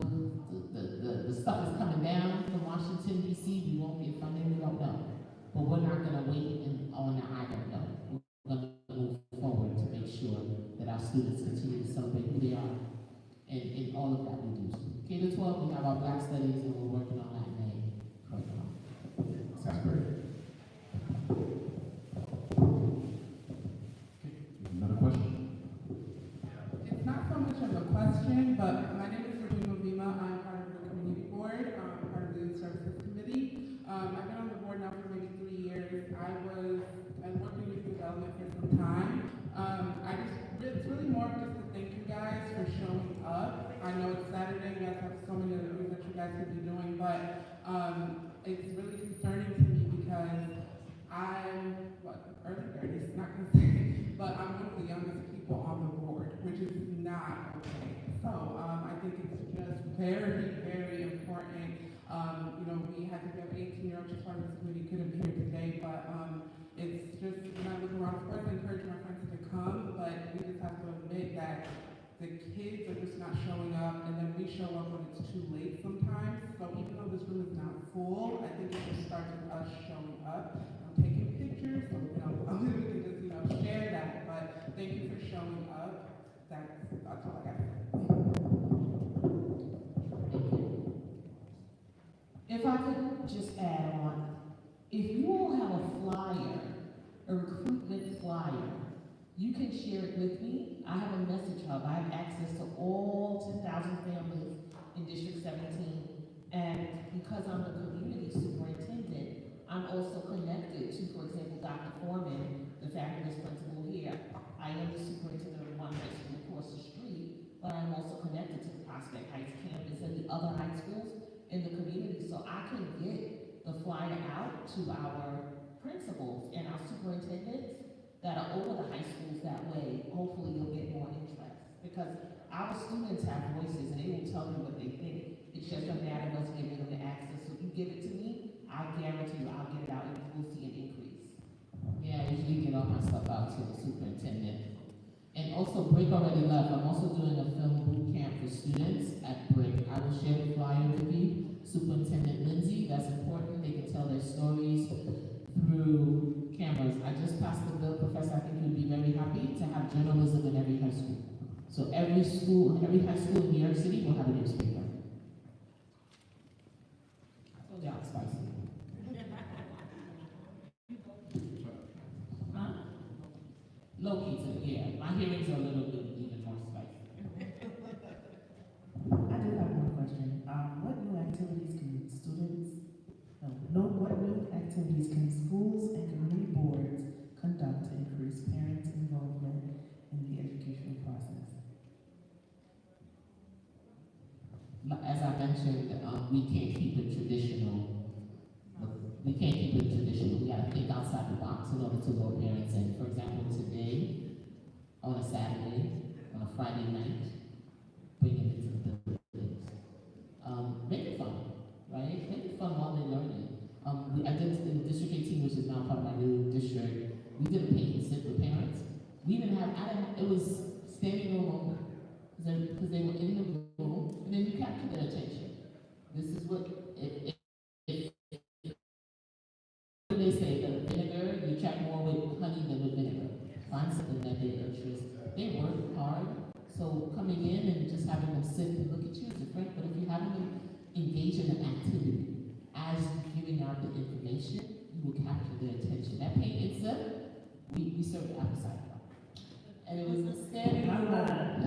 the stuff is coming down from Washington, D.C. We won't get funding, we don't know. But we're not going to wait on the I don't know. We're going to move forward to make sure that our students continue to celebrate who they are in all of that we do. K to 12, we have our Black Studies, and we're working on that name curriculum. Sounds great. Another question? It's not so much of a question, but my name is Regina Vima. I'm part of the community board, part of the youth services committee. I've been on the board now for maybe 3 years. I've worked in youth development for some time. It's really more of just to thank you guys for showing up. I know it's Saturday, you guys have so many other things that you guys could be doing, but it's really concerning to me because I'm, early 30s, not gonna say, but I'm one of the youngest people on the board, which is not okay. So I think it's just very, very important. We had to have 18-year-olds just part of this committee, couldn't be here today, but it's just, when I look around, of course I encourage my friends to come, but we just have to admit that the kids are just not showing up, and then we show up when it's too late sometimes. So even though this room is not full, I think it just starts with us showing up. I'm taking pictures, so we can just share that. But thank you for showing up. That's all I got to say. If I could just add on, if you all have a flyer, a recruitment flyer, you can share it with me. I have a message hub. I have access to all 10,000 families in District 17. And because I'm the community superintendent, I'm also connected to, for example, Dr. Foreman, the fabulous principal here. I am the superintendent of one high school across the street, but I'm also connected to the Prospect Heights campus and the other high schools in the community. So I can get the flyer out to our principals and our superintendents that are over the high schools. That way, hopefully you'll get more interest. Because our students have voices and they will tell you what they think. It's just a matter of us giving them the access. So if you give it to me, I guarantee you I'll get it out and we'll see an increase. Yeah, I usually get all my stuff out to the superintendent. And also, Brick already left. I'm also doing a film boot camp for students at Brick. I will share the flyer with you. Superintendent Lindsay, that's important. They can tell their stories through cameras. I just passed the bill, Professor. I think you'd be very happy to have journalism in every high school. So every school, every high school in New York City will have a newspaper. So yeah, it's spicy. Huh? Low key too, yeah. My hearings are a little bit even more spicy. I do have one question. What new activities can schools and community boards conduct to increase parents' involvement in the educational process? As I mentioned, we can't keep it traditional. We can't keep it traditional. We gotta think outside the box in order to lure parents in. For example, today, on a Saturday, on a Friday night, bringing it to the buildings. Make it fun, right? Make it fun while they're learning. I did in District 18, which is now part of my new district, we did a paint and sit with parents. We even had, it was standing room only. Because they were in the room, and then you capture their attention. This is what, if they say the vinegar, you attract more with honey than with vinegar. Find something that they interest. They work hard, so coming in and just having them sit and look at you is different. But if you have them engage in an activity as you're giving out the information, you will capture their attention. That paint itself, we served apple cider. And it was a standing room only.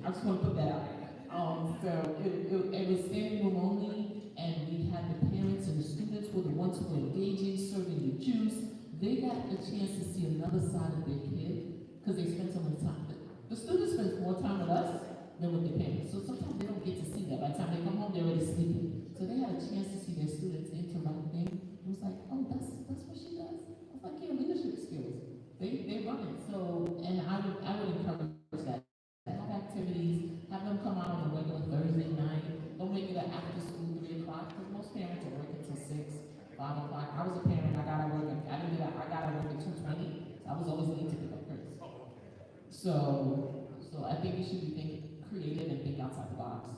I just want to put that out. So it was standing room only, and we had the parents and the students were the ones who were engaging, serving the juice. They got a chance to see another side of their kid because they spent so much time. The students spend more time with us than with their parents. So sometimes they don't get to see that. By the time they come home, they're already sleeping. So they had a chance to see their students interacting. It was like, oh, that's what she does. I was like, yeah, leadership skills. They run it. So, and I would encourage that. Have activities, have them come out on a regular Thursday night. Don't make it an after school 3 o'clock because most parents are working till 6, 5 o'clock. I was a parent. I got to work at 2:20. So I was always late to pick up Chris. So I think we should be thinking creative and think outside the box.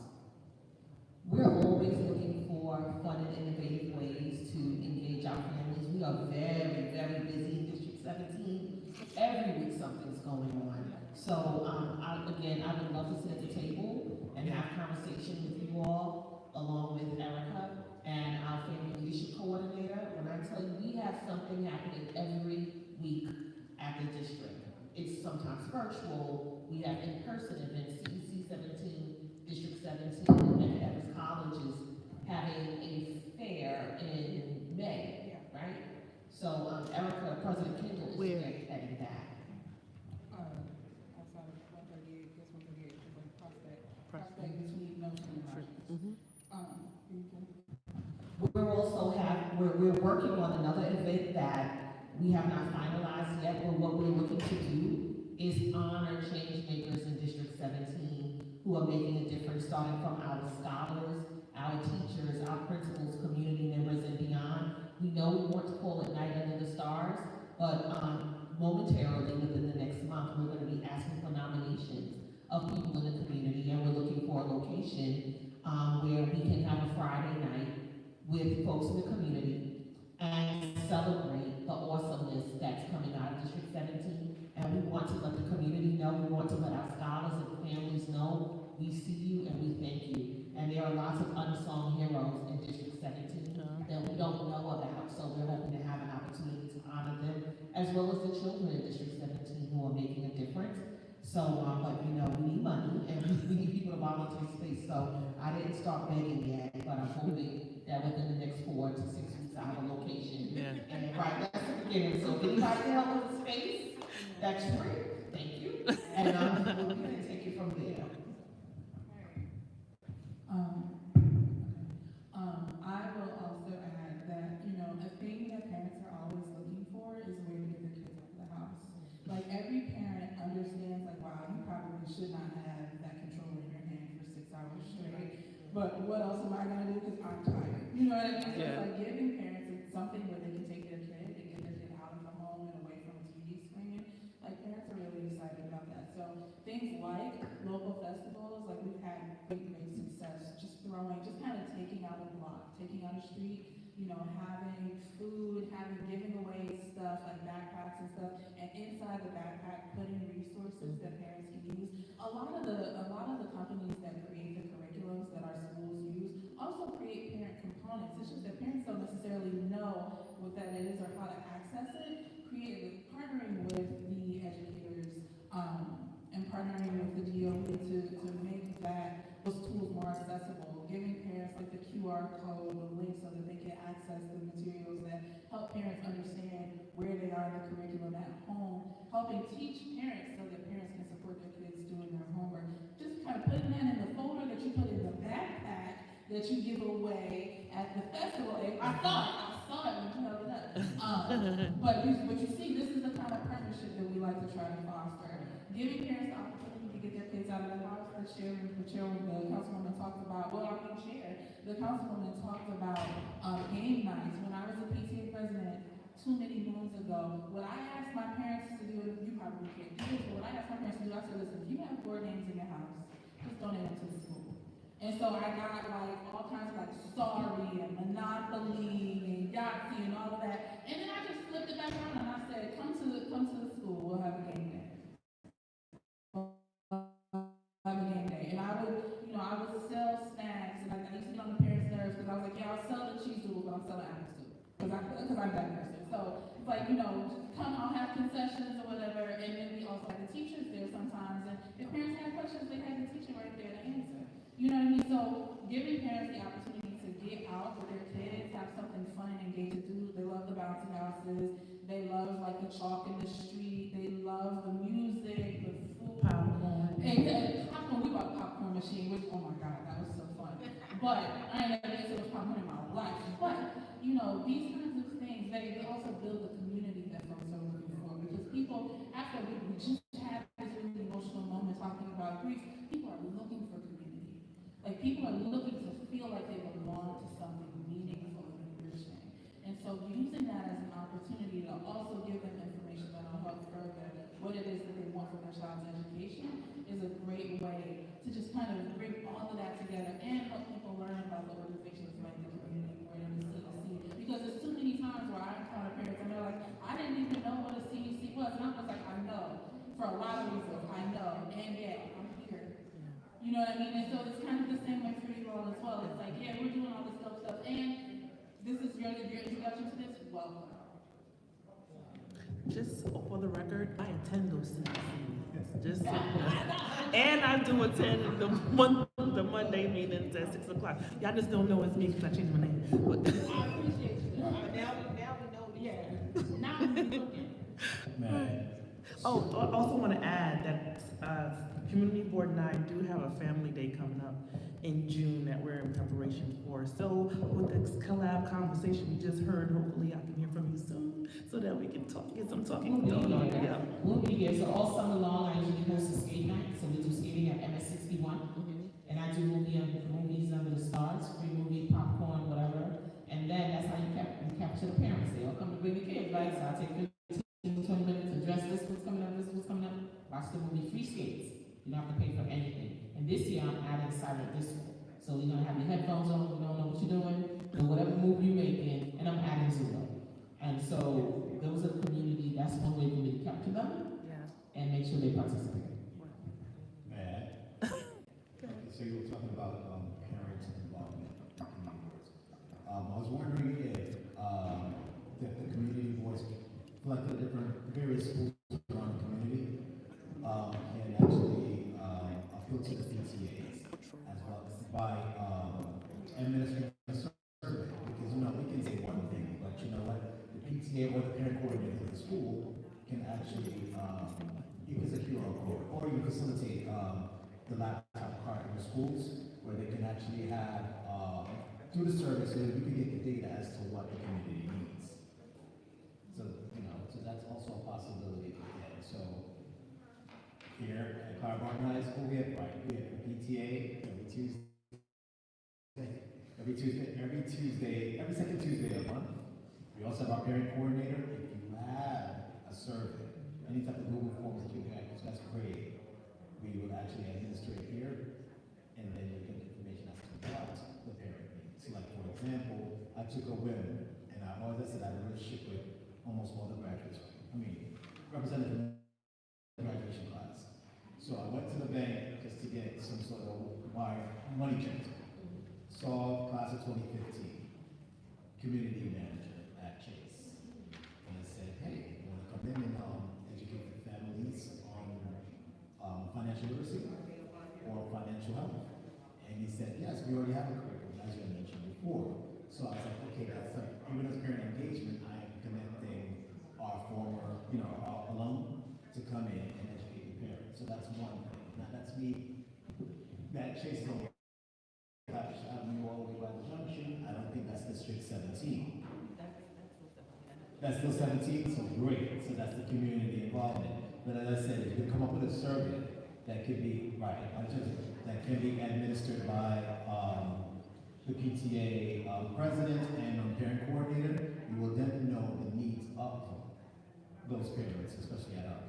We're always looking for fun and innovative ways to engage our families. We are very, very busy in District 17. Every week something's going on. So I would love to sit at the table and have conversation with you all, along with Erica and our family leadership coordinator. When I tell you we have something happening every week at the district. It's sometimes virtual. We have in-person events. CEC 17, District 17, and Evans College is having a fair in May, right? So Erica, President Kendall is heading that. Outside of 138, guess 138 is like prospect between Notion and Rogers. We're working on another event that we have not finalized yet, but what we're looking to do is honor change makers in District 17 who are making a difference, starting from our scholars, our teachers, our principals, community members, and beyond. We know we want to call it Night Under the Stars, but momentarily within the next month, we're going to be asking for nominations of people in the community, and we're looking for a location where we can have a Friday night with folks in the community and celebrate the awesomeness that's coming out of District 17. And we want to let the community know, we want to let our scholars and families know we see you and we thank you. And there are lots of unsung heroes in District 17 that we don't know about, so we're hoping to have an opportunity to honor them, as well as the children in District 17 who are making a difference. So, but we need money and we need people to volunteer space. So I didn't start begging yet, but I'm hoping that within the next 4 to 6 weeks I have a location. Yeah. And right, that's the beginning. So if anybody can help with the space, that's free. Thank you. And we can take it from there. I will also add that, a thing that parents are always looking for is a way to get their kids out of the house. Like, every parent understands, like, wow, you probably should not have that controller in your hand for 6 hours straight. But what else am I going to do because I'm tired? You know what I mean? So it's like giving parents something where they can take their kid and get their kid out of the home and away from a TV screen. Like, parents are really excited about that. So things like local festivals, like we've had great success, just kind of taking out a block, taking out a street, having food, giving away stuff like backpacks and stuff, and inside the backpack putting resources that parents can use. A lot of the companies that create the curriculums that our schools use also create parent components. It's just that parents don't necessarily know what that is or how to access it. Partnering with the educators and partnering with the DOE to make those tools more accessible, giving parents like the QR code, the link so that they can access the materials that help parents understand where they are in the curriculum at home, helping teach parents so that parents can support their kids doing their homework. Just kind of putting that in the folder that you put in the backpack that you give away at the festival. I saw it when you held it up. But you see, this is the kind of partnership that we like to try to foster. Giving parents the opportunity to get their kids out of the house. The councilwoman talked about, the councilwoman talked about game nights. When I was a PTA president too many moons ago, what I asked my parents to do, you probably can't do this, but what I asked my parents to do, I said, listen, if you have board games in your house, just donate them to the school. And so I got like all kinds of like Sorry and Monopoly and Yahtzee and all of that. that person. So it's like, you know, come, I'll have concessions or whatever, and then we also have the teachers there sometimes, and if parents have questions, they have the teacher right there to answer. You know what I mean? So giving parents the opportunity to get out with their kids, have something fun and engaging to do. They love the bouncy houses. They love like the chalk in the street. They love the music, the food. Popcorn. And popcorn, we bought a popcorn machine, which, oh my God, that was so fun. But I ain't never been so much popcorn in my life. But, you know, these kinds of things, they also build the community that folks are looking for. Because people, after we just had this really emotional moment talking about grief, people are looking for community. Like, people are looking to feel like they belong to something meaningful and enriching. And so using that as an opportunity to also give them information that will help further what it is that they want for their child's education is a great way to just kind of bring all of that together and help people learn about the organizations like the community board and the CEC. Because there's too many times where I encounter parents and they're like, I didn't even know what a CEC was. And I was like, I know. For a lot of reasons, I know. And yet, I'm here. You know what I mean? And so it's kind of the same way for you all as well. It's like, yeah, we're doing all this stuff, and this is your introduction to this. Welcome. Just for the record, I attend those CBC. Just so you know. And I do attend the Monday meetings at 6 o'clock. Y'all just don't know it's me because I changed my name. But I appreciate you. Now we know, yeah. Now we looking. Man. oh, I also want to add that Community Board and I do have a family day coming up in June that we're in preparation for. So with this collab conversation we just heard, hopefully I can hear from you soon so that we can get some talking going on. Yeah. We'll be here. So all summer long, I usually host a skate night. So we do skating at MS 61. And I do movies under the stars, free movie, popcorn, whatever. And then that's how you capture the parents. They all come to bring the kids, right? So I take 15, 20 minutes to dress this what's coming up, this what's coming up. Watch the movie, free skates. You don't have to pay for anything. And this year I'm adding silent disco. So you're gonna have your headphones on, you don't know what you're doing, and whatever move you're making, and I'm adding Zulu. And so those are the community, that's one way for me to capture them and make sure they participate. Man. Okay, so you were talking about parents involvement in community boards. I was wondering if the community boards, like the different various schools around the community, and actually appeal to the PTAs as well by administering a survey. Because, you know, we can say one thing, but you know what? The PTA or the parent coordinator of the school can actually, you can secure a code, or you facilitate the laptop card in the schools where they can actually have, through the survey, so that we can get the data as to what the community needs. So, you know, so that's also a possibility again. So here at Claremont High School, we have the PTA every second Tuesday of the month. We also have our parent coordinator. If you have a survey, any type of Google forms that you have, which that's great, we will actually administer it here, and then you get information as to what the parent needs. Like, for example, I took a whim, and I said I had a relationship with almost all the graduates. I mean, representative graduation class. So I went to the bank just to get some sort of money transfer. Saw class of 2015, community manager at Chase. And I said, hey, you want to come in and educate the families on financial literacy or financial health? And he said, yes, we already have a curriculum, as you mentioned before. So I was like, okay, that's like, even as parent engagement, I am connecting our former, our alum to come in and educate the parents. So that's one thing. Now that's me. That Chase is only Avenue all the way by the junction. I don't think that's District 17. That's still 17, so great. So that's the community involvement. But as I said, if you come up with a survey that could be that can be administered by the PTA president and parent coordinator, you will then know the needs of those parents, especially at our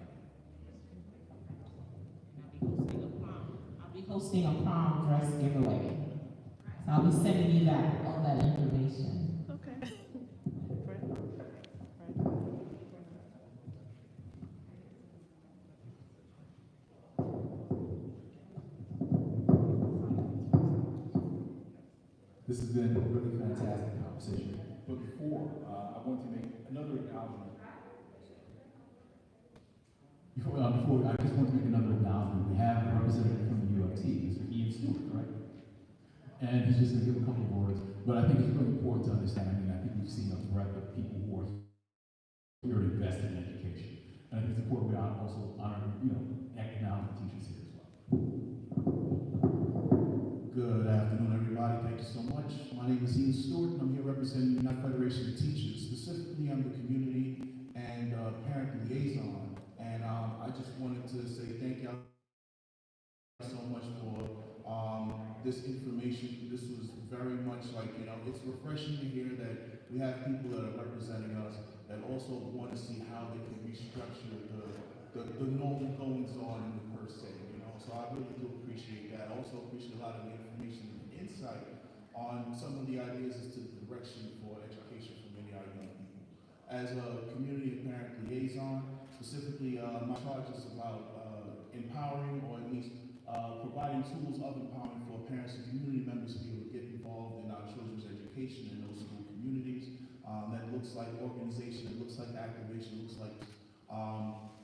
I'll be hosting a prom dress giveaway. So I'll be sending you all that information. Okay. This has been a really fantastic conversation. But before, I want to make Before, I just want to make another announcement. We have a representative from the UFT, Mr. Ian Stewart, correct? And he's just going to give a couple of words. But I think it's really important to understand. I mean, I think we've seen a breadth of people who are here invested in education. And I think it's important we also honor, economic teachers here as well. Good afternoon, everybody. Thank you so much. My name is Ian Stewart, and I'm here representing the United Federation of Teachers. Specifically, I'm the community and parent liaison. And I just wanted to say thank you so much for this information. This was very much like, it's refreshing to hear that we have people that are representing us that also want to see how they can restructure the normal goings on in the per se, So I really do appreciate that. I also appreciate a lot of the information and insight on some of the ideas as to the direction for education for many of our young people. As a community and parent liaison, specifically my charge is about empowering, or at least providing tools of empowering for parents and community members to be able to get involved in our children's education in those school communities. That looks like organization, it looks like activation, it looks like,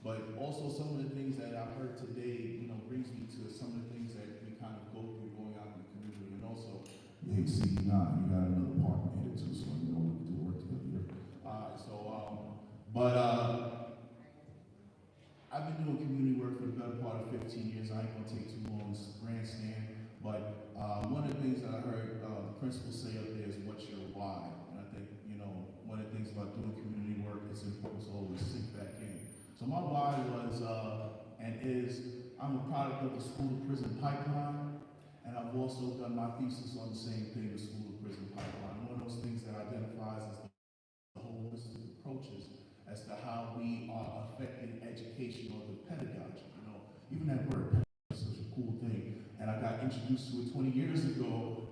but also some of the things that I've heard today, brings me to some of the things that we kind of go through going out in the community. And also, Hey, CB9, you got another partner in it too, so we know we can do work together. I've been doing community work for the better part of 15 years. I ain't gonna take too long to grandstand, but one of the things that I heard the principal say up there is, what's your why? And I think, one of the things about doing community work, it's important to always sink back in. So my why was, and is, I'm a product of the school to prison pipeline, and I've also done my thesis on the same thing, the school to prison pipeline. One of those things that identifies as the holistic approaches as to how we are affecting education or the pedagogy. Even that word pedagogy is such a cool thing. And I got introduced to it 20 years ago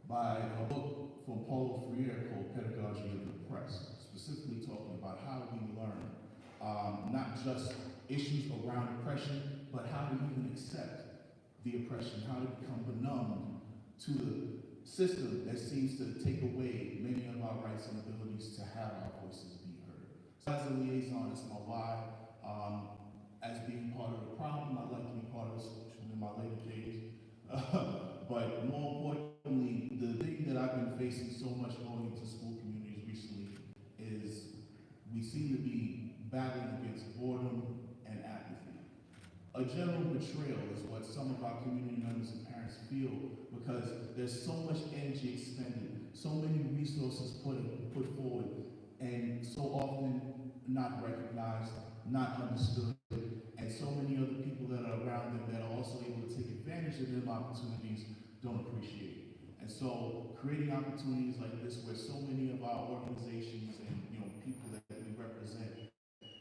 by a book from Paulo Freire called Pedagogy of the Oppressed, specifically talking about how we learn, not just issues around oppression, but how to even accept the oppression, how to become benumbed to the system that seems to take away many of our rights and abilities to have our voices be heard. So as a liaison, it's my why. As being part of the problem, I'd like to be part of the solution in my later days. But more importantly, the thing that I've been facing so much going into school communities recently is we seem to be battling against boredom and apathy. A general betrayal is what some of our community members and parents feel, because there's so much energy expended, so many resources put forward, and so often not recognized, not understood, and so many other people that are around them that are also able to take advantage of them opportunities don't appreciate it. And so creating opportunities like this where so many of our organizations and people that we represent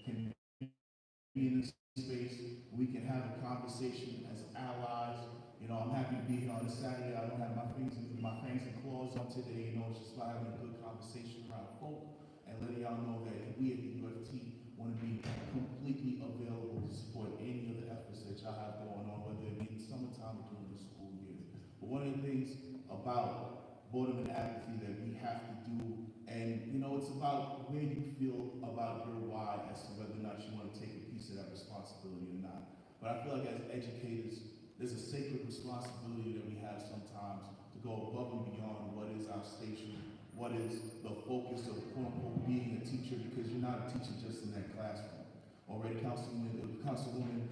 can be in this space, we can have a conversation as allies. I'm happy to be here on a Saturday. I don't have my fangs and claws on today. It's just about having a good conversation around folk and letting y'all know that we at the UFT want to be completely available to support any of the efforts that y'all have going on, whether it be in the summertime or during the school year. But one of the things about boredom and apathy that we have to do, and it's about where you feel about your why as to whether or not you want to take a piece of that responsibility or not. But I feel like as educators, there's a sacred responsibility that we have sometimes to go above and beyond what is our station, what is the focus of quote-unquote being a teacher, because you're not a teacher just in that classroom. Already Councilwoman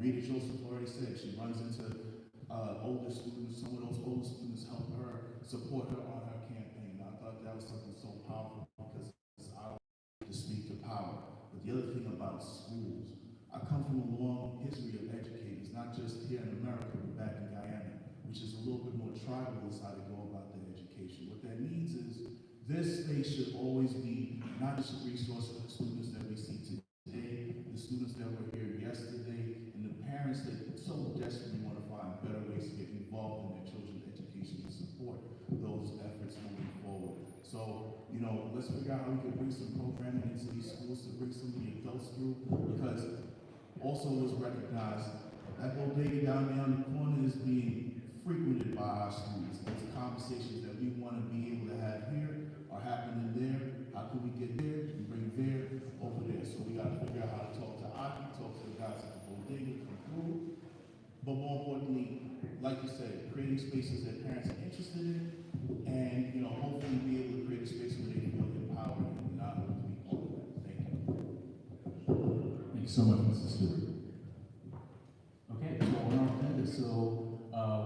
Rita Joseph already said she runs into older students. Some of those older students help her, support her on her campaign. I thought that was something so powerful, because I like to speak to power. But the other thing about schools, I come from a long history of educators, not just here in America, but back in Guyana, which is a little bit more tribal as how they go about their education. What that means is this space should always be not just a resource for the students that we see today, the students that were here yesterday, and the parents that so desperately want to find better ways to get involved in their children's education and support those efforts moving forward. So, let's figure out how we can bring some programming into these schools to bring some of the adults through, because also was recognized that bodega down there on the corner is being frequented by our students. Those conversations that we want to be able to have here are happening there. How can we get there? We bring but more importantly, like you said, creating spaces that parents are interested in, and, you know, hopefully be able to create a space where they feel empowered and not able to be part of that. Thank you. Thank you so much, Mr. Stewart. Okay, so on our agenda,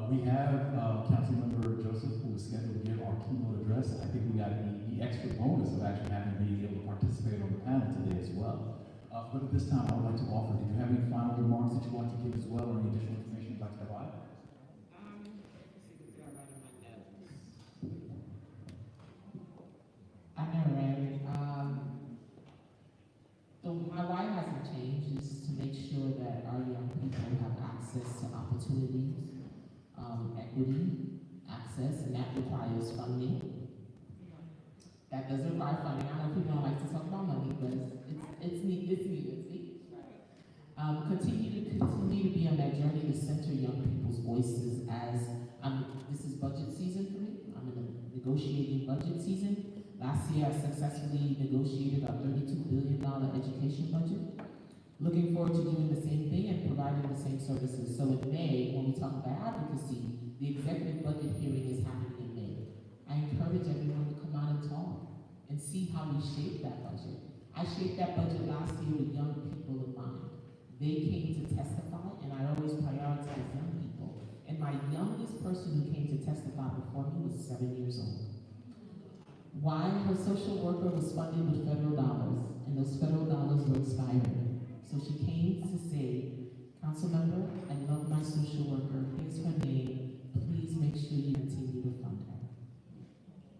we have Councilmember Joseph, who is scheduled to give our keynote address. I think we got the extra bonus of actually having being able to participate on the panel today as well. But at this time, I would like to offer, did you have any final remarks that you want to give as well, or any additional information you'd like to provide? I know, right? My why hasn't changed is to make sure that our young people have access to opportunities, equity, access, and that requires funding. That does require funding. I know people don't like to talk about money, but it's needed. Continue to be on that journey to center young people's voices as this is budget season for me. I'm in a negotiating budget season. Last year, I successfully negotiated our $32 billion education budget. Looking forward to doing the same thing and providing the same services. So in May, when we talk about advocacy, the executive budget hearing is happening in May. I encourage everyone to come out and talk and see how we shape that budget. I shaped that budget last year with young people in mind. They came to testify, and I always prioritize young people. And my youngest person who came to testify before me was 7 years old. Why? Her social worker was funded with federal dollars, and those federal dollars were expiring. So she came to say, Councilmember, I love my social worker, here's her name, please make sure you continue to fund her.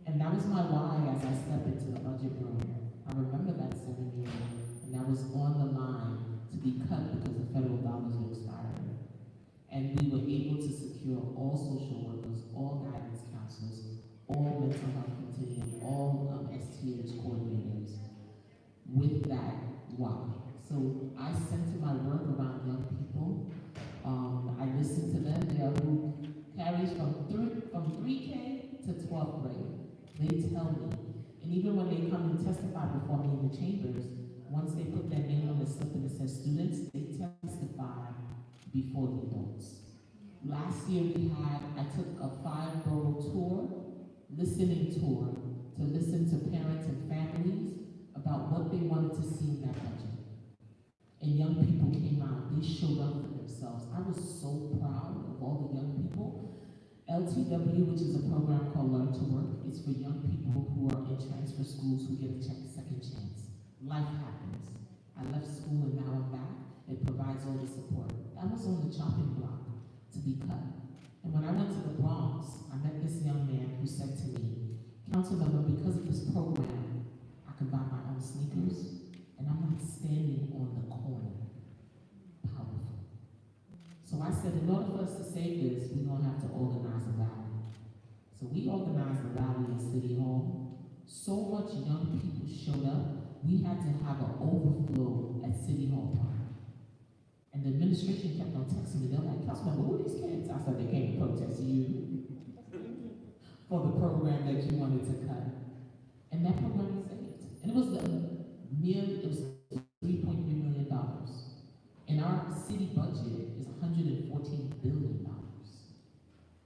And that was my why as I stepped into the budget room. I remember that 7 years, and that was on the line to be cut because the federal dollars were expiring. And we were able to secure all social workers, all guidance counselors, all mental health continuum, all STH coordinators with that why. So I center my work around young people. I listen to them. They are who carries from 3K to 12th grade. They tell me. And even when they come and testify before me in the chambers, once they put their name on the slip and it says students, they testify before the adults. Last year I took a 5-borough tour, listening tour, to listen to parents and families about what they wanted to see in that budget. And young people came out, they showed up for themselves. I was so proud of all the young people. LTW, which is a program called Learn to Work, is for young people who are in transfer schools who get a second chance. Life happens. I left school and now I'm back. It provides all the support. I was on the chopping block to be cut. And when I went to the Bronx, I met this young man who said to me, Councilmember, because of this program, I can buy my own sneakers, and I'm not standing on the corner. Powerful. So I said, in order for us to save this, we're going to have to organize a rally. So we organized a rally in City Hall. So much young people showed up, we had to have an overflow at City Hall Park. And the administration kept on texting me. They're like, Councilmember, who are these kids? I said, they came to protest you for the program that you wanted to cut. And that program was saved. And it was $3.3 million. And our city budget is $114 billion.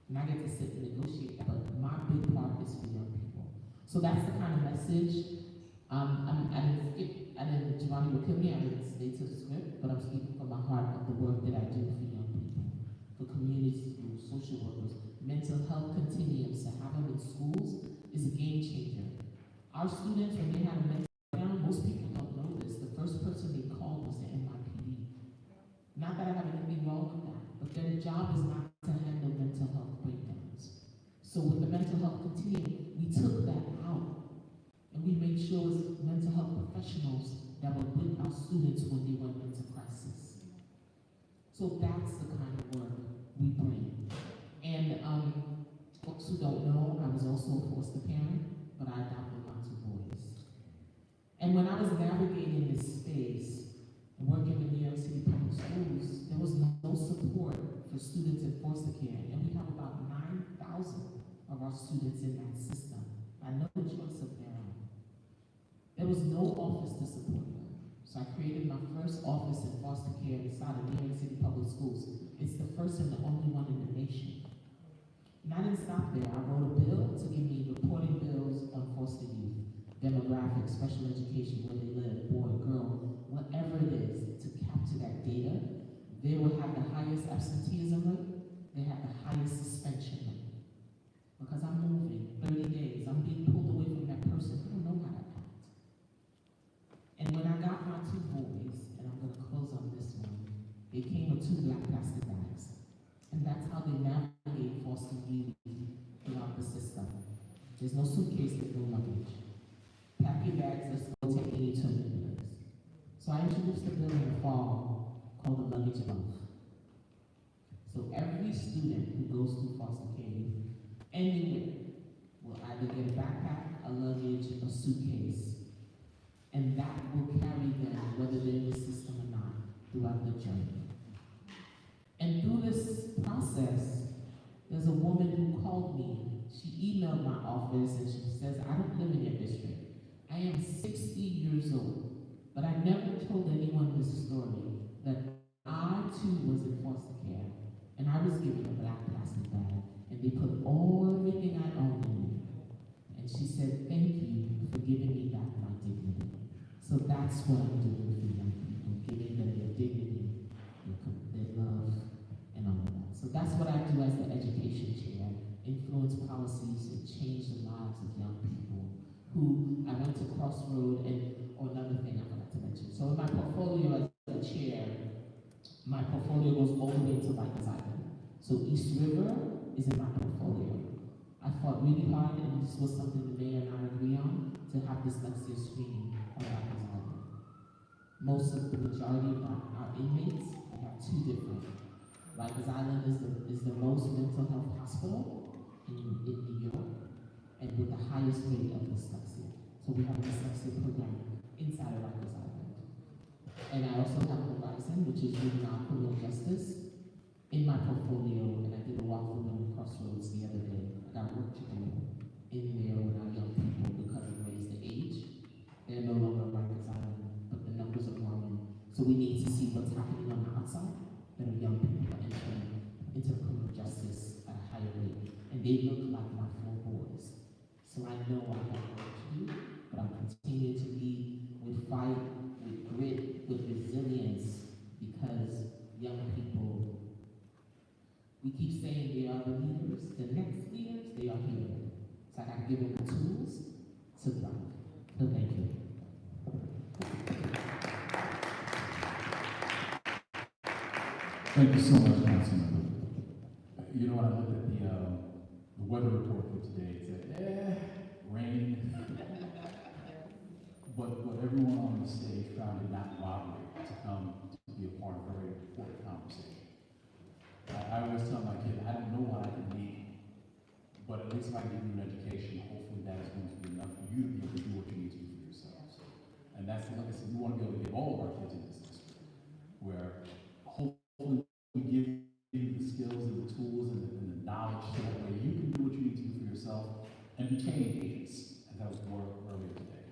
And I get to sit and negotiate that, but my big part is for young people. So that's the kind of message. Giovanni will kill me, I didn't stay to the script, but I'm speaking from my heart of the work that I do for young people, for community schools, social workers, mental health continuums, to have them in schools is a game changer. Our students, when they have a mental breakdown, most people don't know this, the first person they called was the NYPD. Not that I have anything wrong with that, but their job is not to handle mental health breakdowns. So with the mental health continuum, we took that out. And we made sure it was mental health professionals that were with our students when they went into crisis. So that's the kind of work we bring. And folks who don't know, I was also a foster parent, but I adopted my 2 boys. And when I was navigating this space, working in New York City public schools, there was no support for students in foster care. And we have about 9,000 of our students in that system. I know the choice of their own. There was no office to support them. So I created my first office in foster care inside of New York City Public Schools. It's the first and the only one in the nation. And I didn't stop there. I wrote a bill to give me reporting bills on foster youth, demographics, special education, where they live, boy, girl, whatever it is, to capture that data. They will have the highest absenteeism rate. They have the highest suspension rate. Because I'm moving 30 days, I'm being pulled away from that person. I don't know how to act. And when I got my two boys, and I'm going to close on this one, they came with 2 black plastic bags. And that's how they navigate foster youth throughout the system. There's no suitcase, there's no luggage. Pack your bags, let's go take any 2 minutes. So I introduced a bill in the fall called the luggage month. So every student who goes through foster care anywhere will either get a backpack, a luggage, a suitcase, and that will carry them whether they're in the system or not throughout the journey. And through this process, there's a woman who called me. She emailed my office and she says, I don't live in your district. I am 60 years old, but I never told anyone this story, that I too was in foster care, and I was given a black plastic bag, and they put everything I owned in me. And she said, thank you for giving me back my dignity. So that's what I'm doing for young people, giving them their dignity, their love, and all of that. So that's what I do as the education chair, influence policies and change the lives of young people who I went to Crossroad another thing I forgot to mention. So in my portfolio as the chair, my portfolio goes all the way to Rikers Island. So East River is in my portfolio. I fought really hard, and this was something the mayor and I agree on, to have dyslexia screening on Rikers Island. Most of the majority of our inmates, we have 2 different. Rikers Island is the most mental health hospital in New York, and with the highest rate of dyslexia. So we have a dyslexia program inside of Rikers Island. And I also have Horizon, which is juvenile criminal justice, in my portfolio, and I did a walkthrough on Crossroads the other day. I got work to do in there with our young people because of raise the age. They're no longer Rikers Island, but the numbers are growing. So we need to see what's happening on the outside, that are young people entering into criminal justice at a higher rate. And they look like my 4 boys. So I know I have work to do, but I'm continuing to lead with fight, with grit, with resilience, because young people, we keep saying they are the leaders, the next leaders, they are here. So I gotta give them the tools to thrive. So thank you. Thank you so much, Councilmember. You know, when I looked at the weather report for today, it said, rain. But everyone on the stage found it not robbery to come to be a part of a very important conversation. I always tell my kids, I don't know what I can be, but at least if I give you an education, hopefully that is going to be enough for you to be able to do what you need to do for yourselves. And that's, like I said, we want to be able to give all of our kids in this district, where hopefully we give you the skills and the tools and the knowledge so that way you can do what you need to do for yourself and be change agents, as I was more earlier today.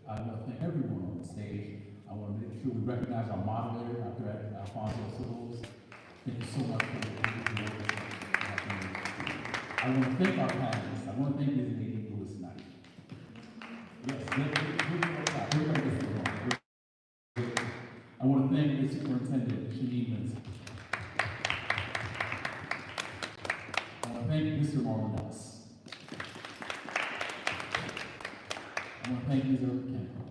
I want to thank everyone on the stage. I want to make sure we recognize our moderator, Dr. Alfonso Sibles. Thank you so much for the work. I want to thank our panelists. I want to thank Ms. Nadine Lewis tonight. Yes, I want to thank the Superintendent, Shanine Lindsay. I want to thank Mr. Marlon Ellis. I want to thank Ms. Erica Campbell.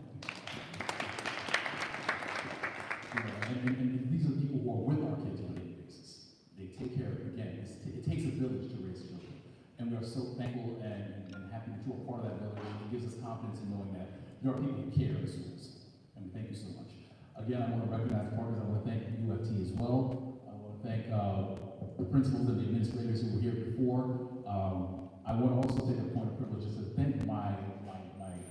And these are people who are with our kids on a daily basis. They take care of it. Again, it takes a village to raise children. And we are so thankful and happy that you are part of that village. It gives us confidence in knowing that there are people who care in the schools. And we thank you so much. Again, I want to recognize partners. I want to thank UFT as well. I want to thank the principals and the administrators who were here before. I want to also take a point of privilege just to thank my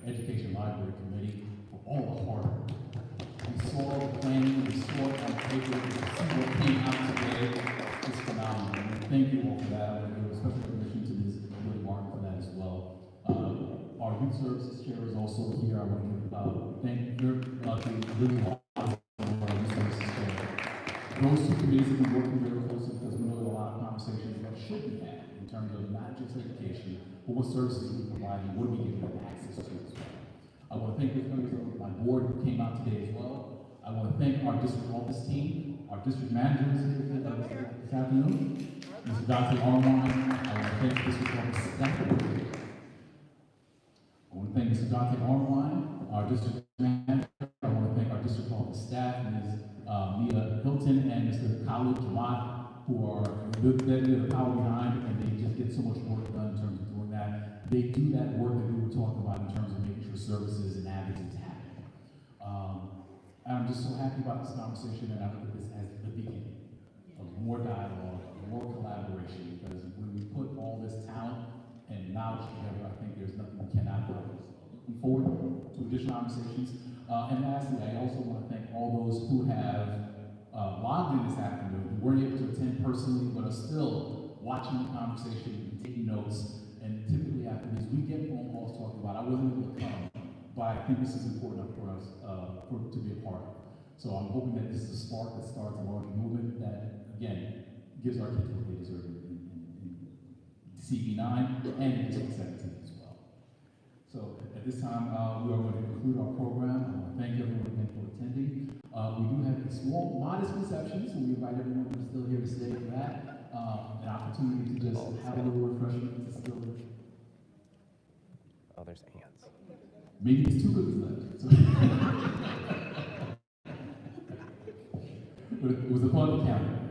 Education Library Committee for all the hard work. We saw the planning, we saw it on paper, we see what came out today. It's phenomenal. And thank you all for that. I want to give a special permission to Ms. Billy Martin for that as well. Our youth services chair is also here. I want to give thank you to really hard resources there. Those two committees have been working very closely because we know there are a lot of conversations that should be had in terms of not just education, but what services we provide and what do we give them access to as well. I want to thank the members of my board who came out today as well. I want to thank our district office team, our district managers here this afternoon, Mr. Dante Armine. I want to thank district office staff. I want to thank Mr. Dante Armine, our district manager. I want to thank our district office staff, Ms. Mia Hilton and Mr. Khalid Jawad, who are the power behind, and they just get so much work done in terms of doing that. They do that work that we were talking about in terms of making sure services and advocates happen. I'm just so happy about this conversation, and I look at this as the beginning of more dialogue, more collaboration, because when we put all this talent and knowledge together, I think there's nothing we cannot do. Looking forward to additional conversations. And lastly, I also want to thank all those who have logged in this afternoon, who weren't able to attend personally, but are still watching the conversation and taking notes. And typically after these, we get phone calls talking about, I wasn't able to come, but I think this is important for us to be a part of. So I'm hoping that this is a spark that starts a larger movement that, again, gives our kids what they deserve in CB9 and in District 17 as well. So at this time, we are going to conclude our program. I want to thank everyone again for attending. We do have a small, modest reception, so we invite everyone who's still here to stay for that. An opportunity to just have a little refreshment. To still... Oh, there's ants. Maybe there's 2 cookies left. So but it was a fun encounter.